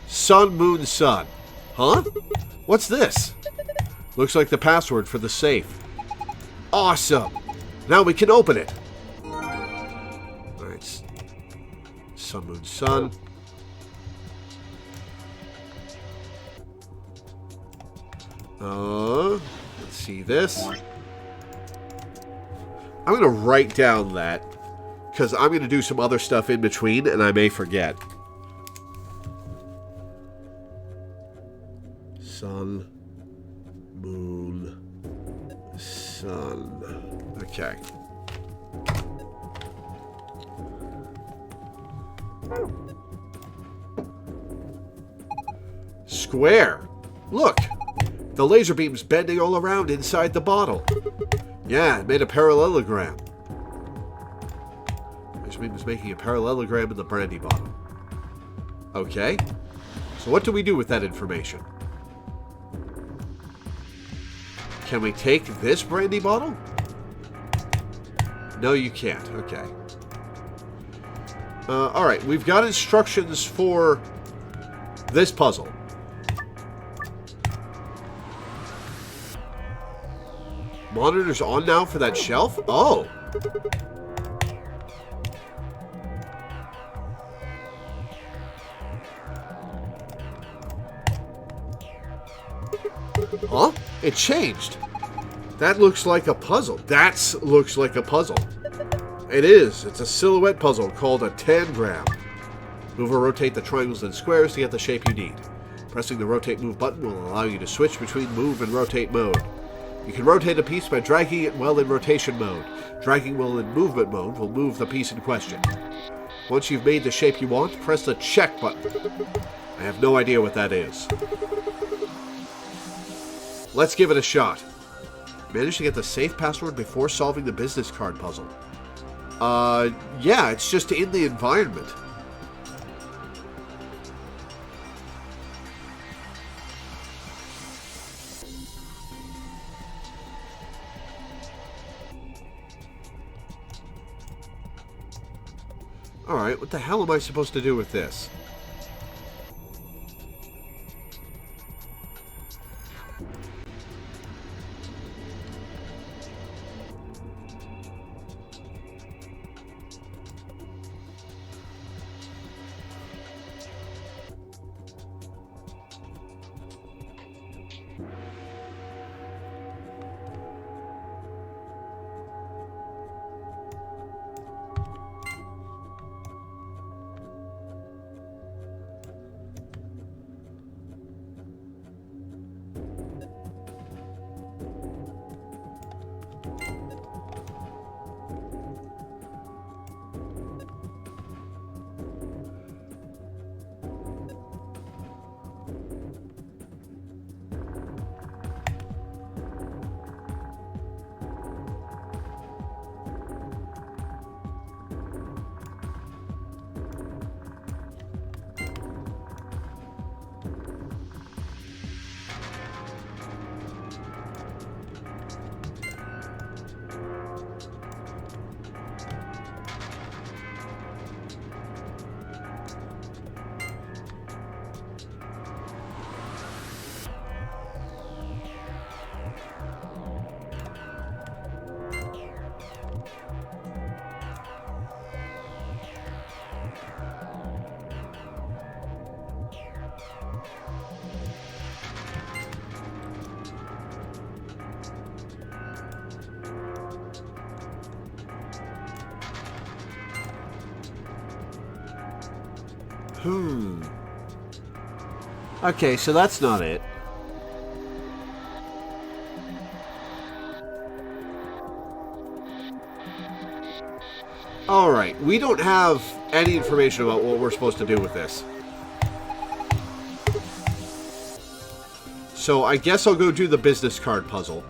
Sun, moon, sun. Huh? What's this? Looks like the password for the safe. Awesome! Now we can open it. Alright. Sun, moon, sun. Let's see this. I'm going to write down that, because I'm going to do some other stuff in between, and I may forget. Sun, moon, sun. Okay. Square. Look. The laser beam's bending all around inside the bottle. Yeah, it made a parallelogram. Laser beam is making a parallelogram in the brandy bottle. Okay. So what do we do with that information? Can we take this brandy bottle? No, you can't. Okay. Alright, we've got instructions for this puzzle. Monitor's on now for that shelf? Oh! Huh? It changed. That looks like a puzzle. That looks like a puzzle. It is. It's a silhouette puzzle called a tangram. Move or rotate the triangles and squares to get the shape you need. Pressing the rotate move button will allow you to switch between move and rotate mode. You can rotate a piece by dragging it while in rotation mode. Dragging while in movement mode will move the piece in question. Once you've made the shape you want, press the check button. I have no idea what that is. Let's give it a shot. Managed to get the safe password before solving the business card puzzle. Yeah, it's just in the environment. Alright, what the hell am I supposed to do with this? Okay, so that's not it. Alright, we don't have any information about what we're supposed to do with this. So I guess I'll go do the business card puzzle.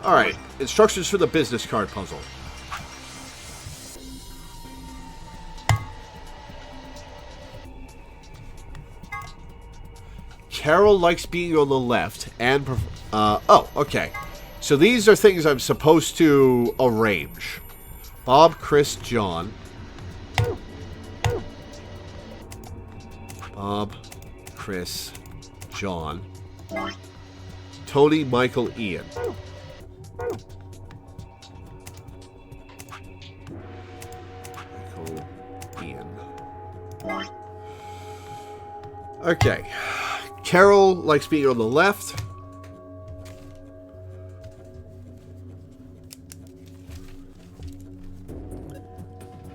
Alright, instructions for the business card puzzle. Carol likes being on the left and... oh, okay. So these are things I'm supposed to arrange. Bob, Chris, John. Bob, Chris, John. Tony, Michael, Ian. Michael, Ian. Okay. Carol likes being on the left.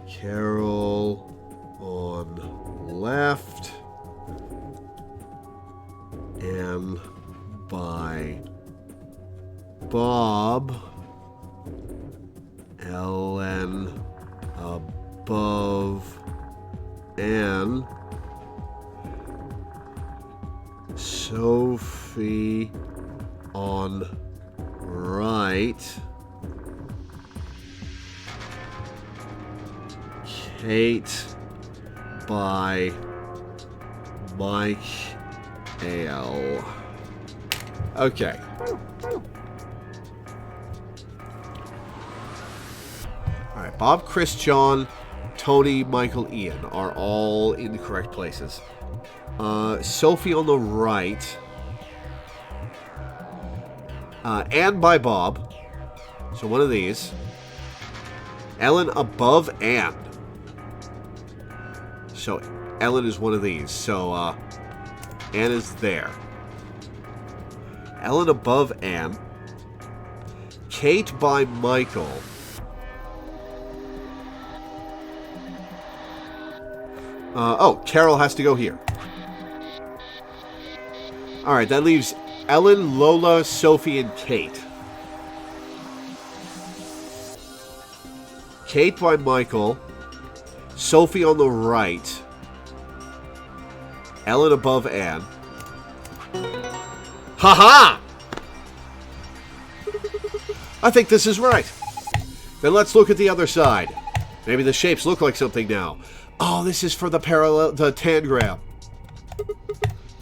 Carol on left. And by Bob. Ellen above and Sophie on right. Kate by Mike L. Okay. Alright, Bob, Chris, John, Tony, Michael, Ian are all in the correct places. Sophie on the right. And by Bob. So one of these. Ellen above and. So Ellen is one of these. So Anne is there. Ellen above Anne. Kate by Michael. Oh, Carol has to go here. Alright, that leaves Ellen, Lola, Sophie, and Kate. Kate by Michael. Sophie on the right. Ellen above Anne. Haha! I think this is right. Then let's look at the other side. Maybe the shapes look like something now. Oh, this is for the tangram.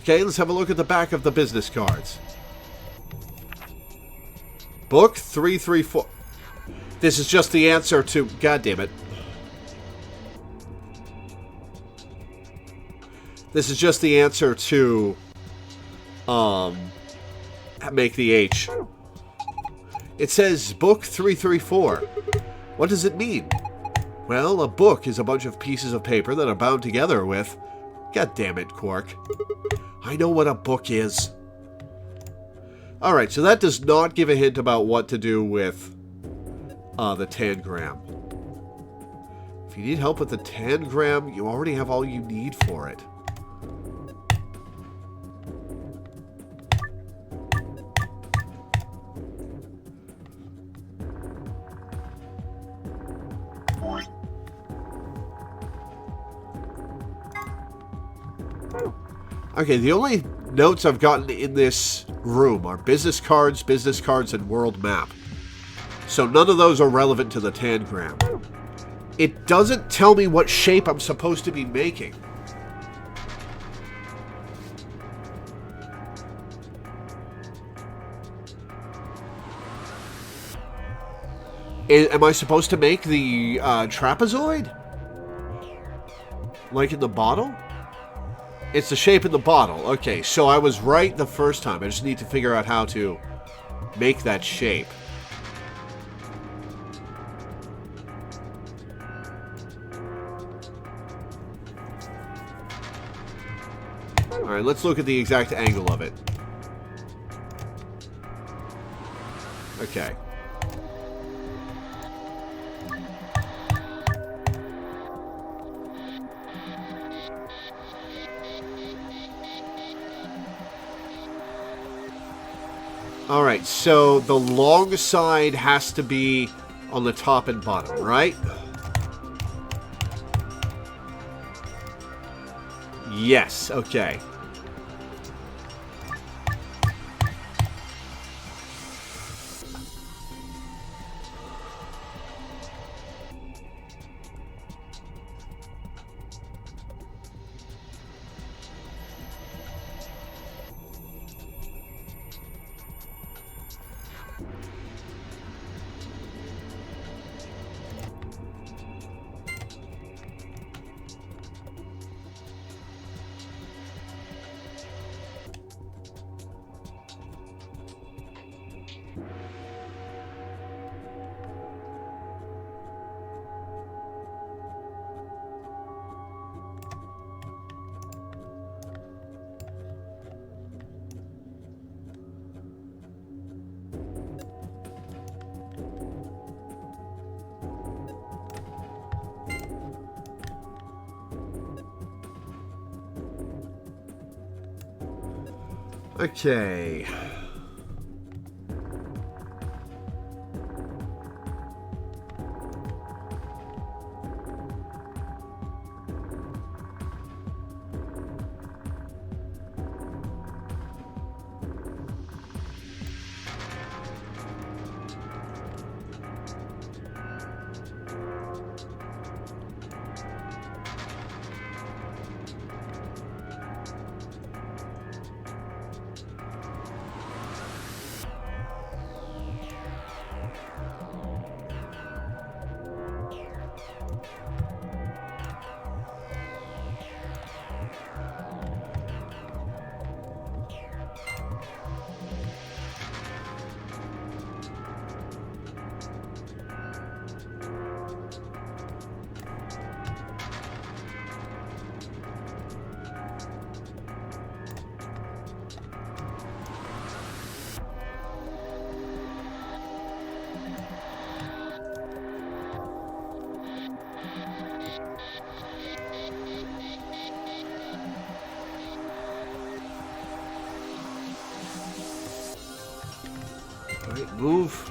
Okay, let's have a look at the back of the business cards. Book 334. This is just the answer to... God damn it. This is just the answer to... make the H. It says book 334. What does it mean? Well, a book is a bunch of pieces of paper that are bound together with... God damn it, Quark. I know what a book is. Alright, so that does not give a hint about what to do with the tangram. If you need help with the tangram, you already have all you need for it. Okay, the only notes I've gotten in this room are business cards, and world map. So none of those are relevant to the tangram. It doesn't tell me what shape I'm supposed to be making. Am I supposed to make the trapezoid? Like in the bottle? It's the shape in the bottle. Okay, so I was right the first time. I just need to figure out how to make that shape. Alright, let's look at the exact angle of it. Okay. Alright, so the long side has to be on the top and bottom, right? Yes, okay. Okay. Alright, move.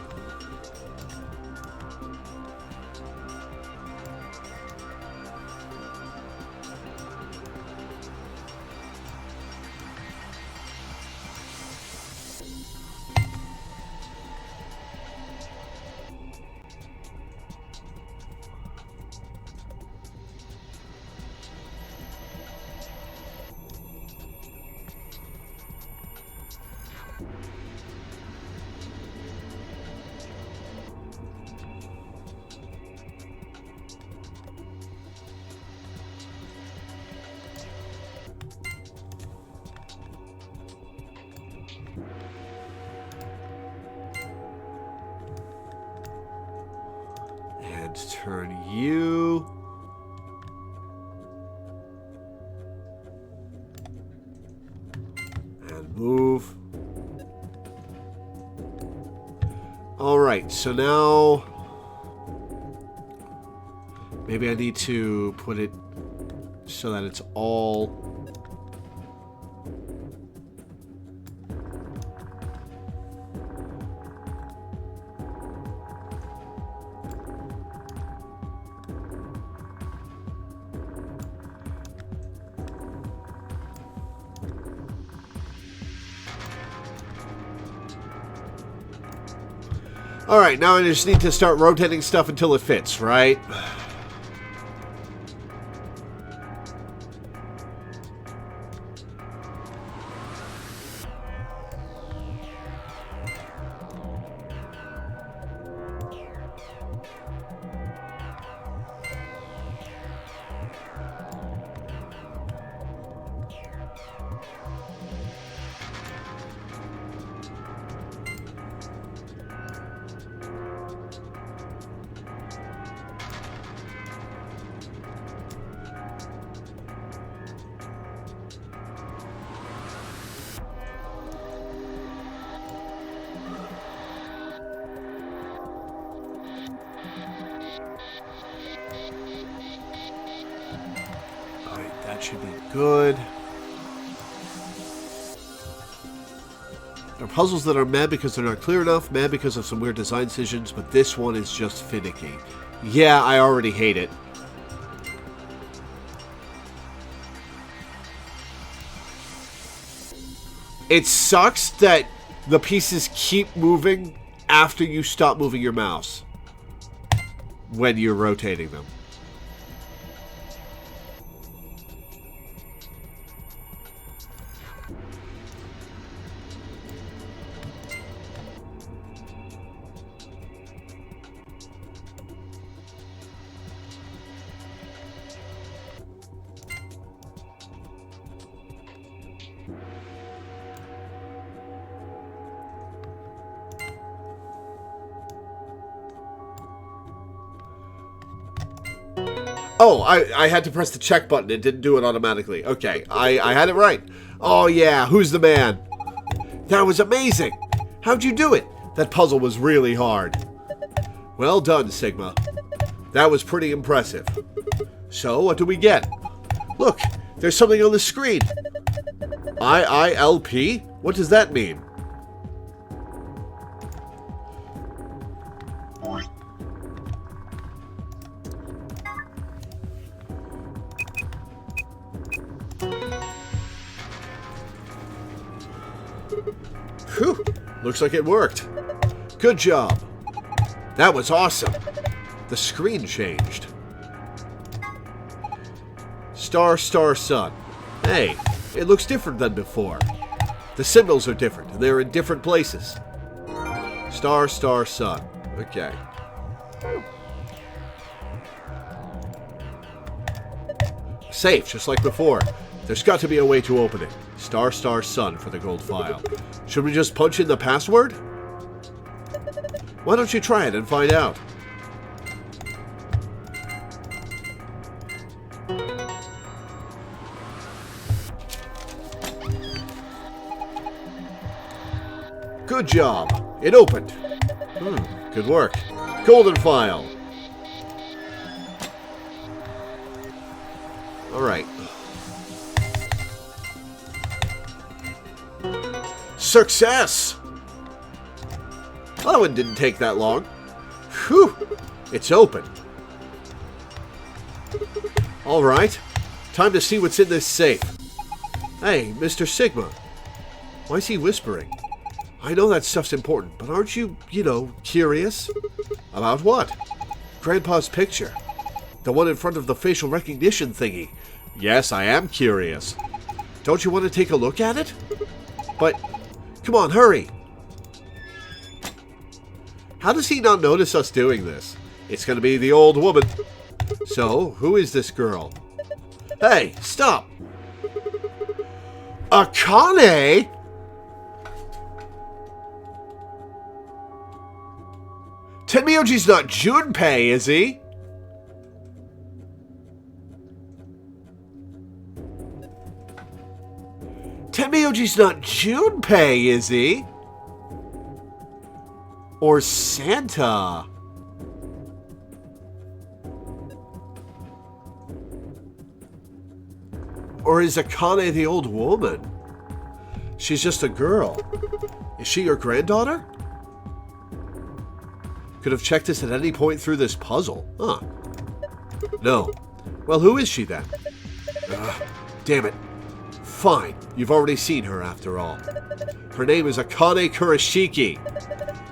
Let's turn you. And move. Alright, so now maybe I need to put it so that it's all... Alright, now I just need to start rotating stuff until it fits, right? That should be good. There are puzzles that are mad because they're not clear enough, mad because of some weird design decisions, but this one is just finicky. Yeah, I already hate it. It sucks that the pieces keep moving after you stop moving your mouse when you're rotating them. Oh, I had to press the check button. It didn't do it automatically. Okay, I had it right. Oh, yeah. Who's the man? That was amazing. How'd you do it? That puzzle was really hard. Well done, Sigma. That was pretty impressive. So, what do we get? Look, there's something on the screen. IILP? What does that mean? Whew, looks like it worked. Good job. That was awesome. The screen changed. Star, star, sun. Hey, it looks different than before. The symbols are different, and they're in different places. Star, star, sun. Okay. Safe, just like before. There's got to be a way to open it. Star, star, sun for the gold file. Should we just punch in the password? Why don't you try it and find out? Good job. It opened. Good work. Golden file. All right. Success! Well, that one didn't take that long. Whew! It's open. All right. Time to see what's in this safe. Hey, Mr. Sigma. Why is he whispering? I know that stuff's important, but aren't you, curious? About what? Grandpa's picture. The one in front of the facial recognition thingy. Yes, I am curious. Don't you want to take a look at it? But, come on, hurry. How does he not notice us doing this? It's going to be the old woman. So, who is this girl? Hey, stop. Akane? Tenmyoji's not Junpei, is he? Tenmyoji's not Junpei, is he? Or Santa? Or is Akane the old woman? She's just a girl. Is she your granddaughter? Could have checked this at any point through this puzzle. Huh. No. Well, who is she then? Damn it. Fine. You've already seen her after all. Her name is Akane Kurashiki.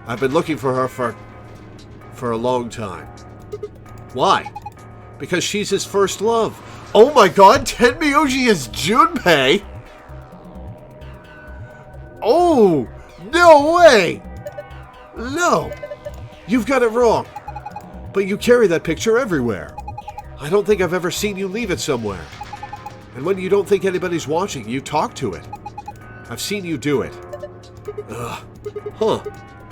I've been looking for her for a long time. Why? Because she's his first love. Oh my god, Tenmyoji is Junpei? Oh, no way! No, you've got it wrong. But you carry that picture everywhere. I don't think I've ever seen you leave it somewhere. And when you don't think anybody's watching, you talk to it. I've seen you do it. Ugh. Huh.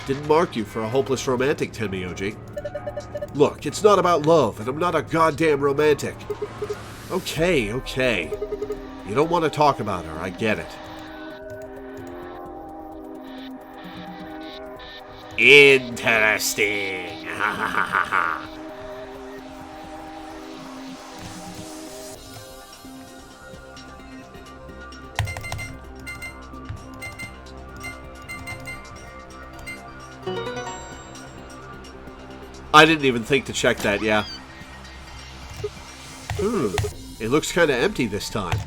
Didn't mark you for a hopeless romantic, Tenmyoji. Look, it's not about love, and I'm not a goddamn romantic. Okay, okay. You don't want to talk about her, I get it. Interesting. Ha ha ha ha ha. I didn't even think to check that, yeah. It looks kind of empty this time.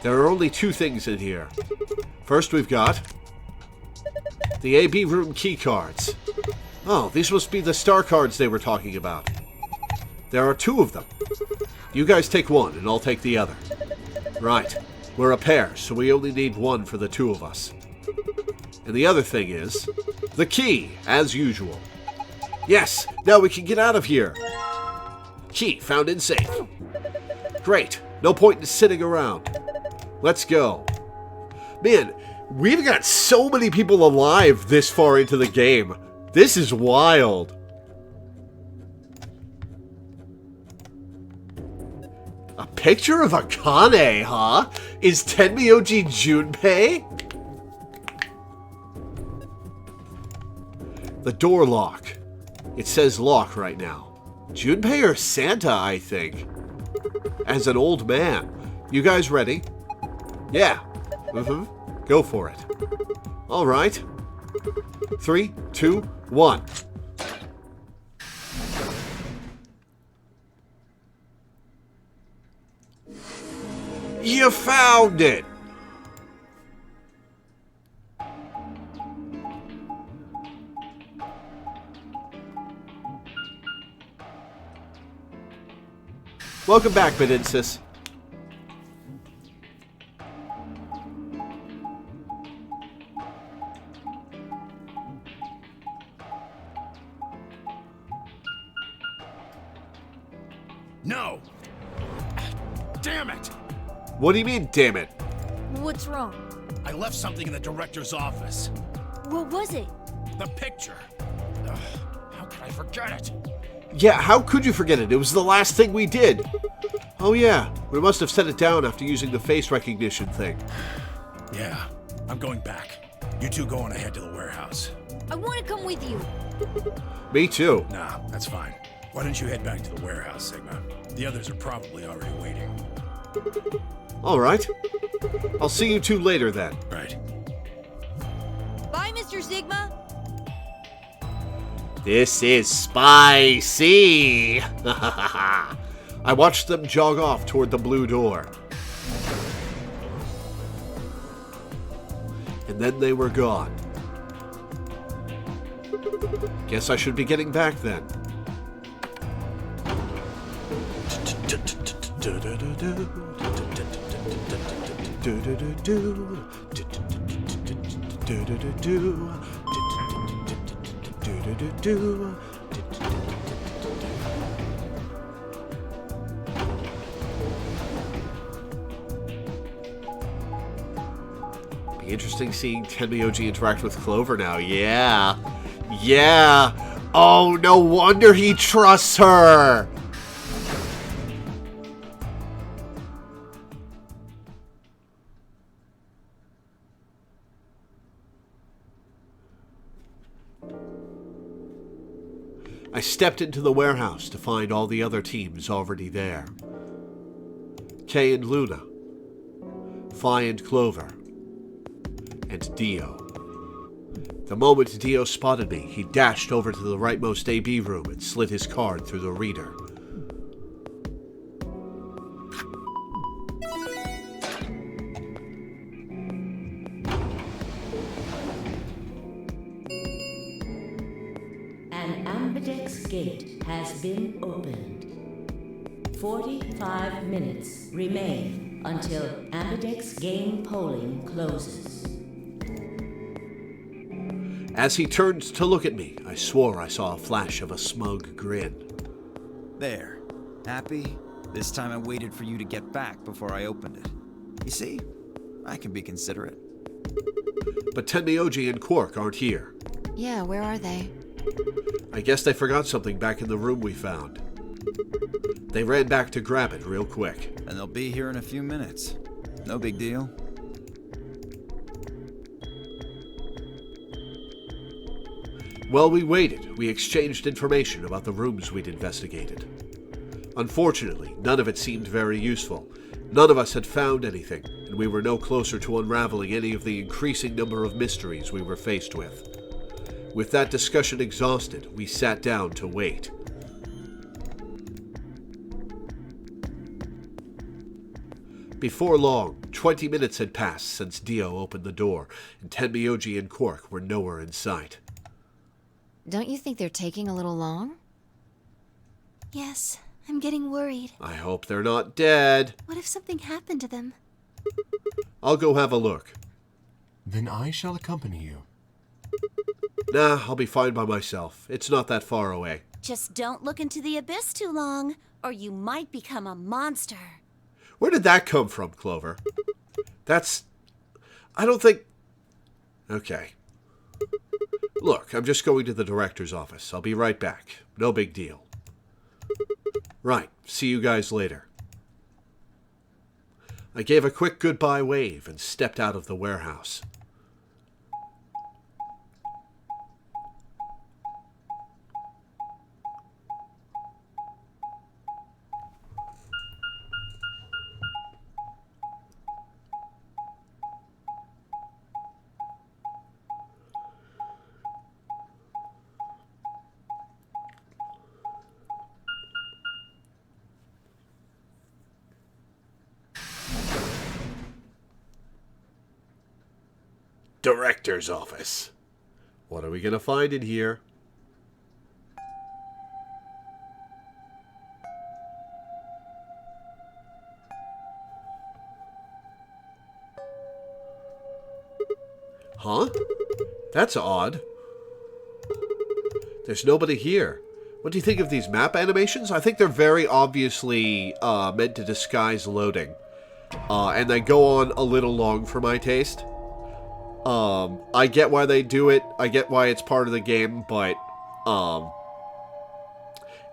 There are only two things in here. First, we've got the AB room key cards. Oh, these must be the star cards they were talking about. There are two of them. You guys take one, and I'll take the other. Right. We're a pair, so we only need one for the two of us. And the other thing is the key, as usual. Yes, now we can get out of here. Key found in safe. Great. No point in sitting around. Let's go. Man, we've got so many people alive this far into the game. This is wild. A picture of Akane, huh? Is Tenmyoji Junpei? The door lock. It says lock right now. Junpei or Santa, I think. As an old man. You guys ready? Yeah. Go for it. All right. 3, 2, 1. You found it! Welcome back, Bedinsis. No! Damn it! What do you mean, damn it? What's wrong? I left something in the director's office. What was it? The picture. Ugh, how could I forget it? Yeah, how could you forget it? It was the last thing we did. Oh yeah, we must have set it down after using the face recognition thing. Yeah, I'm going back. You two go on ahead to the warehouse. I want to come with you. Me too. Nah, that's fine. Why don't you head back to the warehouse, Sigma? The others are probably already waiting. Alright. I'll see you two later then. Right. Bye, Mr. Sigma. This is spicy! I watched them jog off toward the blue door. And then they were gone. Guess I should be getting back then. Be interesting seeing Tenmyoji interact with Clover now. Yeah. Yeah. Oh, no wonder he trusts her. I stepped into the warehouse to find all the other teams already there. Kay and Luna, Fi and Clover, and Dio. The moment Dio spotted me, he dashed over to the rightmost AB room and slid his card through the reader. An ambidex gate has been opened. 45 minutes remain until ambidex game polling closes. As he turned to look at me, I swore I saw a flash of a smug grin. There. Happy? This time I waited for you to get back before I opened it. You see? I can be considerate. But Tenmyoji and Quark aren't here. Yeah, where are they? I guess they forgot something back in the room we found. They ran back to grab it real quick. And they'll be here in a few minutes. No big deal. While we waited, we exchanged information about the rooms we'd investigated. Unfortunately, none of it seemed very useful. None of us had found anything, and we were no closer to unraveling any of the increasing number of mysteries we were faced with. With that discussion exhausted, we sat down to wait. Before long, 20 minutes had passed since Dio opened the door, and Tenmyoji and Quark were nowhere in sight. Don't you think they're taking a little long? Yes, I'm getting worried. I hope they're not dead. What if something happened to them? I'll go have a look. Then I shall accompany you. Nah, I'll be fine by myself. It's not that far away. Just don't look into the abyss too long, or you might become a monster. Where did that come from, Clover? I don't think... Okay. Look, I'm just going to the director's office. I'll be right back. No big deal. Right, see you guys later. I gave a quick goodbye wave and stepped out of the warehouse. Director's office. What are we going to find in here? Huh? That's odd. There's nobody here. What do you think of these map animations? I think they're very obviously meant to disguise loading. And they go on a little long for my taste. I get why they do it. I get why it's part of the game, but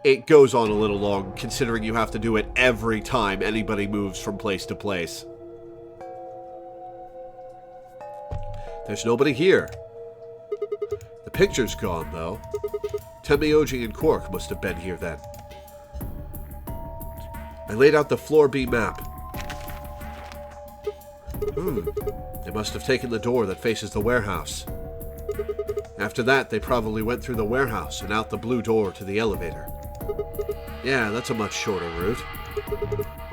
it goes on a little long considering you have to do it every time anybody moves from place to place. There's nobody here. The picture's gone, though. Tenmyoji and Quark must have been here then. I laid out the floor B map. They must have taken the door that faces the warehouse. After that, they probably went through the warehouse and out the blue door to the elevator. Yeah, that's a much shorter route.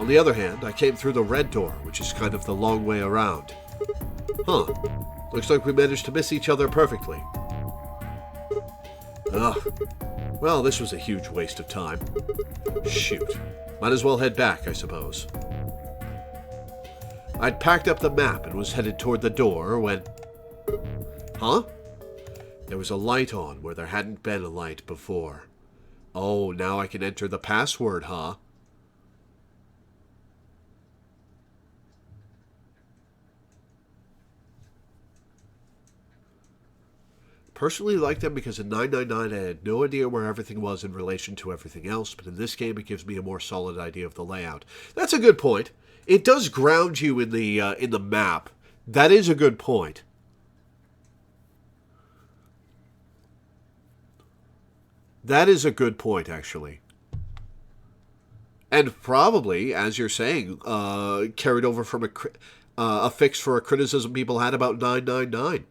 On the other hand, I came through the red door, which is kind of the long way around. Huh. Looks like we managed to miss each other perfectly. Ugh. Well, this was a huge waste of time. Shoot. Might as well head back, I suppose. I'd packed up the map and was headed toward the door when... Huh? There was a light on where there hadn't been a light before. Oh, now I can enter the password, huh? Personally like them because in 999 I had no idea where everything was in relation to everything else, but in this game it gives me a more solid idea of the layout. That's a good point. It does ground you in the map. That is a good point. That is a good point, actually. And probably, as you're saying, carried over from a fix for a criticism people had about 999.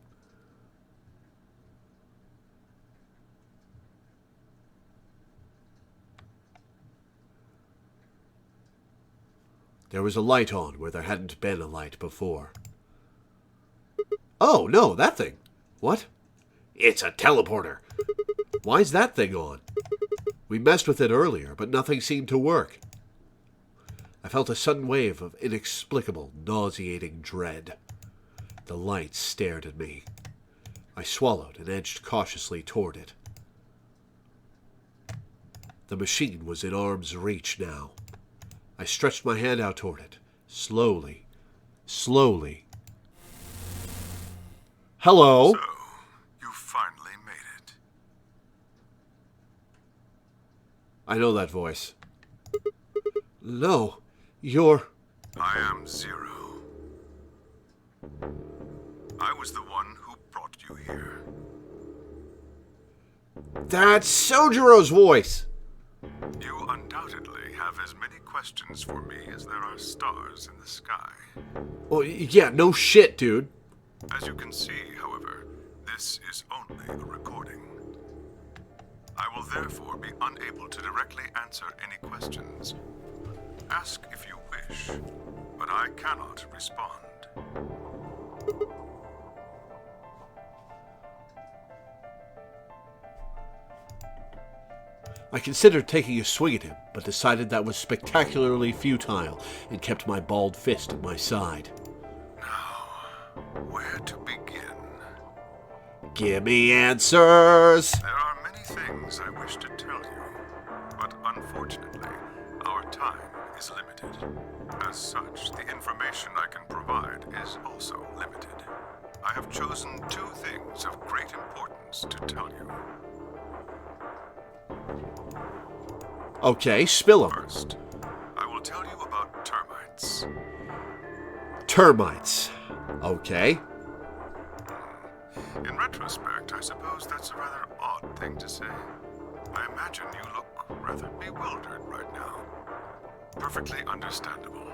There was a light on where there hadn't been a light before. Oh, no, that thing. What? It's a teleporter. Why's that thing on? We messed with it earlier, but nothing seemed to work. I felt a sudden wave of inexplicable, nauseating dread. The light stared at me. I swallowed and edged cautiously toward it. The machine was in arm's reach now. I stretched my hand out toward it, slowly, slowly. Hello? So, you finally made it. I know that voice. No, you're... I am Zero. I was the one who brought you here. That's Sojiro's voice! You undoubtedly have as many questions for me as there are stars in the sky. Well, yeah, no shit, dude. As you can see, however, this is only a recording. I will therefore be unable to directly answer any questions. Ask if you wish, but I cannot respond. I considered taking a swing at him, but decided that was spectacularly futile and kept my balled fist at my side. Now, where to begin? Give me answers! There are many things I wish to tell you, but unfortunately, our time is limited. As such, the information I can provide is also limited. I have chosen two things of great importance to tell you. Okay, spill 'em. First, I will tell you about termites. Termites. Okay. In retrospect, I suppose that's a rather odd thing to say. I imagine you look rather bewildered right now. Perfectly understandable.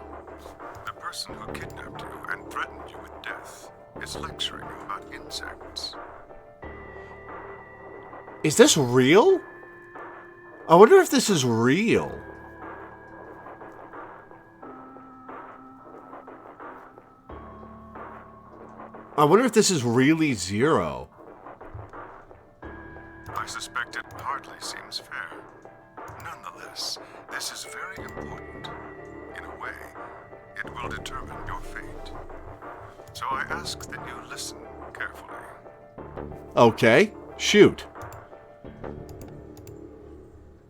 The person who kidnapped you and threatened you with death is lecturing you about insects. Is this real? I wonder if this is real. I wonder if this is really Zero. I suspect it hardly seems fair. Nonetheless, this is very important. In a way, it will determine your fate. So I ask that you listen carefully. Okay, shoot.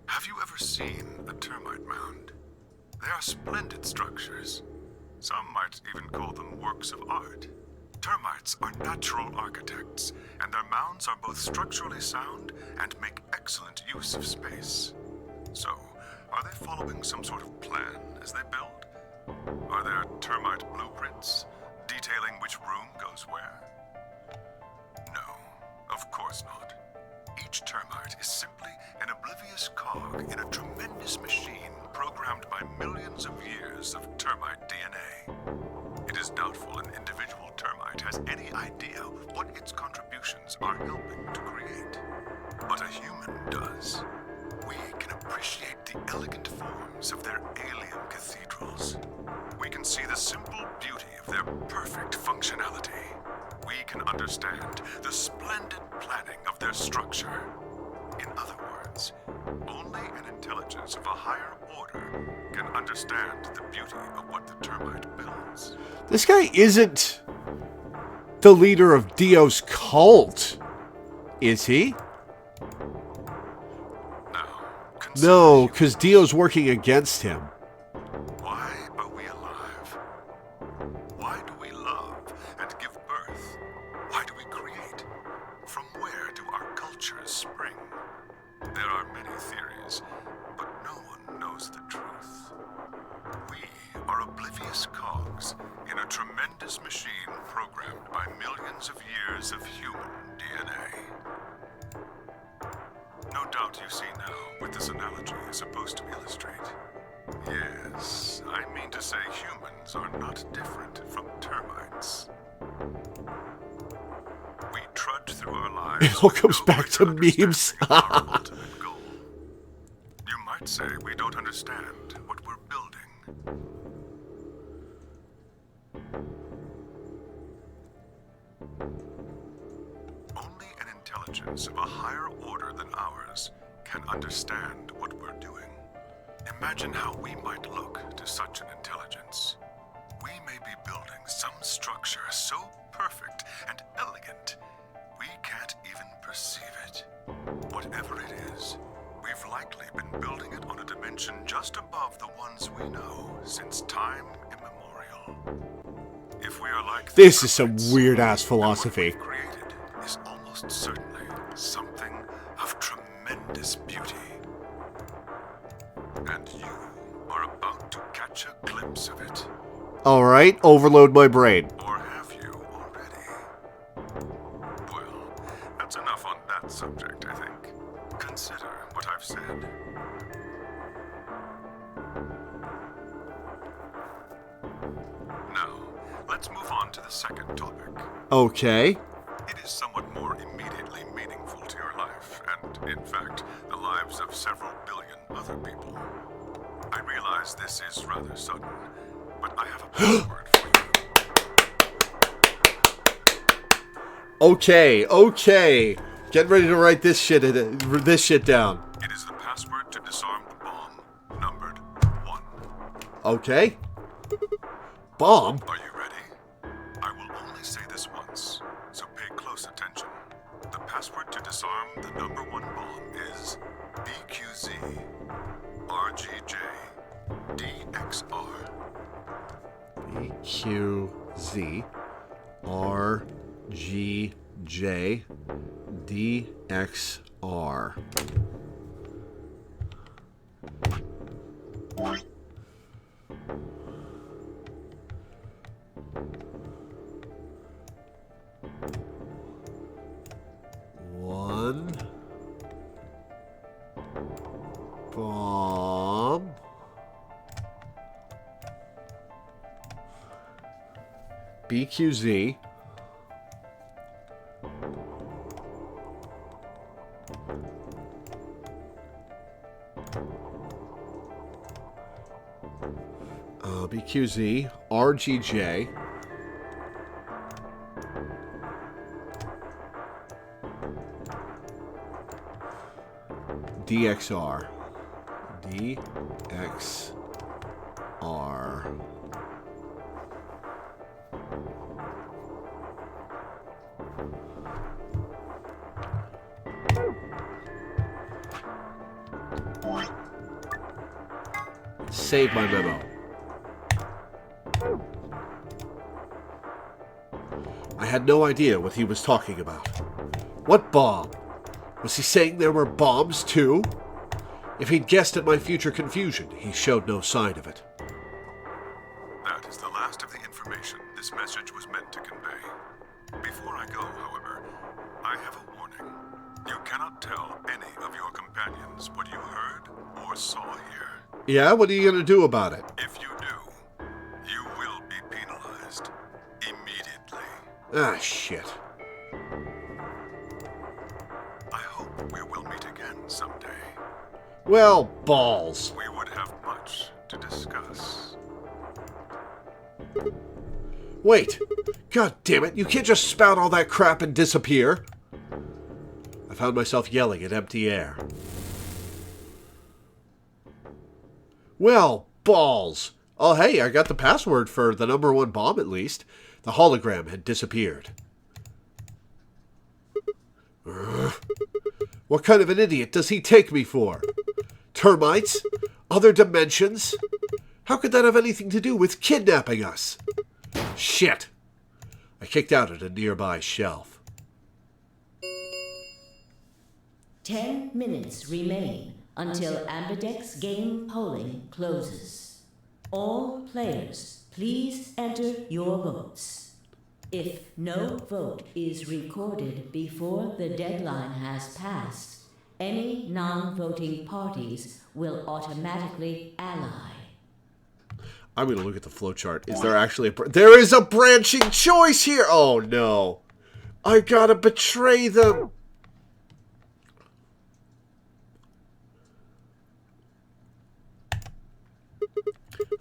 Have you ever seen a termite mound? They are splendid structures. Some might even call them works of art. Termites are natural architects, and their mounds are both structurally sound and make excellent use of space. So, are they following some sort of plan as they build? Are there termite blueprints detailing which room goes where? No, of course not. Each termite is simply an oblivious cog in a tremendous machine programmed by millions of years of termite DNA. It is doubtful an individual termite has any idea what its contributions are helping to create. But a human does. We can appreciate the elegant forms of their alien cathedrals. We can see the simple beauty of their perfect functionality. We can understand the splendid planning of their structure. In other words, only an intelligence of a higher order can understand the beauty of what the termite builds. This guy isn't the leader of Dio's cult, is he? No, because Dio's working against him. Why are we alive? Why do we love and give birth? Why do we create? From where do our cultures spring? There are many theories, but no one knows the truth. We are oblivious cogs in a tremendous machine programmed by millions of years of human DNA. No doubt what you see now with this analogy is supposed to illustrate. Yes, I mean to say humans are not different from termites. We trudge through our lives. It all comes with back to greater memes. understanding of our ultimate goal. You might say we don't understand what we're building. Only an intelligence of a higher order than ours can understand what we're doing. Imagine how we might look to such an intelligence. We may be building some structure so perfect and elegant, we can't even perceive it. Whatever it is, we've likely been building it on a dimension just above the ones we know since time immemorial. If we are like This is some termites, weird-ass then philosophy. what we've created is almost certainly something of tremendous beauty. And you are about to catch a glimpse of it. Alright, overload my brain. Or have you already? Well, that's enough on that subject, I think. Consider what I've said. Now, let's move on to the second topic. Okay. It is somewhat more immediately meaningful to your life, and in fact, the lives of several billion other people. I realize this is rather sudden, but I have a password for you. Okay. Get ready to write this shit down. It is the password to disarm the bomb, numbered 1. Okay. Bomb? Are you ready? I will only say this once, so pay close attention. The password to disarm the number 1 bomb is BQZ RGJ DXR. BQZ RGJ DXR. One bomb. BQZ. BQZ RGJ. DXR. DXR. Save my memo. I had no idea what he was talking about. What bomb? Was he saying there were bombs too? If he'd guessed at my future confusion, he showed no sign of it. That is the last of the information this message was meant to convey. Before I go, however, I have a warning. You cannot tell any of your companions what you heard or saw here. Yeah, what are you gonna do about it? If you do, you will be penalized immediately. Ah, shit. I hope we will meet again someday. Well, balls. We would have much to discuss. Wait. God damn it, you can't just spout all that crap and disappear. I found myself yelling at empty air. Well, balls. Oh, hey, I got the password for the number 1 bomb at least. The hologram had disappeared. What kind of an idiot does he take me for? Termites? Other dimensions? How could that have anything to do with kidnapping us? Shit. I kicked out at a nearby shelf. 10 minutes remain until Ambidex game polling closes. All players, please enter your votes. If no vote is recorded before the deadline has passed, Any non-voting parties will automatically ally. I'm going to look at the flowchart. Is there actually there is a branching choice here? Oh, no. I gotta betray them.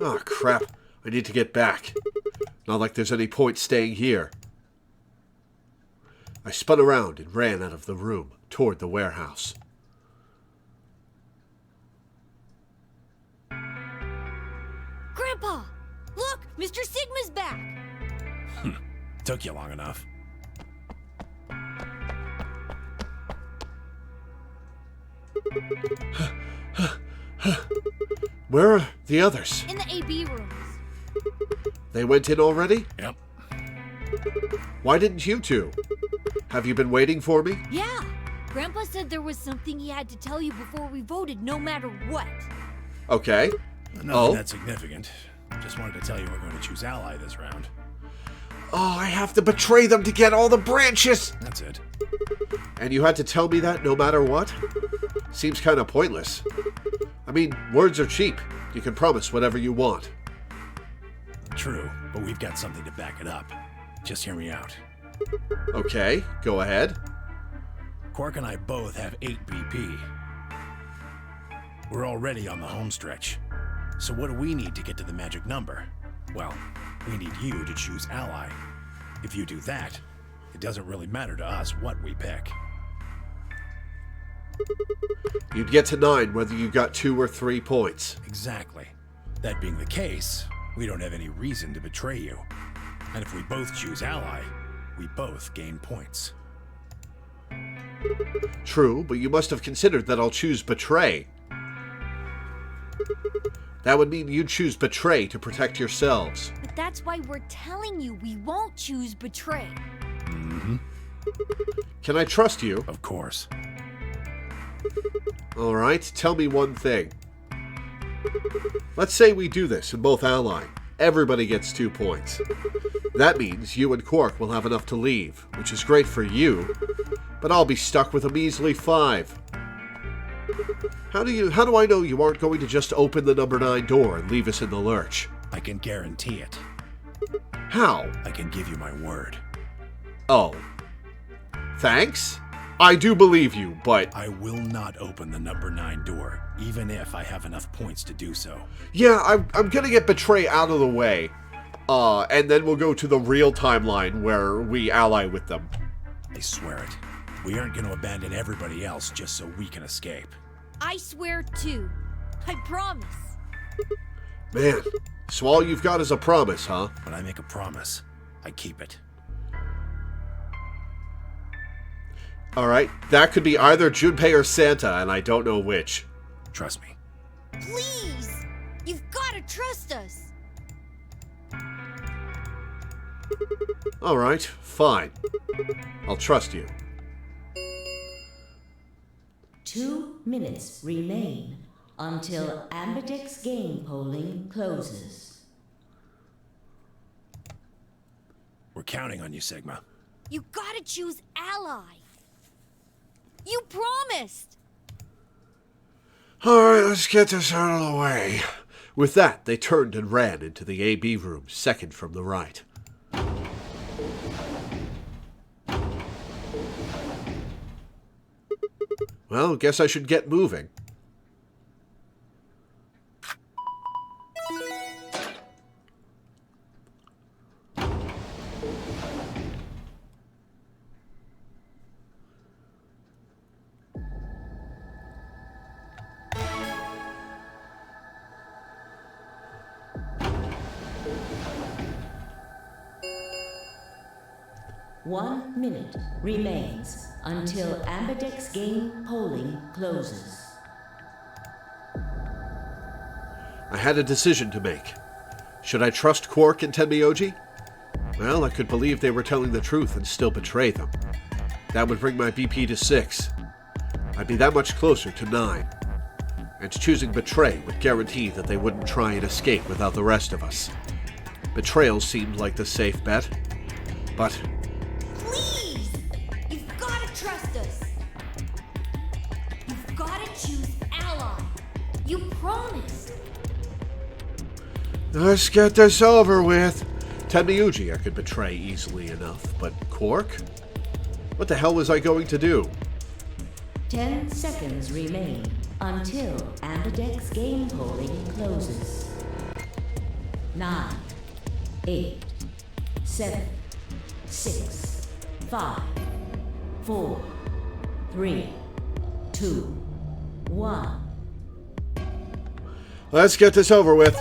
Oh, crap. I need to get back. Not like there's any point staying here. I spun around and ran out of the room toward the warehouse. Grandpa! Look! Mr. Sigma's back! Took you long enough. Where are the others? In the AB rooms. They went in already? Yep. Why didn't you two? Have you been waiting for me? Yeah! Grandpa said there was something he had to tell you before we voted, no matter what. Okay. Nothing that significant. Just wanted to tell you we're going to choose Ally this round. Oh, I have to betray them to get all the branches! That's it. And you had to tell me that no matter what? Seems kind of pointless. I mean, words are cheap. You can promise whatever you want. True, but we've got something to back it up. Just hear me out. Okay, go ahead. Quark and I both have 8 BP. We're already on the home stretch. So what do we need to get to the magic number? Well, we need you to choose Ally. If you do that, it doesn't really matter to us what we pick. You'd get to 9 whether you got 2 or 3 points. Exactly. That being the case, we don't have any reason to betray you. And if we both choose Ally, we both gain points. True, but you must have considered that I'll choose Betray. That would mean you'd choose Betray to protect yourselves. But that's why we're telling you we won't choose Betray. Mm-hmm. Can I trust you? Of course. Alright, tell me one thing. Let's say we do this and both ally. Everybody gets 2 points. That means you and Quark will have enough to leave, which is great for you, but I'll be stuck with a measly 5. How do I know you aren't going to just open the number 9 door and leave us in the lurch? I can guarantee it. How? I can give you my word. Oh. Thanks? I do believe you, but... I will not open the number 9 door, even if I have enough points to do so. Yeah, I'm gonna get Betray out of the way. And then we'll go to the real timeline where we ally with them. I swear it. We aren't going to abandon everybody else just so we can escape. I swear too. I promise. Man, so all you've got is a promise, huh? When I make a promise, I keep it. Alright, that could be either Junpei or Santa, and I don't know which. Trust me. Please! You've got to trust us! Alright, fine. I'll trust you. 2 minutes remain until Ambidex game polling closes. We're counting on you, Sigma. You gotta choose Ally! You promised! Alright, let's get this out of the way. With that, they turned and ran into the AB room, second from the right. Well, guess I should get moving. One minute remains until Ambidex game polling closes. I had a decision to make. Should I trust Quark and Tenmyoji? Well, I could believe they were telling the truth and still betray them. That would bring my BP to 6. I'd be that much closer to 9. And choosing Betray would guarantee that they wouldn't try and escape without the rest of us. Betrayal seemed like the safe bet. But... Please! You've gotta trust us! You've choose Ally. You promised. Let's get this over with. Tenmyuji I could betray easily enough, but Quark? What the hell was I going to do? 10 seconds remain until Ambidex game polling closes. 9, 8, 7, 6, 5, 4, 3, 2, 1. Let's get this over with.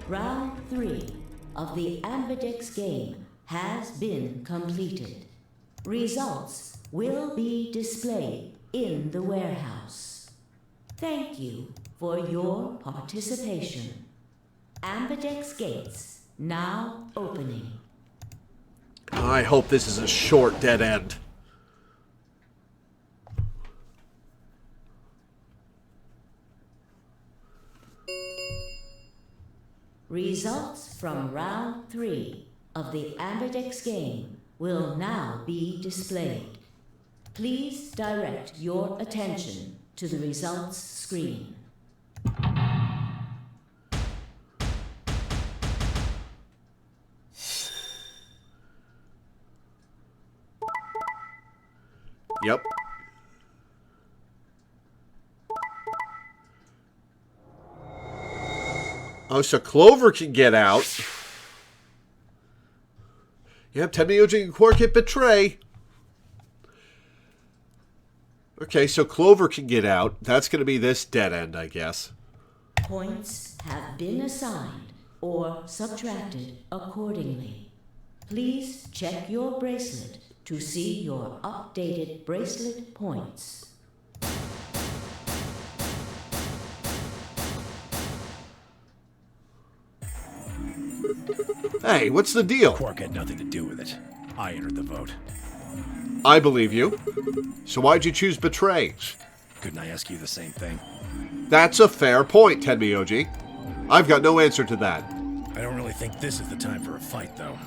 Round 3 of the Ambidex game has been completed. Results will be displayed in the warehouse. Thank you for your participation. Ambidex gates now opening. I hope this is a short dead end. Results from round 3 of the Ambidex game will now be displayed. Please direct your attention to the results screen. Yep. Oh, so Clover can get out. Yep, Tenmyuji and Quark hit betray. Okay, so Clover can get out. That's going to be this dead end, I guess. Points have been assigned or subtracted accordingly. Please check your bracelet to see your updated bracelet points. Hey, what's the deal? Quark had nothing to do with it. I entered the vote. I believe you. So why'd you choose betray? Couldn't I ask you the same thing? That's a fair point, Tenmyuji. I've got no answer to that. I don't really think this is the time for a fight, though.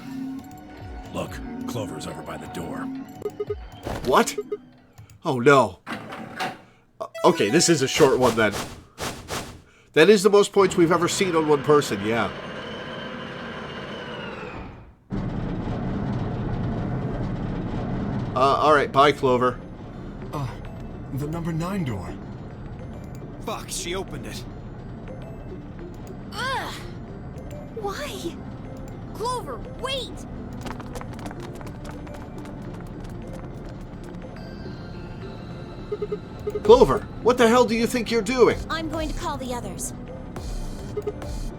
Look, Clover's over by the door. What? Oh, no. Okay, this is a short one, then. That is the most points we've ever seen on one person, yeah. Alright, bye, Clover. The number 9 door. Fuck, she opened it. Ugh! Why? Clover, wait! Clover, what the hell do you think you're doing? I'm going to call the others.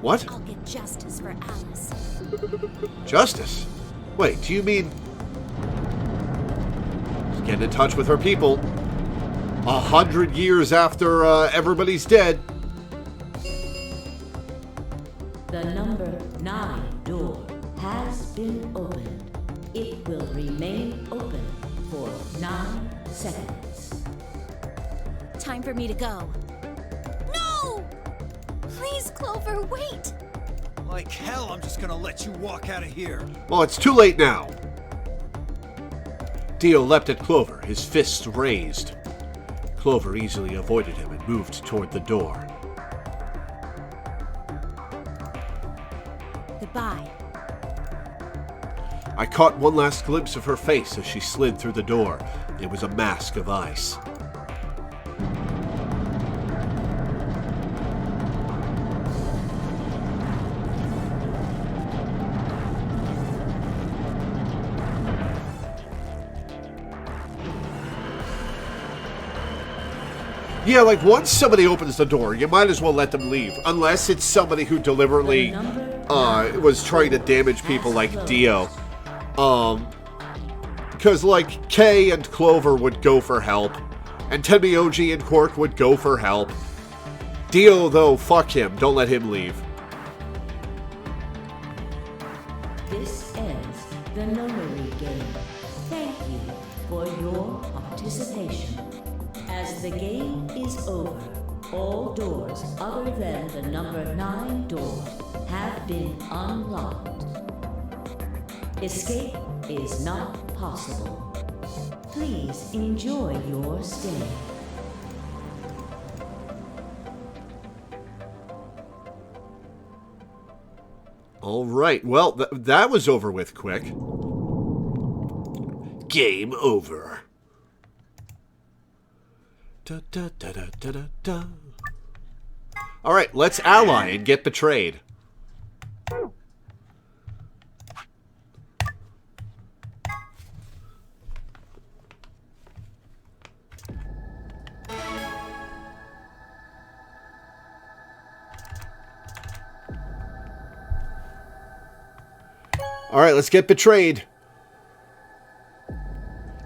What? I'll get justice for Alice. Justice? Wait, do you mean... Getting in touch with her people. 100 years after everybody's dead. The number 9 door has been opened. It will remain open for 9 seconds. Time for me to go. No! Please, Clover, wait! Like hell, I'm just gonna let you walk out of here. Well, it's too late now. Dio leapt at Clover, his fists raised. Clover easily avoided him and moved toward the door. Goodbye. I caught one last glimpse of her face as she slid through the door. It was a mask of ice. Yeah, like once somebody opens the door, you might as well let them leave. Unless it's somebody who deliberately was trying to damage people like Dio. Because like Kay and Clover would go for help. And Tenmyuji and Quark would go for help. Dio, though, fuck him. Don't let him leave. This ends the Loreweaver game. Thank you for your participation. As the game is over, all doors other than the number 9 door have been unlocked. Escape is not possible. Please enjoy your stay. All right. Well, that was over with quick. Game over. Da, da, da, da, da, da, da. All right, let's ally and get betrayed. All right, let's get betrayed.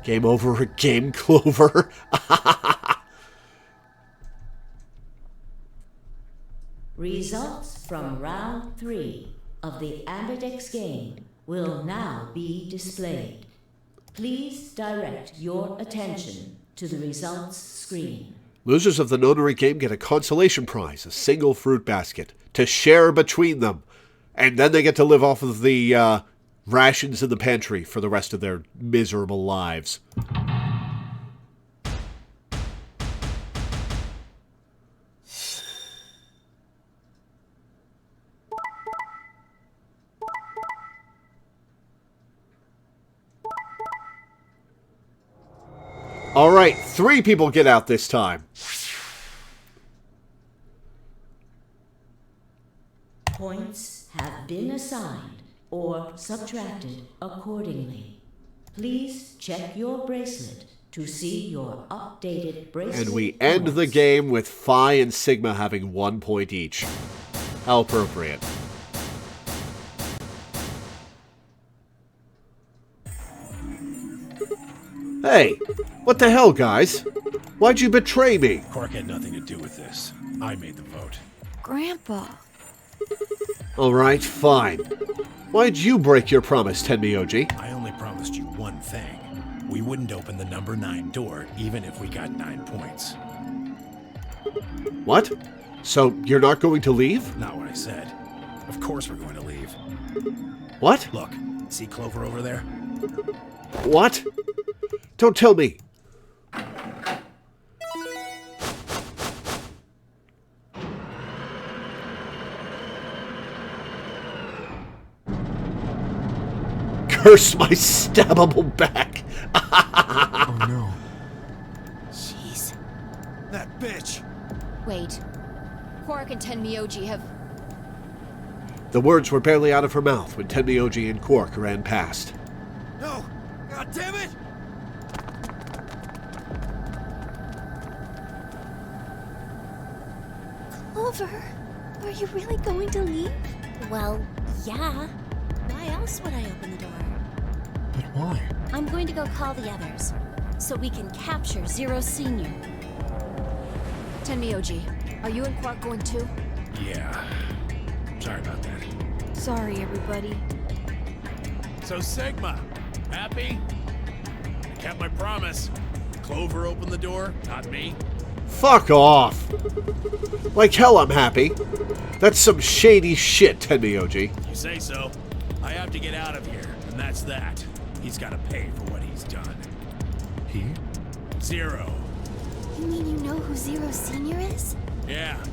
Game over, game clover. Results from round 3 of the Ambidex game will now be displayed. Please direct your attention to the results screen. Losers of the notary game get a consolation prize, a single fruit basket, to share between them. And then they get to live off of the rations in the pantry for the rest of their miserable lives. All right, 3 people get out this time. Points have been assigned or subtracted accordingly. Please check your bracelet to see your updated bracelet. And we end the game with Phi and Sigma having 1 point each. How appropriate. Hey, what the hell, guys? Why'd you betray me? Quark had nothing to do with this. I made the vote. Grandpa. All right, fine. Why'd you break your promise, Tenmyoji? I only promised you one thing. We wouldn't open the number 9 door, even if we got 9 points. What? So you're not going to leave? Not what I said. Of course we're going to leave. What? Look, see Clover over there? What? Don't tell me. Curse my stabbable back. Oh no. Jeez. That bitch! Wait. Quark and Tenmyoji have... The words were barely out of her mouth when Tenmyoji and Quark ran past. No! God damn it! Clover, are you really going to leave? Well, yeah. Why else would I open the door? But why? I'm going to go call the others, so we can capture Zero Senior. Tenmyoji, are you and Quark going too? Yeah. Sorry about that. Sorry, everybody. So Sigma, happy? I kept my promise. Clover opened the door, not me. Fuck off! Like hell I'm happy. That's some shady shit, Tenmyoji. You say so. I have to get out of here, and that's that. He's got to pay for what he's done. He? Zero. You mean you know who Zero Senior is? Yeah.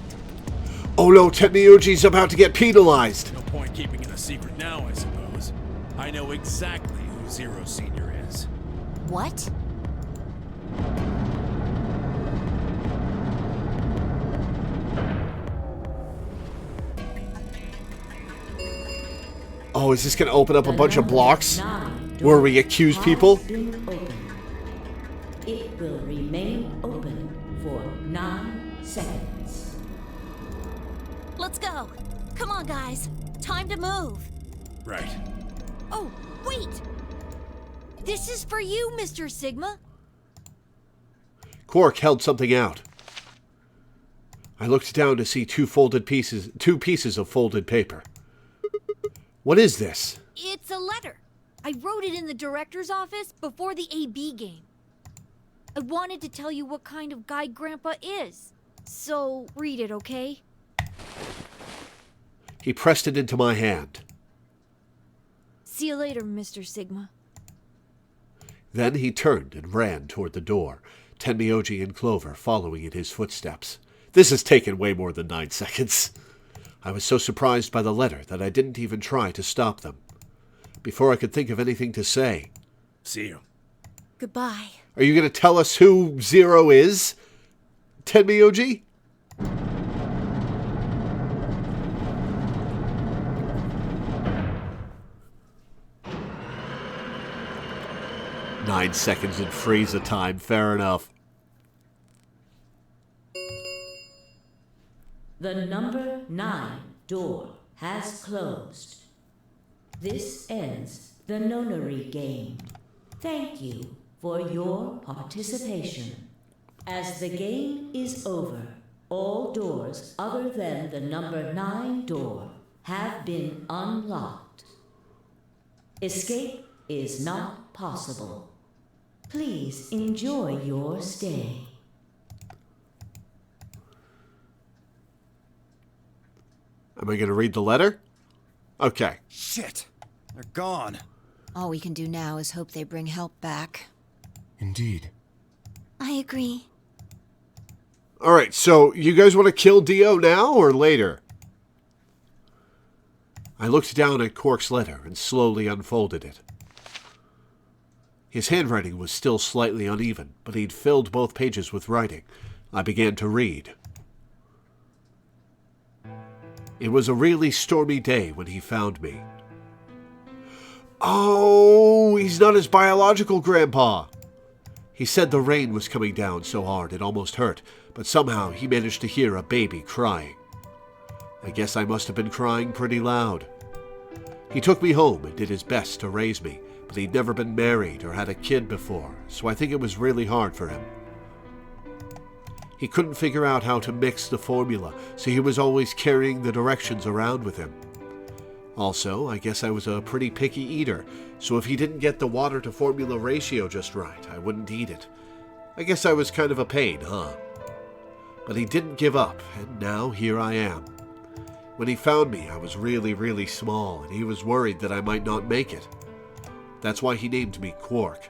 Oh no, Tenmyoji's about to get penalized. No point keeping it a secret now, I suppose. I know exactly who Zero Senior is. What? Oh, is this going to open up a bunch of The blocks number 9 where door we accuse has people? been opened. It will remain open for 9 seconds. Let's go. Come on, guys. Time to move. Right. Oh, wait! This is for you, Mr. Sigma. Quark held something out. I looked down to see two pieces of folded paper. What is this? It's a letter. I wrote it in the director's office before the AB game. I wanted to tell you what kind of guy Grandpa is. So, read it, okay? He pressed it into my hand. See you later, Mr. Sigma. Then he turned and ran toward the door, Tenmyoji and Clover following in his footsteps. This has taken way more than 9 seconds. I was so surprised by the letter that I didn't even try to stop them. Before I could think of anything to say... See you. Goodbye. Are you going to tell us who Zero is, Tenmyoji? Nine seconds in Frieza time, fair enough. The number 9 door has closed. This ends the nonary game. Thank you for your participation. As the game is over, all doors other than the number 9 door have been unlocked. Escape is not possible. Please enjoy your stay. Am I going to read the letter? Okay. Shit! They're gone. All we can do now is hope they bring help back. Indeed. I agree. Alright, so you guys want to kill Dio now or later? I looked down at Quark's letter and slowly unfolded it. His handwriting was still slightly uneven, but he'd filled both pages with writing. I began to read. It was a really stormy day when he found me. Oh, he's not his biological grandpa. He said the rain was coming down so hard it almost hurt, but somehow he managed to hear a baby crying. I guess I must have been crying pretty loud. He took me home and did his best to raise me, but he'd never been married or had a kid before, so I think it was really hard for him. He couldn't figure out how to mix the formula, so he was always carrying the directions around with him. Also, I guess I was a pretty picky eater, so if he didn't get the water to formula ratio just right, I wouldn't eat it. I guess I was kind of a pain, huh? But he didn't give up, and now here I am. When he found me, I was really, really small, and he was worried that I might not make it. That's why he named me Quark.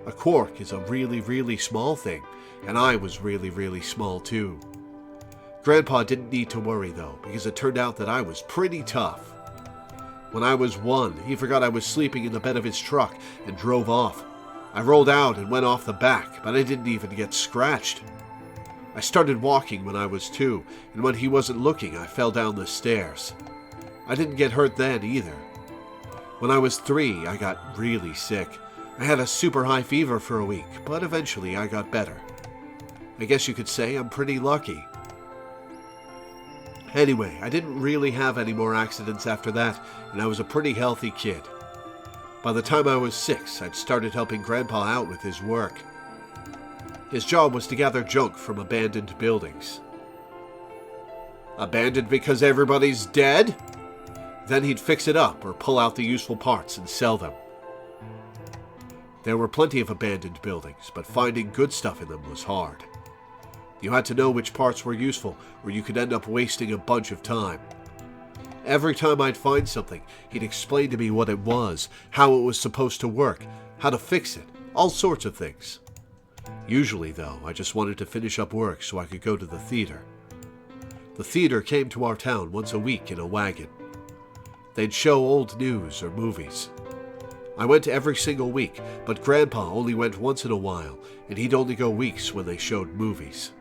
A quark is a really, really small thing, and I was really, really small too. Grandpa didn't need to worry though, because it turned out that I was pretty tough. When I was 1, he forgot I was sleeping in the bed of his truck and drove off. I rolled out and went off the back, but I didn't even get scratched. I started walking when I was 2, and when he wasn't looking, I fell down the stairs. I didn't get hurt then either. When I was 3, I got really sick. I had a super high fever for a week, but eventually I got better. I guess you could say I'm pretty lucky. Anyway, I didn't really have any more accidents after that, and I was a pretty healthy kid. By the time I was 6, I'd started helping Grandpa out with his work. His job was to gather junk from abandoned buildings. Abandoned because everybody's dead? Then he'd fix it up or pull out the useful parts and sell them. There were plenty of abandoned buildings, but finding good stuff in them was hard. You had to know which parts were useful, or you could end up wasting a bunch of time. Every time I'd find something, he'd explain to me what it was, how it was supposed to work, how to fix it, all sorts of things. Usually, though, I just wanted to finish up work so I could go to the theater. The theater came to our town once a week in a wagon. They'd show old news or movies. I went every single week, but Grandpa only went once in a while, and he'd only go weeks when they showed movies.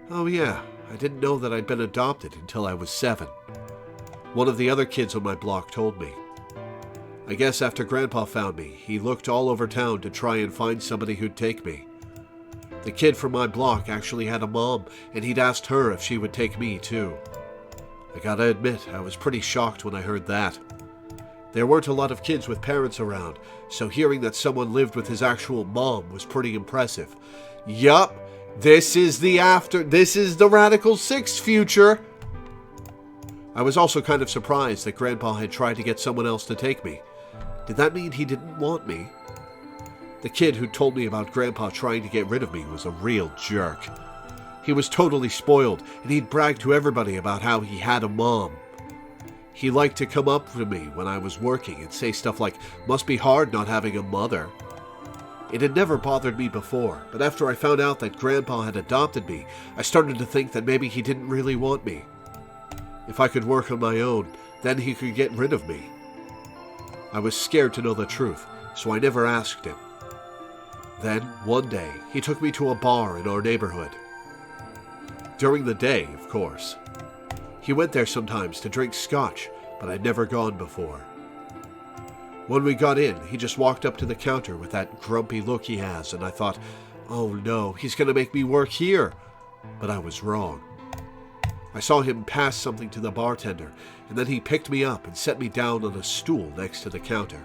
Oh yeah, I didn't know that I'd been adopted until I was 7. One of the other kids on my block told me. I guess after Grandpa found me, he looked all over town to try and find somebody who'd take me. The kid from my block actually had a mom, and he'd asked her if she would take me too. I gotta admit, I was pretty shocked when I heard that. There weren't a lot of kids with parents around, so hearing that someone lived with his actual mom was pretty impressive. Yup, this is the Radical 6 future. I was also kind of surprised that Grandpa had tried to get someone else to take me. Did that mean he didn't want me? The kid who told me about Grandpa trying to get rid of me was a real jerk. He was totally spoiled, and he'd brag to everybody about how he had a mom. He liked to come up to me when I was working and say stuff like, "Must be hard not having a mother." It had never bothered me before, but after I found out that Grandpa had adopted me, I started to think that maybe he didn't really want me. If I could work on my own, then he could get rid of me. I was scared to know the truth, so I never asked him. Then, one day, he took me to a bar in our neighborhood. During the day, of course. He went there sometimes to drink scotch, but I'd never gone before. When we got in, he just walked up to the counter with that grumpy look he has, and I thought, oh no, he's going to make me work here. But I was wrong. I saw him pass something to the bartender, and then he picked me up and set me down on a stool next to the counter.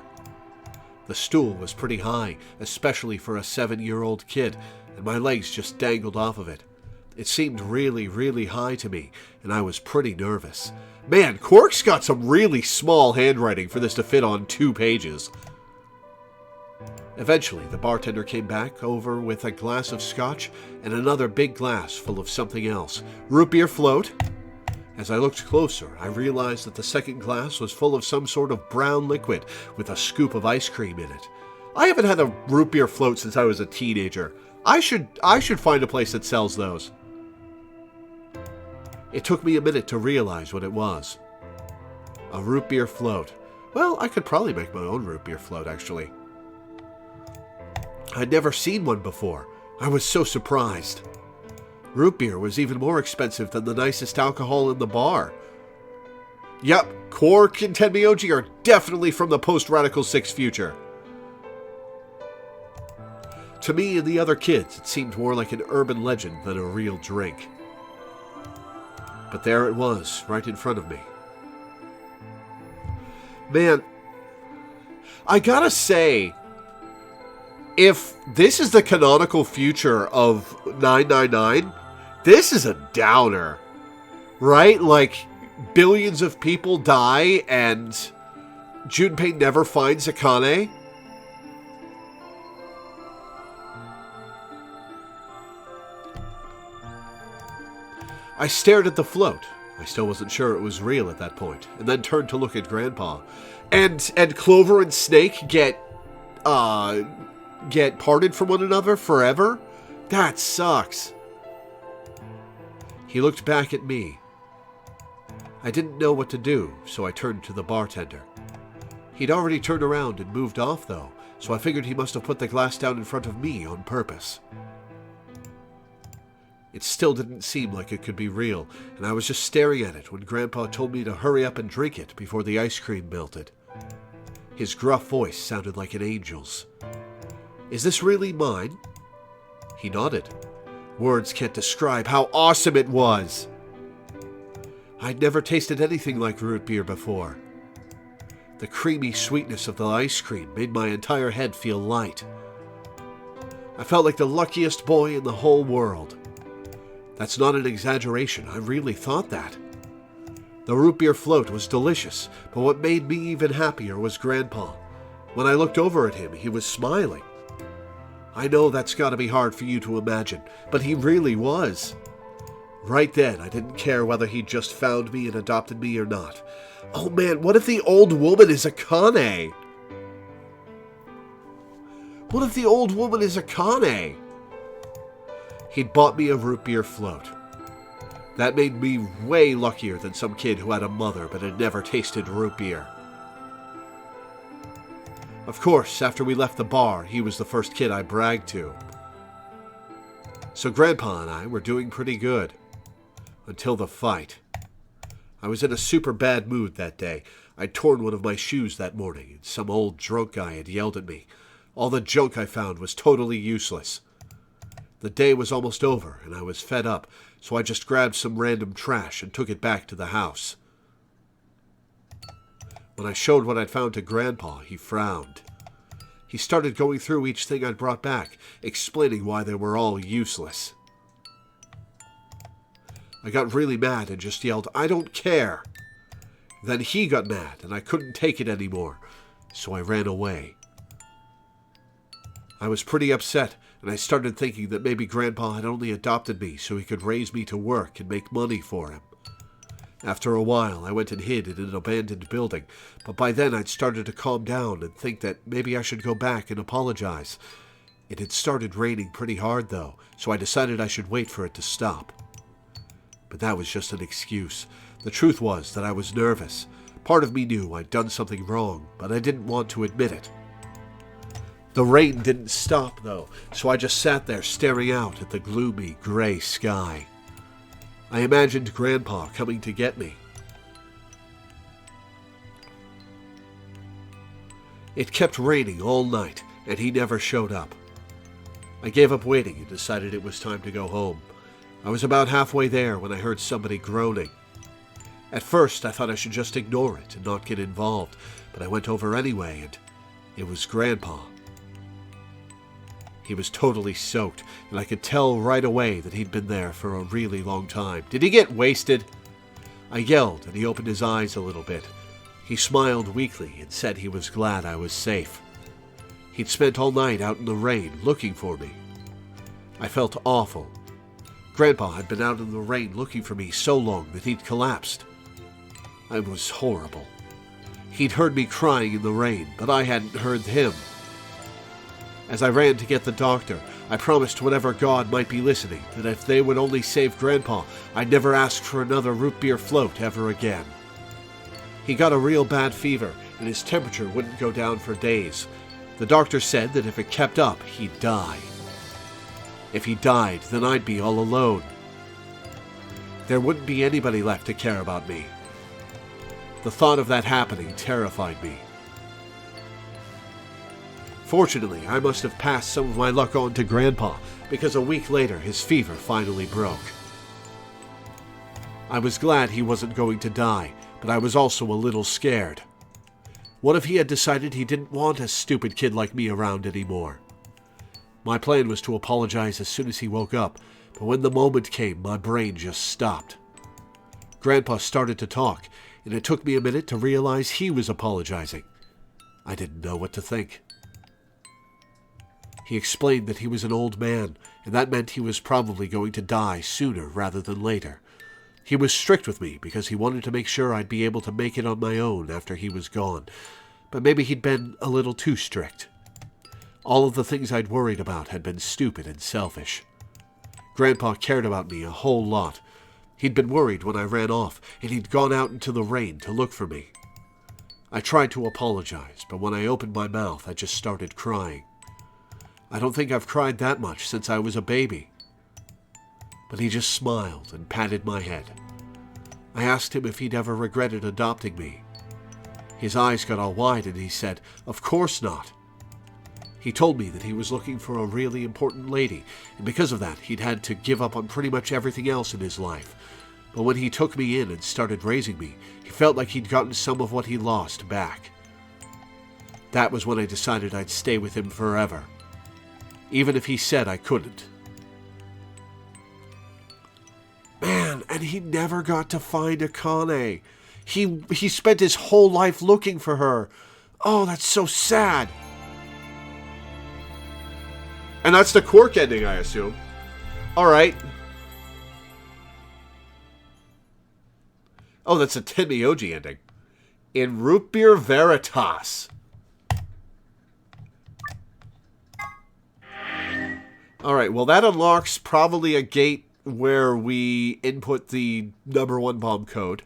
The stool was pretty high, especially for a 7-year-old kid, and my legs just dangled off of it. It seemed really, really high to me, and I was pretty nervous. Man, Quark's got some really small handwriting for this to fit on 2 pages. Eventually, the bartender came back over with a glass of scotch and another big glass full of something else. Root beer float. As I looked closer, I realized that the second glass was full of some sort of brown liquid with a scoop of ice cream in it. I haven't had a root beer float since I was a teenager. I should find a place that sells those. It took me a minute to realize what it was. A root beer float. Well, I could probably make my own root beer float, actually. I'd never seen one before. I was so surprised. Root beer was even more expensive than the nicest alcohol in the bar. Yep, Quark and Tenmyoji are definitely from the post-Radical 6 future. To me and the other kids, it seemed more like an urban legend than a real drink. But there it was, right in front of me. Man, I gotta say, if this is the canonical future of 999, this is a downer. Right? Like, billions of people die and Junpei never finds Akane. I stared at the float. I still wasn't sure it was real at that point, and then turned to look at Grandpa. And Clover and Snake get parted from one another forever? That sucks. He looked back at me. I didn't know what to do, so I turned to the bartender. He'd already turned around and moved off, though, so I figured he must have put the glass down in front of me on purpose. It still didn't seem like it could be real, and I was just staring at it when Grandpa told me to hurry up and drink it before the ice cream melted. His gruff voice sounded like an angel's. Is this really mine? He nodded. Words can't describe how awesome it was. I'd never tasted anything like root beer before. The creamy sweetness of the ice cream made my entire head feel light. I felt like the luckiest boy in the whole world. That's not an exaggeration, I really thought that. The root beer float was delicious, but what made me even happier was Grandpa. When I looked over at him, he was smiling. I know that's gotta be hard for you to imagine, but he really was. Right then, I didn't care whether he'd just found me and adopted me or not. Oh man, what if the old woman is Akane? What if the old woman is Akane? He'd bought me a root beer float. That made me way luckier than some kid who had a mother but had never tasted root beer. Of course, after we left the bar, he was the first kid I bragged to. So Grandpa and I were doing pretty good. Until the fight. I was in a super bad mood that day. I'd torn one of my shoes that morning, and some old drunk guy had yelled at me. All the junk I found was totally useless. The day was almost over, and I was fed up, so I just grabbed some random trash and took it back to the house. When I showed what I'd found to Grandpa, he frowned. He started going through each thing I'd brought back, explaining why they were all useless. I got really mad and just yelled, "I don't care!" Then he got mad, and I couldn't take it anymore, so I ran away. I was pretty upset, and I started thinking that maybe Grandpa had only adopted me so he could raise me to work and make money for him. After a while, I went and hid in an abandoned building, but by then I'd started to calm down and think that maybe I should go back and apologize. It had started raining pretty hard, though, so I decided I should wait for it to stop. But that was just an excuse. The truth was that I was nervous. Part of me knew I'd done something wrong, but I didn't want to admit it. The rain didn't stop, though, so I just sat there staring out at the gloomy, gray sky. I imagined Grandpa coming to get me. It kept raining all night, and he never showed up. I gave up waiting and decided it was time to go home. I was about halfway there when I heard somebody groaning. At first, I thought I should just ignore it and not get involved, but I went over anyway, and it was Grandpa. He was totally soaked, and I could tell right away that he'd been there for a really long time. Did he get wasted? I yelled, and he opened his eyes a little bit. He smiled weakly and said he was glad I was safe. He'd spent all night out in the rain looking for me. I felt awful. Grandpa had been out in the rain looking for me so long that he'd collapsed. I was horrible. He'd heard me crying in the rain, but I hadn't heard him. As I ran to get the doctor, I promised whatever god might be listening that if they would only save Grandpa, I'd never ask for another root beer float ever again. He got a real bad fever, and his temperature wouldn't go down for days. The doctor said that if it kept up, he'd die. If he died, then I'd be all alone. There wouldn't be anybody left to care about me. The thought of that happening terrified me. Fortunately, I must have passed some of my luck on to Grandpa, because a week later his fever finally broke. I was glad he wasn't going to die, but I was also a little scared. What if he had decided he didn't want a stupid kid like me around anymore? My plan was to apologize as soon as he woke up, but when the moment came, my brain just stopped. Grandpa started to talk, and it took me a minute to realize he was apologizing. I didn't know what to think. He explained that he was an old man, and that meant he was probably going to die sooner rather than later. He was strict with me because he wanted to make sure I'd be able to make it on my own after he was gone, but maybe he'd been a little too strict. All of the things I'd worried about had been stupid and selfish. Grandpa cared about me a whole lot. He'd been worried when I ran off, and he'd gone out into the rain to look for me. I tried to apologize, but when I opened my mouth, I just started crying. I don't think I've cried that much since I was a baby. But he just smiled and patted my head. I asked him if he'd ever regretted adopting me. His eyes got all wide and he said, "Of course not." He told me that he was looking for a really important lady, and because of that, he'd had to give up on pretty much everything else in his life. But when he took me in and started raising me, he felt like he'd gotten some of what he lost back. That was when I decided I'd stay with him forever, even if he said I couldn't. Man, and he never got to find Akane. He spent his whole life looking for her. Oh, that's so sad. And that's the Quark ending, I assume. Alright. Oh, that's a Tenmyoji ending. In Root Beer Veritas. Alright, well that unlocks probably a gate where we input the number 1 bomb code.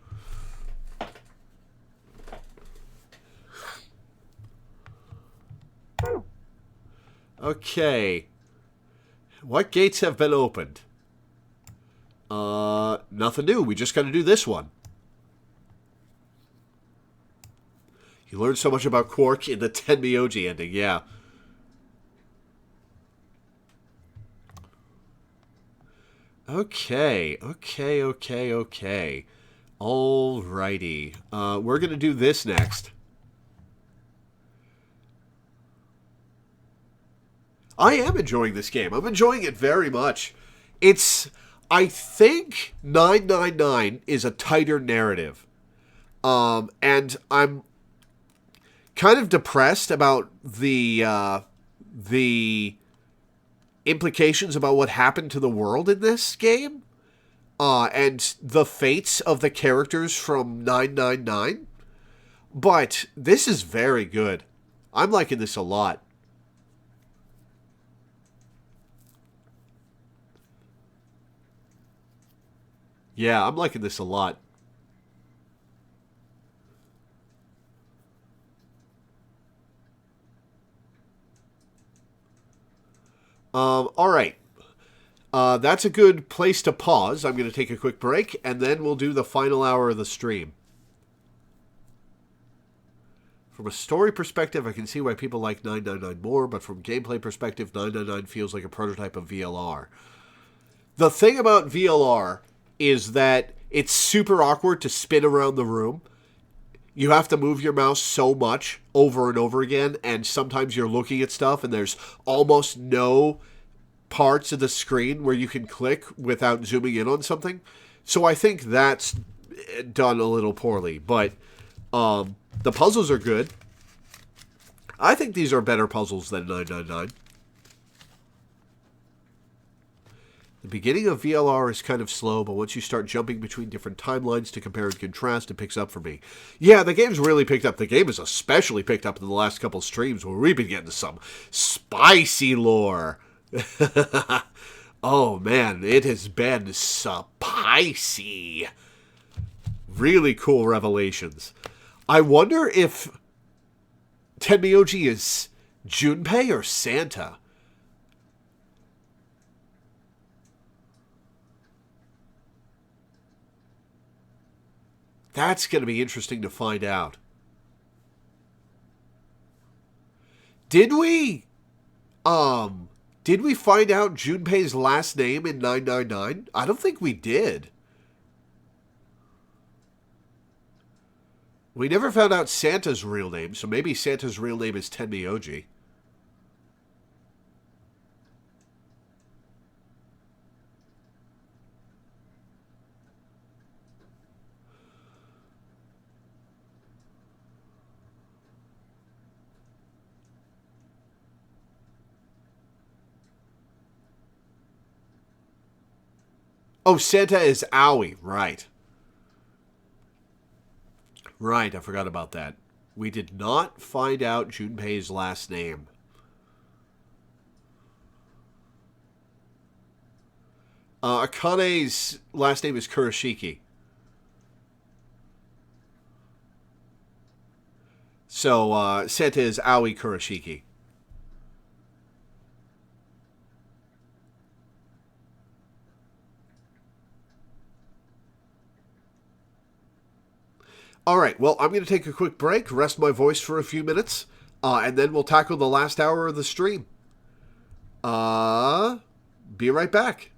Okay. What gates have been opened? Nothing new. We just gotta do this one. You learned so much about Quark in the Tenmyoji ending, yeah. Okay. Alrighty. We're gonna do this next. I am enjoying this game. I'm enjoying it very much. I think 999 is a tighter narrative. And I'm kind of depressed about the implications about what happened to the world in this game. And the fates of the characters from 999. But this is very good. I'm liking this a lot. Yeah, I'm liking this a lot. All right. That's a good place to pause. I'm going to take a quick break, and then we'll do the final hour of the stream. From a story perspective, I can see why people like 999 more, but from gameplay perspective, 999 feels like a prototype of VLR. The thing about VLR is that it's super awkward to spin around the room. You have to move your mouse so much over and over again, and sometimes you're looking at stuff and there's almost no parts of the screen where you can click without zooming in on something. So I think that's done a little poorly, but the puzzles are good. I think these are better puzzles than 999. The beginning of VLR is kind of slow, but once you start jumping between different timelines to compare and contrast, it picks up for me. Yeah, the game's really picked up. The game has especially picked up in the last couple streams where we've been getting some spicy lore. Oh man, it has been spicy. Really cool revelations. I wonder if Tenmyoji is Junpei or Santa. That's going to be interesting to find out. Did we find out Junpei's last name in 999? I don't think we did. We never found out Santa's real name, so maybe Santa's real name is Tenmyoji. Oh, Santa is Aoi, right. Right, I forgot about that. We did not find out Junpei's last name. Akane's last name is Kurashiki. So, Santa is Aoi Kurashiki. All right, well, I'm going to take a quick break, rest my voice for a few minutes, and then we'll tackle the last hour of the stream. Be right back.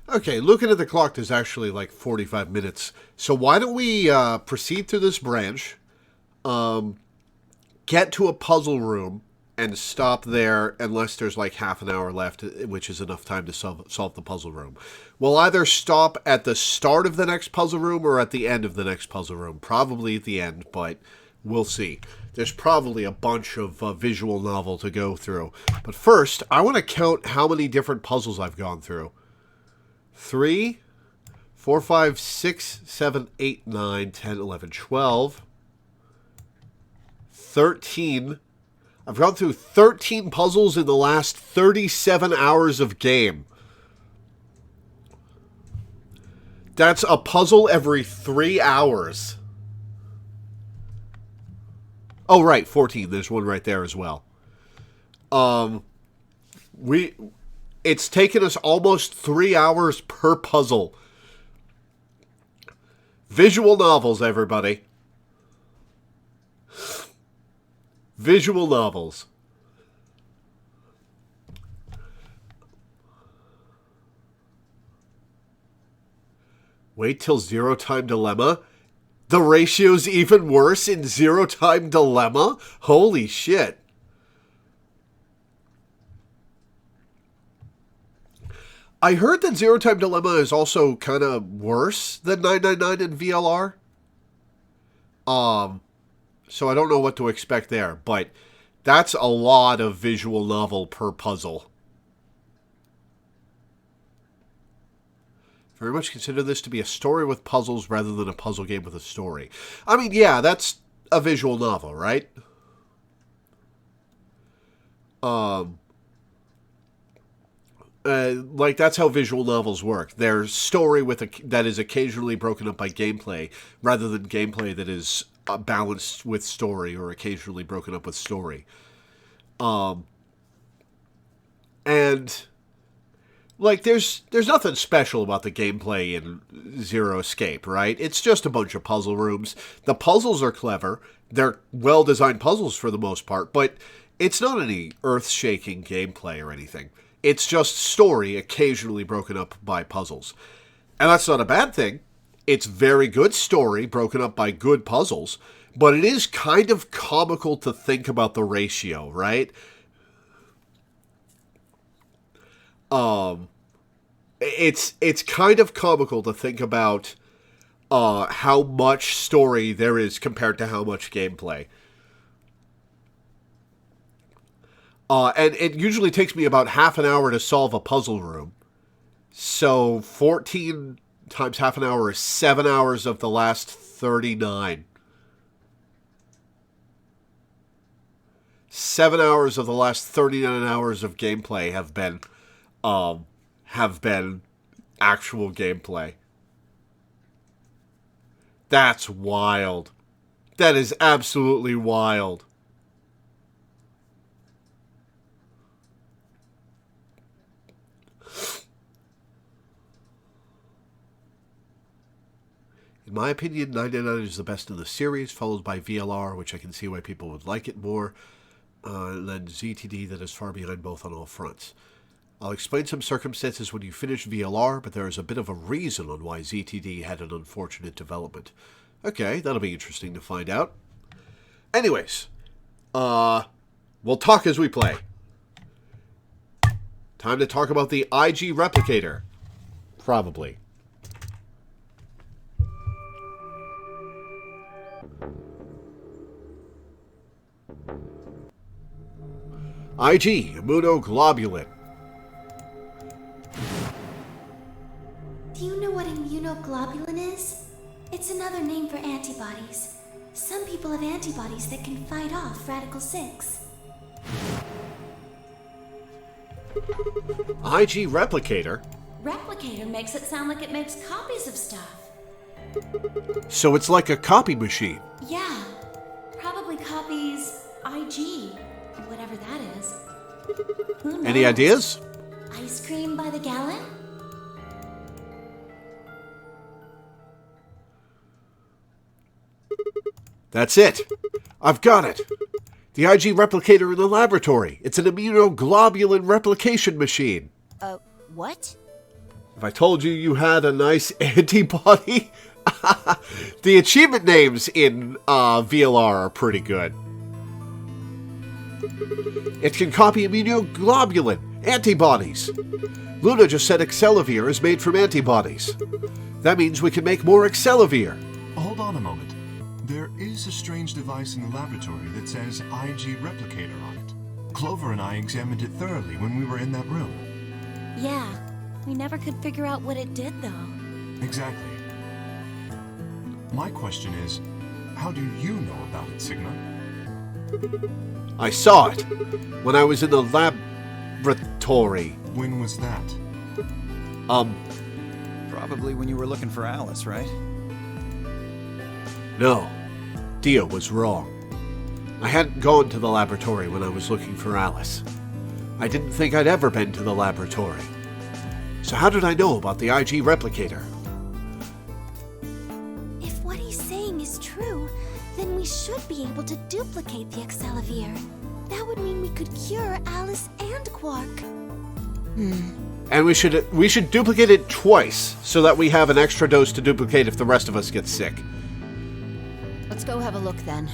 Okay, looking at the clock, there's actually like 45 minutes. So why don't we proceed through this branch, get to a puzzle room, and stop there unless there's like half an hour left, which is enough time to solve the puzzle room. We'll either stop at the start of the next puzzle room or at the end of the next puzzle room. Probably at the end, but we'll see. There's probably a bunch of visual novel to go through. But first, I want to count how many different puzzles I've gone through. 3, 4, 5, 6, 7, 8, 9, 10, 11, 12, 13. I've gone through 13 puzzles in the last 37 hours of game. That's a puzzle every 3 hours. Oh, right, 14. There's one right there as well. It's taken us almost 3 hours per puzzle. Visual novels, everybody. Visual novels. Wait till Zero Time Dilemma? The ratio's even worse in Zero Time Dilemma? Holy shit. I heard that Zero Time Dilemma is also kind of worse than 999 in VLR. So I don't know what to expect there, but that's a lot of visual novel per puzzle. Very much consider this to be a story with puzzles rather than a puzzle game with a story. I mean, yeah, that's a visual novel, right? Like, that's how visual novels work. They're story that is occasionally broken up by gameplay, rather than gameplay that is balanced with story or occasionally broken up with story. And like, there's nothing special about the gameplay in Zero Escape, right? It's just a bunch of puzzle rooms. The puzzles are clever. They're well-designed puzzles for the most part, but it's not any earth-shaking gameplay or anything. It's just story occasionally broken up by puzzles. And that's not a bad thing. It's very good story broken up by good puzzles, but it is kind of comical to think about the ratio, right? It's kind of comical to think about how much story there is compared to how much gameplay. And it usually takes me about half an hour to solve a puzzle room. So 14 times half an hour is 7 hours of the last 39. 7 hours of the last 39 hours of gameplay have been actual gameplay. That's wild. That is absolutely wild. In my opinion, 999 is the best in the series, followed by VLR, which I can see why people would like it more, and then ZTD that is far behind both on all fronts. I'll explain some circumstances when you finish VLR, but there is a bit of a reason on why ZTD had an unfortunate development. Okay, that'll be interesting to find out. Anyways, we'll talk as we play. Time to talk about the IG Replicator. Probably. IG, immunoglobulin. Do you know what immunoglobulin is? It's another name for antibodies. Some people have antibodies that can fight off Radical 6. IG Replicator? Replicator makes it sound like it makes copies of stuff. So it's like a copy machine. Yeah, probably copies IG, whatever that is. Who knows? Any ideas? Ice cream by the gallon? That's it. I've got it. The IG Replicator in the laboratory. It's an immunoglobulin replication machine. What? If I told you you had a nice antibody... The achievement names in VLR are pretty good. It can copy immunoglobulin antibodies. Luna just said Excelavir is made from antibodies. That means we can make more Excelavir. Hold on a moment. There is a strange device in the laboratory that says IG replicator on it. Clover and I examined it thoroughly when we were in that room. Yeah, we never could figure out what it did, though. Exactly. My question is, how do you know about it, Sigma? I saw it when I was in the laboratory. When was that? Probably when you were looking for Alice, right? No. Dio was wrong. I hadn't gone to the laboratory when I was looking for Alice. I didn't think I'd ever been to the laboratory. So how did I know about the IG replicator? If what he's saying is true, then we should be able to duplicate the Excelavir. That would mean we could cure Alice and Quark. And we should duplicate it twice, so that we have an extra dose to duplicate if the rest of us get sick. Let's go have a look then.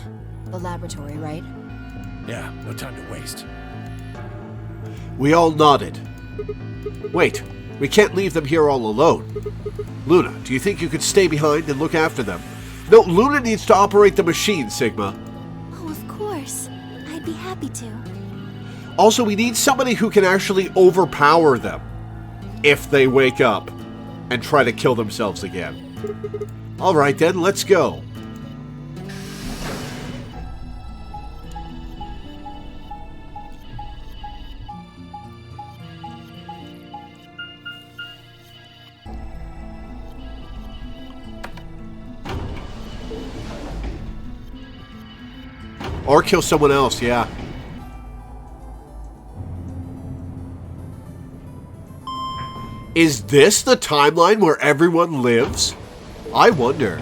The laboratory, right? Yeah, no time to waste. We all nodded. Wait, we can't leave them here all alone. Luna, do you think you could stay behind and look after them? No, Luna needs to operate the machine, Sigma. Oh, of course. I'd be happy to. Also, we need somebody who can actually overpower them if they wake up and try to kill themselves again. Alright then, let's go. Or kill someone else, yeah. Is this the timeline where everyone lives? I wonder.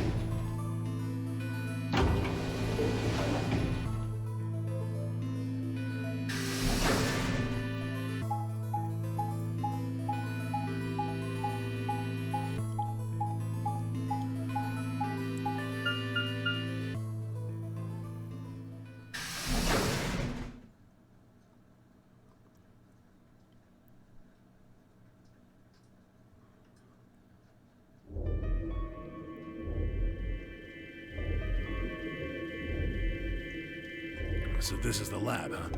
So this is the lab, huh?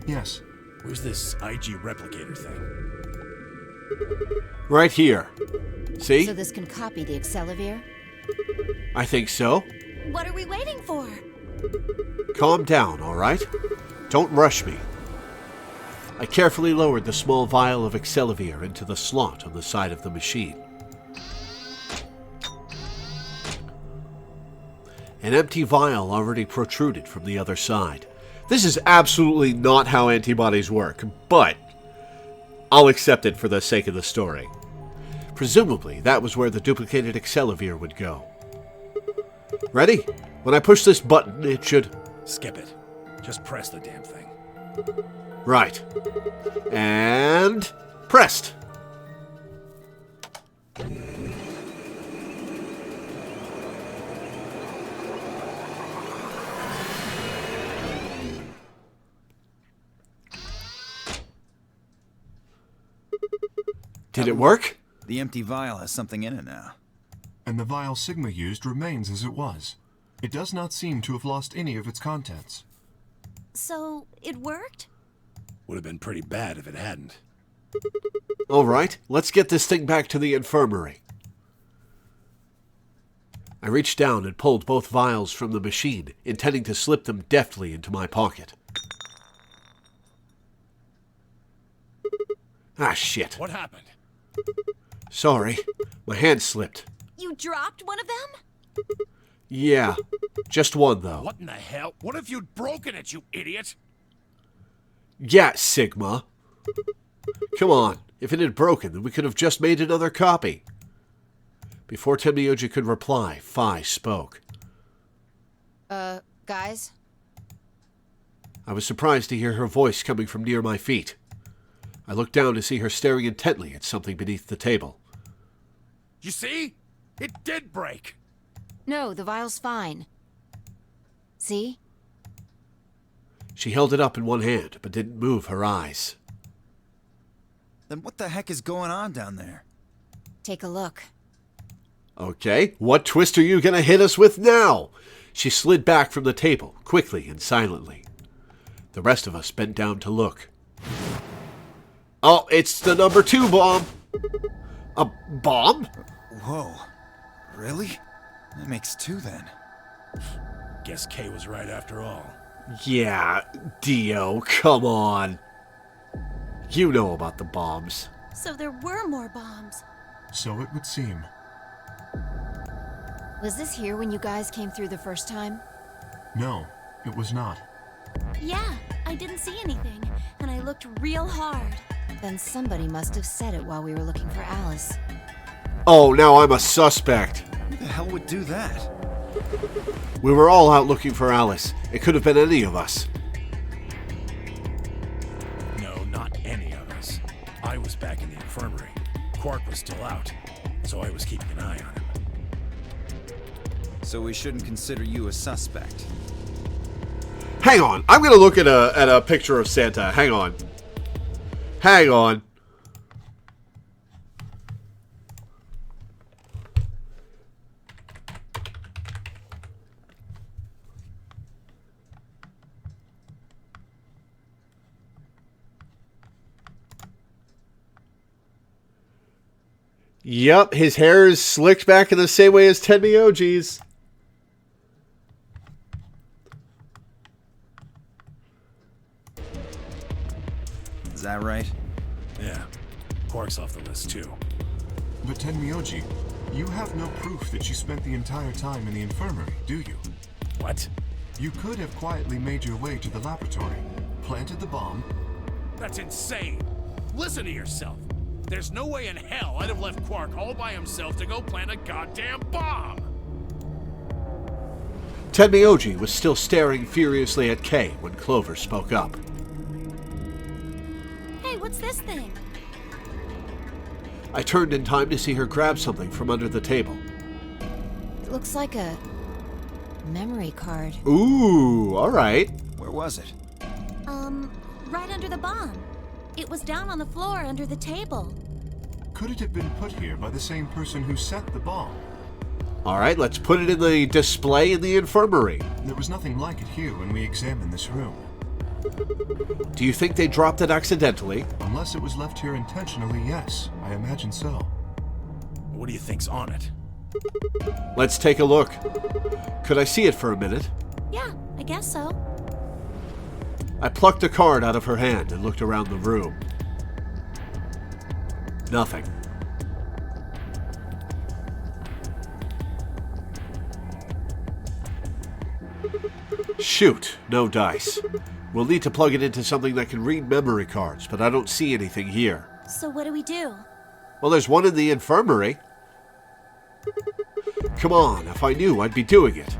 Yes. Where's this IG replicator thing? Right here. See? So this can copy the Excelavir? I think so. What are we waiting for? Calm down, alright? Don't rush me. I carefully lowered the small vial of Excelavir into the slot on the side of the machine. An empty vial already protruded from the other side. This is absolutely not how antibodies work, but I'll accept it for the sake of the story. Presumably, that was where the duplicated Excelavir would go. Ready? When I push this button, it should... Skip it. Just press the damn thing. Right. And... pressed. Did it work? The empty vial has something in it now. And the vial Sigma used remains as it was. It does not seem to have lost any of its contents. So, it worked? Would have been pretty bad if it hadn't. Alright, let's get this thing back to the infirmary. I reached down and pulled both vials from the machine, intending to slip them deftly into my pocket. Ah, shit. What happened? Sorry, my hand slipped. You dropped one of them? Yeah, just one though. What in the hell? What if you'd broken it, you idiot? Yeah, Sigma. Come on, if it had broken, then we could have just made another copy. Before Tenmyoji could reply, Phi spoke. Guys? I was surprised to hear her voice coming from near my feet. I looked down to see her staring intently at something beneath the table. You see? It did break. No, the vial's fine. See? She held it up in one hand, but didn't move her eyes. Then what the heck is going on down there? Take a look. Okay, what twist are you going to hit us with now? She slid back from the table, quickly and silently. The rest of us bent down to look. Oh, it's the number 2 bomb. A bomb? Whoa. Really? That makes 2 then. Guess Kay was right after all. Yeah, Dio, come on. You know about the bombs. So there were more bombs. So it would seem. Was this here when you guys came through the first time? No, it was not. Yeah, I didn't see anything, and I looked real hard. Then somebody must have said it while we were looking for Alice. Oh, now I'm a suspect. Who the hell would do that? We were all out looking for Alice. It could have been any of us. No, not any of us. I was back in the infirmary. Quark was still out, so I was keeping an eye on him. So we shouldn't consider you a suspect. Hang on, I'm going to look at a picture of Santa. Hang on. Hang on. Yep, his hair is slicked back in the same way as Ted Miyoji's. Is that right? Yeah, Quark's off the list too. But Tenmyoji, you have no proof that you spent the entire time in the infirmary, do you? What? You could have quietly made your way to the laboratory, planted the bomb. That's insane! Listen to yourself! There's no way in hell I'd have left Quark all by himself to go plant a goddamn bomb! Ted Miyoji was still staring furiously at Kay when Clover spoke up. Hey, what's this thing? I turned in time to see her grab something from under the table. It looks like a memory card. Ooh, all right. Where was it? Right under the bomb. It was down on the floor under the table. Could it have been put here by the same person who set the bomb? All right, let's put it in the display in the infirmary. There was nothing like it here when we examined this room. Do you think they dropped it accidentally? Unless it was left here intentionally, yes. I imagine so. What do you think's on it? Let's take a look. Could I see it for a minute? Yeah, I guess so. I plucked a card out of her hand and looked around the room. Nothing. Shoot, no dice. We'll need to plug it into something that can read memory cards, but I don't see anything here. So what do we do? Well, there's one in the infirmary. Come on, if I knew, I'd be doing it.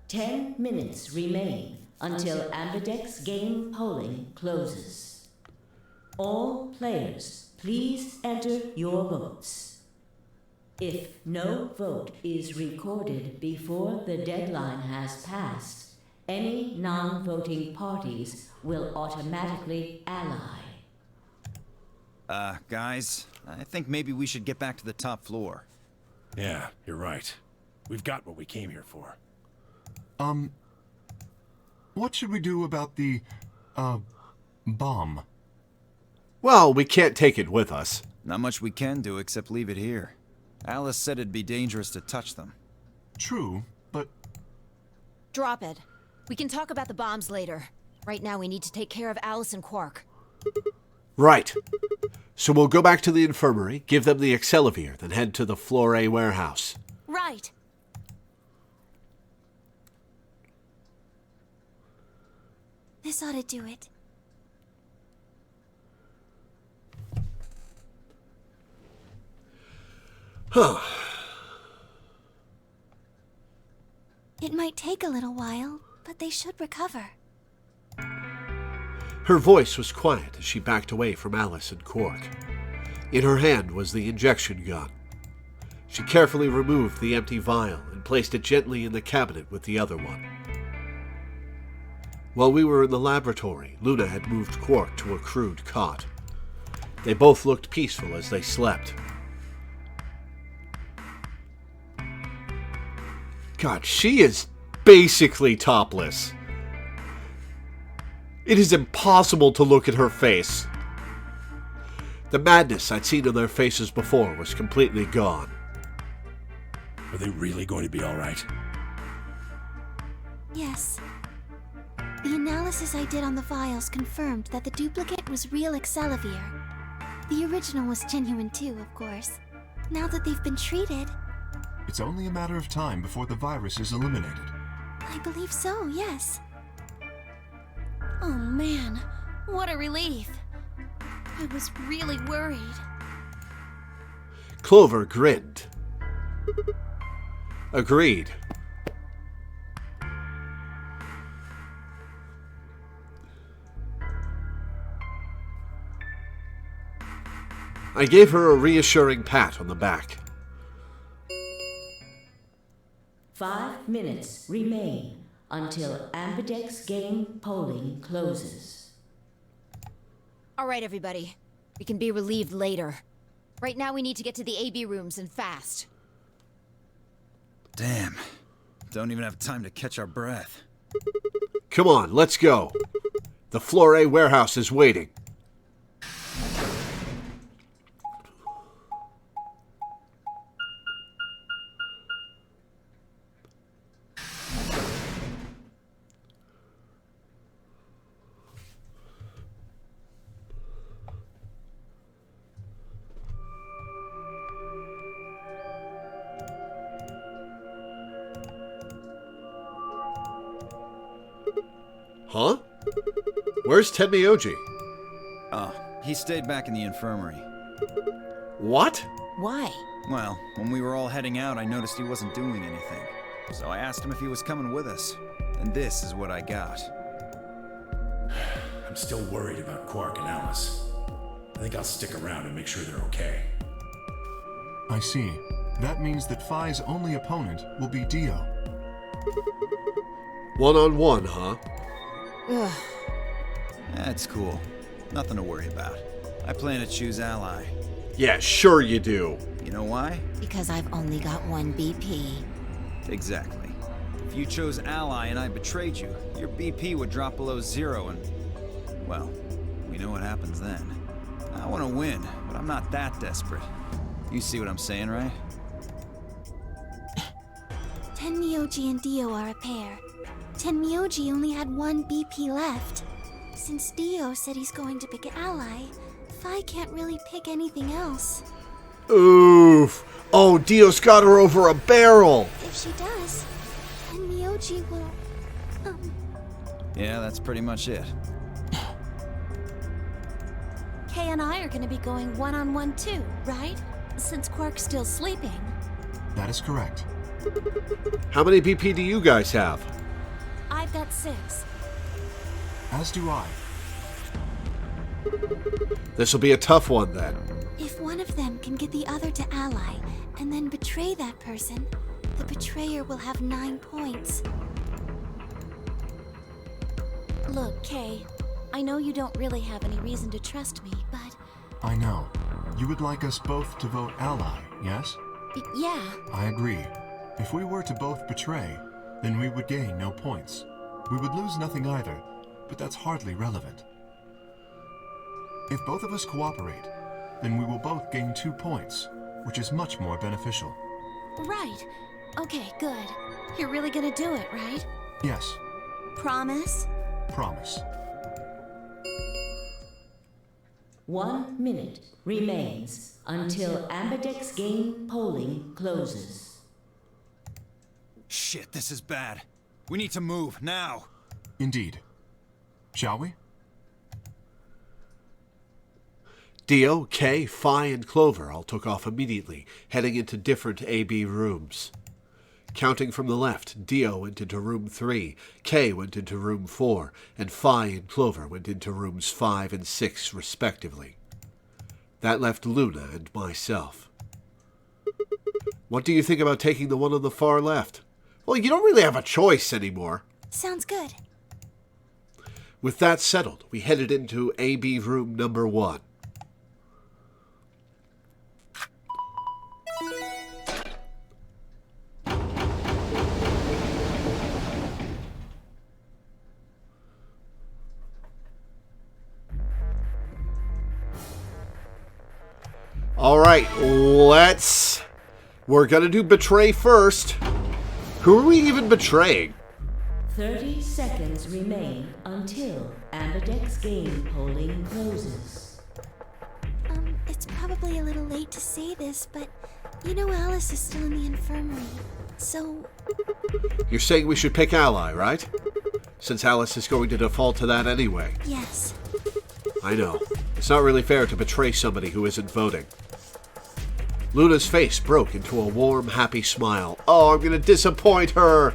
10 minutes remain until Ambidex game polling closes. All players, please enter your votes. If no vote is recorded before the deadline has passed, any non-voting parties will automatically ally. Guys, I think maybe we should get back to the top floor. Yeah, you're right. We've got what we came here for. What should we do about the, bomb? Well, we can't take it with us. Not much we can do except leave it here. Alice said it'd be dangerous to touch them. True, but... Drop it. We can talk about the bombs later. Right now we need to take care of Alice and Quark. Right. So we'll go back to the infirmary, give them the Accelavir, then head to the Flore warehouse. Right. This ought to do it. Huh. It might take a little while, but they should recover. Her voice was quiet as she backed away from Alice and Quark. In her hand was the injection gun. She carefully removed the empty vial and placed it gently in the cabinet with the other one. While we were in the laboratory, Luna had moved Quark to a crude cot. They both looked peaceful as they slept. God, she is basically topless. It is impossible to look at her face. The madness I'd seen on their faces before was completely gone. Are they really going to be all right? Yes. The analysis I did on the vials confirmed that the duplicate was real Excellivier. The original was genuine too, of course. Now that they've been treated... It's only a matter of time before the virus is eliminated. I believe so, yes. Oh man, what a relief. I was really worried. Clover grinned. Agreed. I gave her a reassuring pat on the back. 5 minutes remain until Ambidex game polling closes. All right, everybody. We can be relieved later. Right now, we need to get to the AB rooms and fast. Damn. Don't even have time to catch our breath. Come on, let's go. The Flore warehouse is waiting. Huh? Where's Tenmyoji? Oh, he stayed back in the infirmary. What? Why? Well, when we were all heading out, I noticed he wasn't doing anything. So I asked him if he was coming with us. And this is what I got. I'm still worried about Quark and Alice. I think I'll stick around and make sure they're okay. I see. That means that Phi's only opponent will be Dio. One-on-one, huh? Ugh. That's cool. Nothing to worry about. I plan to choose Ally. Yeah, sure you do. You know why? Because I've only got one BP. Exactly. If you chose Ally and I betrayed you, your BP would drop below 0 and... well, we know what happens then. I want to win, but I'm not that desperate. You see what I'm saying, right? Tenmyoji and Dio are a pair. Tenmyoji only had one BP left. Since Dio said he's going to pick Ally, Phi can't really pick anything else. Oof. Oh, Dio's got her over a barrel. If she does, Tenmyoji will... Yeah, that's pretty much it. Kay and I are going to be going one-on-one too, right? Since Quark's still sleeping. That is correct. How many BP do you guys have? I've got 6. As do I. This'll be a tough one then. If one of them can get the other to Ally, and then betray that person, the betrayer will have 9 points. Look, Kay, I know you don't really have any reason to trust me, but... I know. You would like us both to vote Ally, yes? Yeah. I agree. If we were to both betray, then we would gain no points. We would lose nothing either, but that's hardly relevant. If both of us cooperate, then we will both gain 2 points, which is much more beneficial. Right. Okay, good. You're really gonna do it, right? Yes, Promise? promise. 1 minute remains until Ambidex game polling closes. Shit, this is bad. We need to move, now! Indeed. Shall we? Dio, Kay, Phi, and Clover all took off immediately, heading into different AB rooms. Counting from the left, Dio went into room 3, Kay went into room 4, and Phi and Clover went into rooms 5 and 6, respectively. That left Luna and myself. What do you think about taking the one on the far left? Well, you don't really have a choice anymore. Sounds good. With that settled, we headed into AB room number 1. Alright, we're gonna do betray first. Who are we even betraying? 30 seconds remain until Ambidex game polling closes. It's probably a little late to say this, but you know Alice is still in the infirmary. So, You're saying we should pick Ally, right? Since Alice is going to default to that anyway. yes. I know. It's not really fair to betray somebody who isn't voting. Luna's face broke into a warm, happy smile. Oh, I'm gonna disappoint her.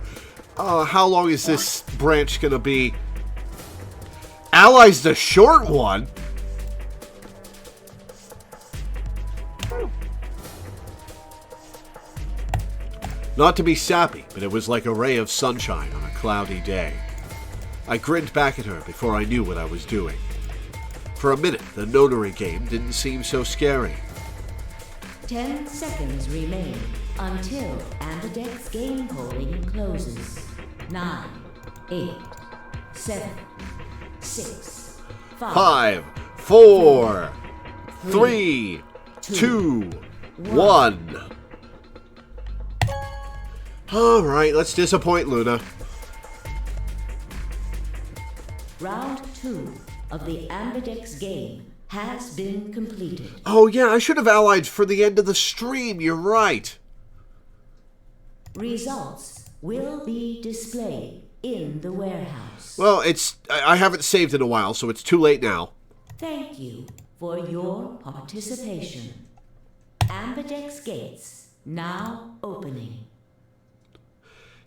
How long is this branch gonna be? Ally's the short one. Not to be sappy, but it was like a ray of sunshine on a cloudy day. I grinned back at her before I knew what I was doing. For a minute, the notary game didn't seem so scary. 10 seconds remain until Ambidex game polling closes. 9, 8, 7, 6, 5, 4, 3, 2, 1. Alright, let's disappoint Luna. Round 2 of the Ambidex game has been completed. Oh yeah, I should have allied for the end of the stream, you're right. Results will be displayed in the warehouse. Well, I haven't saved in a while, so it's too late now. Thank you for your participation. Ambidex gates now opening.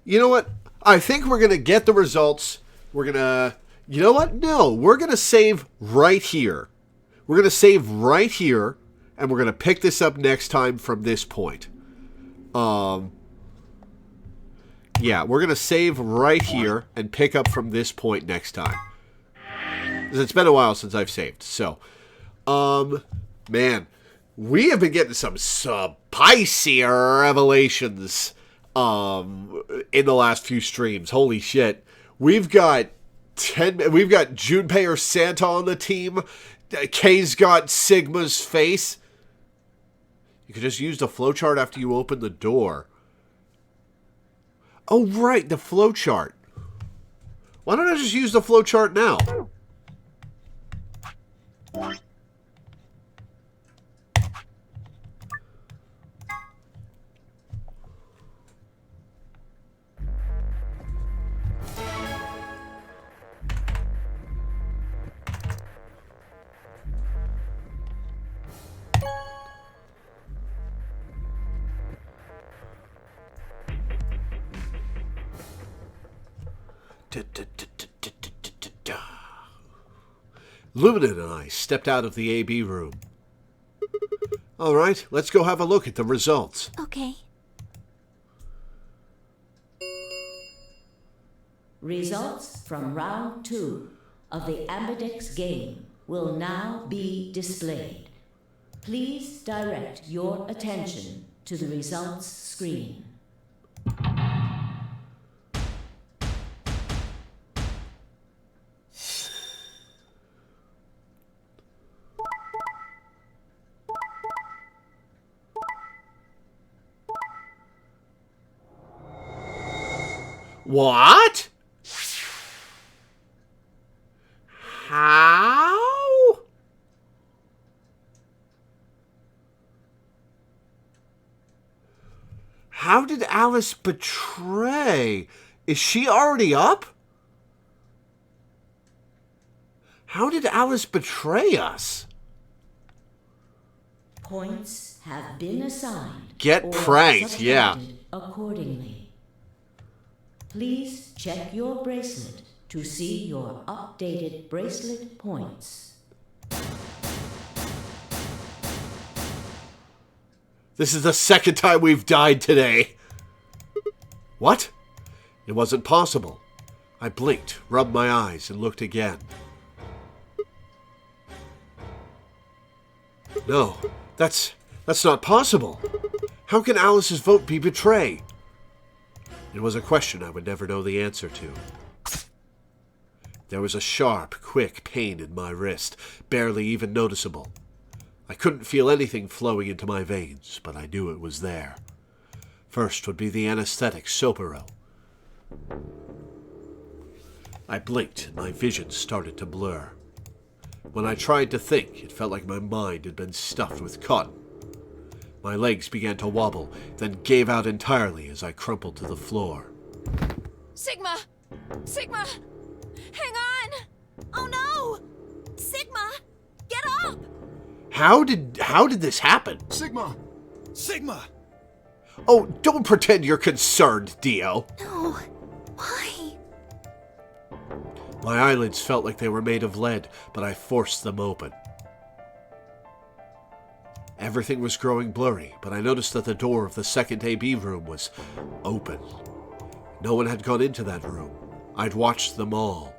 You know what? I think we're going to get the results. We're going to... You know what? No, we're going to save right here. We're going to save right here, and we're going to pick this up next time from this point. Yeah, we're going to save right here and pick up from this point next time. It's been a while since I've saved, so... man, we have been getting some spicy revelations in the last few streams. Holy shit. We've got Junpei or Santa on the team. Kay's got Sigma's face. You could just use the flowchart after you open the door. Oh, right, the flowchart. Why don't I just use the flowchart now? Luna and I stepped out of the AB room. All right, let's go have a look at the results. Okay. Results from round 2 of the Ambidex game will now be displayed. Please direct your attention to the results screen. What? How? How did Alice betray? Is she already up? How did Alice betray us? Points have been assigned. Get or pranked, yeah. subtracted accordingly. Please check your bracelet to see your updated bracelet points. This is the second time we've died today. What? It wasn't possible. I blinked, rubbed my eyes, and looked again. No, that's not possible. How can Alice's vote be betray? It was a question I would never know the answer to. There was a sharp, quick pain in my wrist, barely even noticeable. I couldn't feel anything flowing into my veins, but I knew it was there. First would be the anesthetic Sopero. I blinked and my vision started to blur. When I tried to think, it felt like my mind had been stuffed with cotton. My legs began to wobble, then gave out entirely as I crumpled to the floor. Sigma! Sigma! Hang on! Oh no! Sigma! Get up! How did this happen? Sigma! Sigma! Oh, don't pretend you're concerned, Dio. No. Why? My eyelids felt like they were made of lead, but I forced them open. Everything was growing blurry, but I noticed that the door of the second AB room was open. No one had gone into that room. I'd watched them all.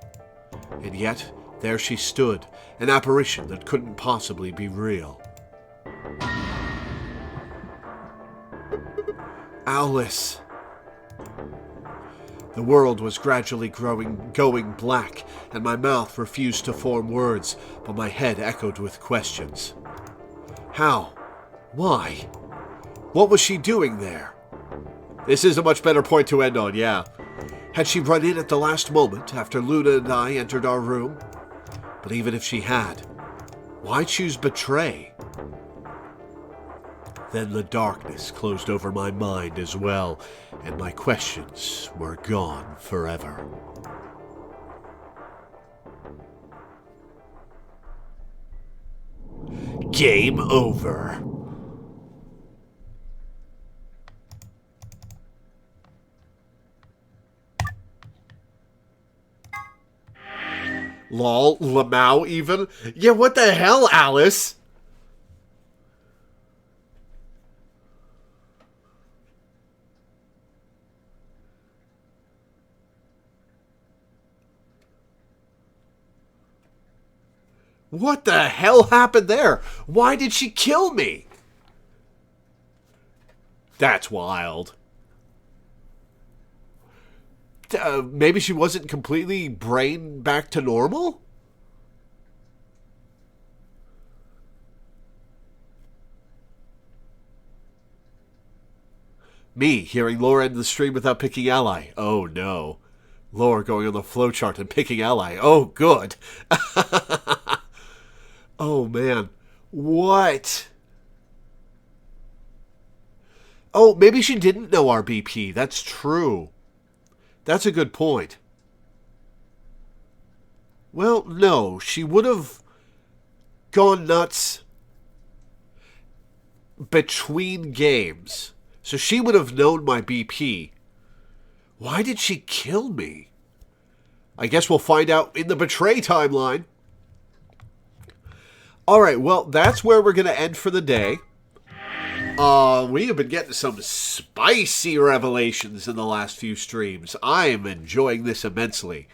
And yet, there she stood, an apparition that couldn't possibly be real. Alice. The world was gradually going black, and my mouth refused to form words, but my head echoed with questions. How? Why? What was she doing there? This is a much better point to end on, yeah. Had she run in at the last moment after Luna and I entered our room? But even if she had, why choose betray? Then the darkness closed over my mind as well, and my questions were gone forever. Game over. Lol, Lamau even? Yeah, what the hell, Alice? What the hell happened there? Why did she kill me? That's wild. Maybe she wasn't completely brain back to normal? Me, hearing Lore end the stream without picking ally. Oh no. Lore going on the flowchart and picking ally. Oh, good. Oh, man. What? Oh, maybe she didn't know our BP. That's true. That's a good point. Well, no. She would have gone nuts between games. So she would have known my BP. Why did she kill me? I guess we'll find out in the Betray timeline. Alright, well, that's where we're going to end for the day. We have been getting some spicy revelations in the last few streams. I am enjoying this immensely.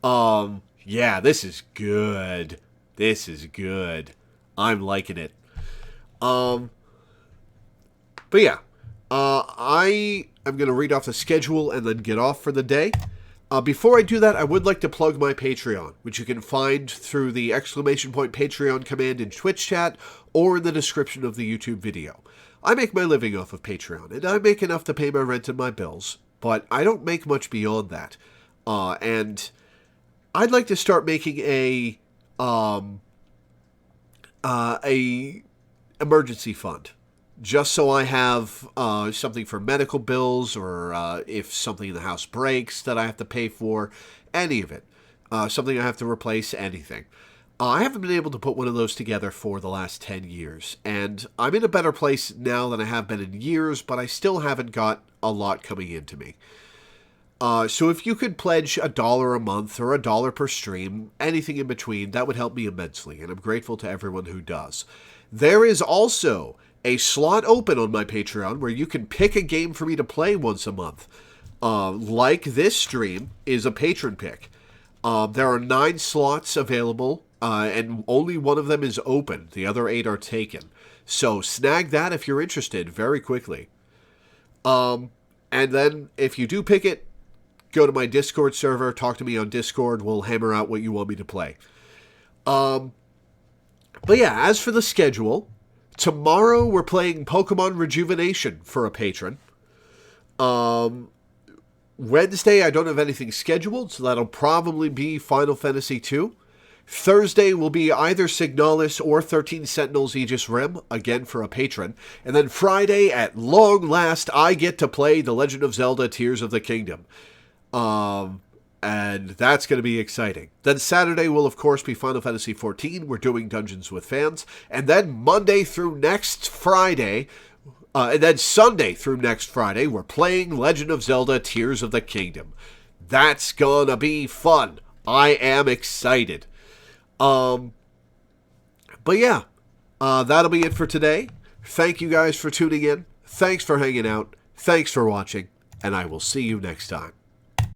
Yeah, this is good. This is good. I'm liking it. But yeah, I am going to read off the schedule and then get off for the day. Before I do that, I would like to plug my Patreon, which you can find through the ! Patreon command in Twitch chat or in the description of the YouTube video. I make my living off of Patreon, and I make enough to pay my rent and my bills, but I don't make much beyond that. And I'd like to start making a emergency fund, just so I have something for medical bills, or if something in the house breaks that I have to pay for, any of it. Something I have to replace, anything. I haven't been able to put one of those together for the last 10 years, and I'm in a better place now than I have been in years, but I still haven't got a lot coming into me. So if you could pledge $1 a month or $1 per stream, anything in between, that would help me immensely, and I'm grateful to everyone who does. There is also a slot open on my Patreon where you can pick a game for me to play once a month. Like this stream is a patron pick. There are 9 slots available, and only one of them is open. The other 8 are taken. So snag that if you're interested very quickly. And then if you do pick it, go to my Discord server, talk to me on Discord. We'll hammer out what you want me to play. But yeah, as for the schedule, tomorrow we're playing Pokemon Rejuvenation for a patron. Wednesday, I don't have anything scheduled, so that'll probably be Final Fantasy II. Thursday will be either Signalis or 13 Sentinels Aegis Rim, again for a patron. And then Friday, at long last, I get to play The Legend of Zelda Tears of the Kingdom. And that's going to be exciting. Then Saturday will, of course, be Final Fantasy XIV. We're doing Dungeons with Fans. And then Monday through next Friday... and then Sunday through next Friday, we're playing Legend of Zelda Tears of the Kingdom. That's gonna be fun. I am excited. But yeah, that'll be it for today. Thank you guys for tuning in. Thanks for hanging out. Thanks for watching. And I will see you next time.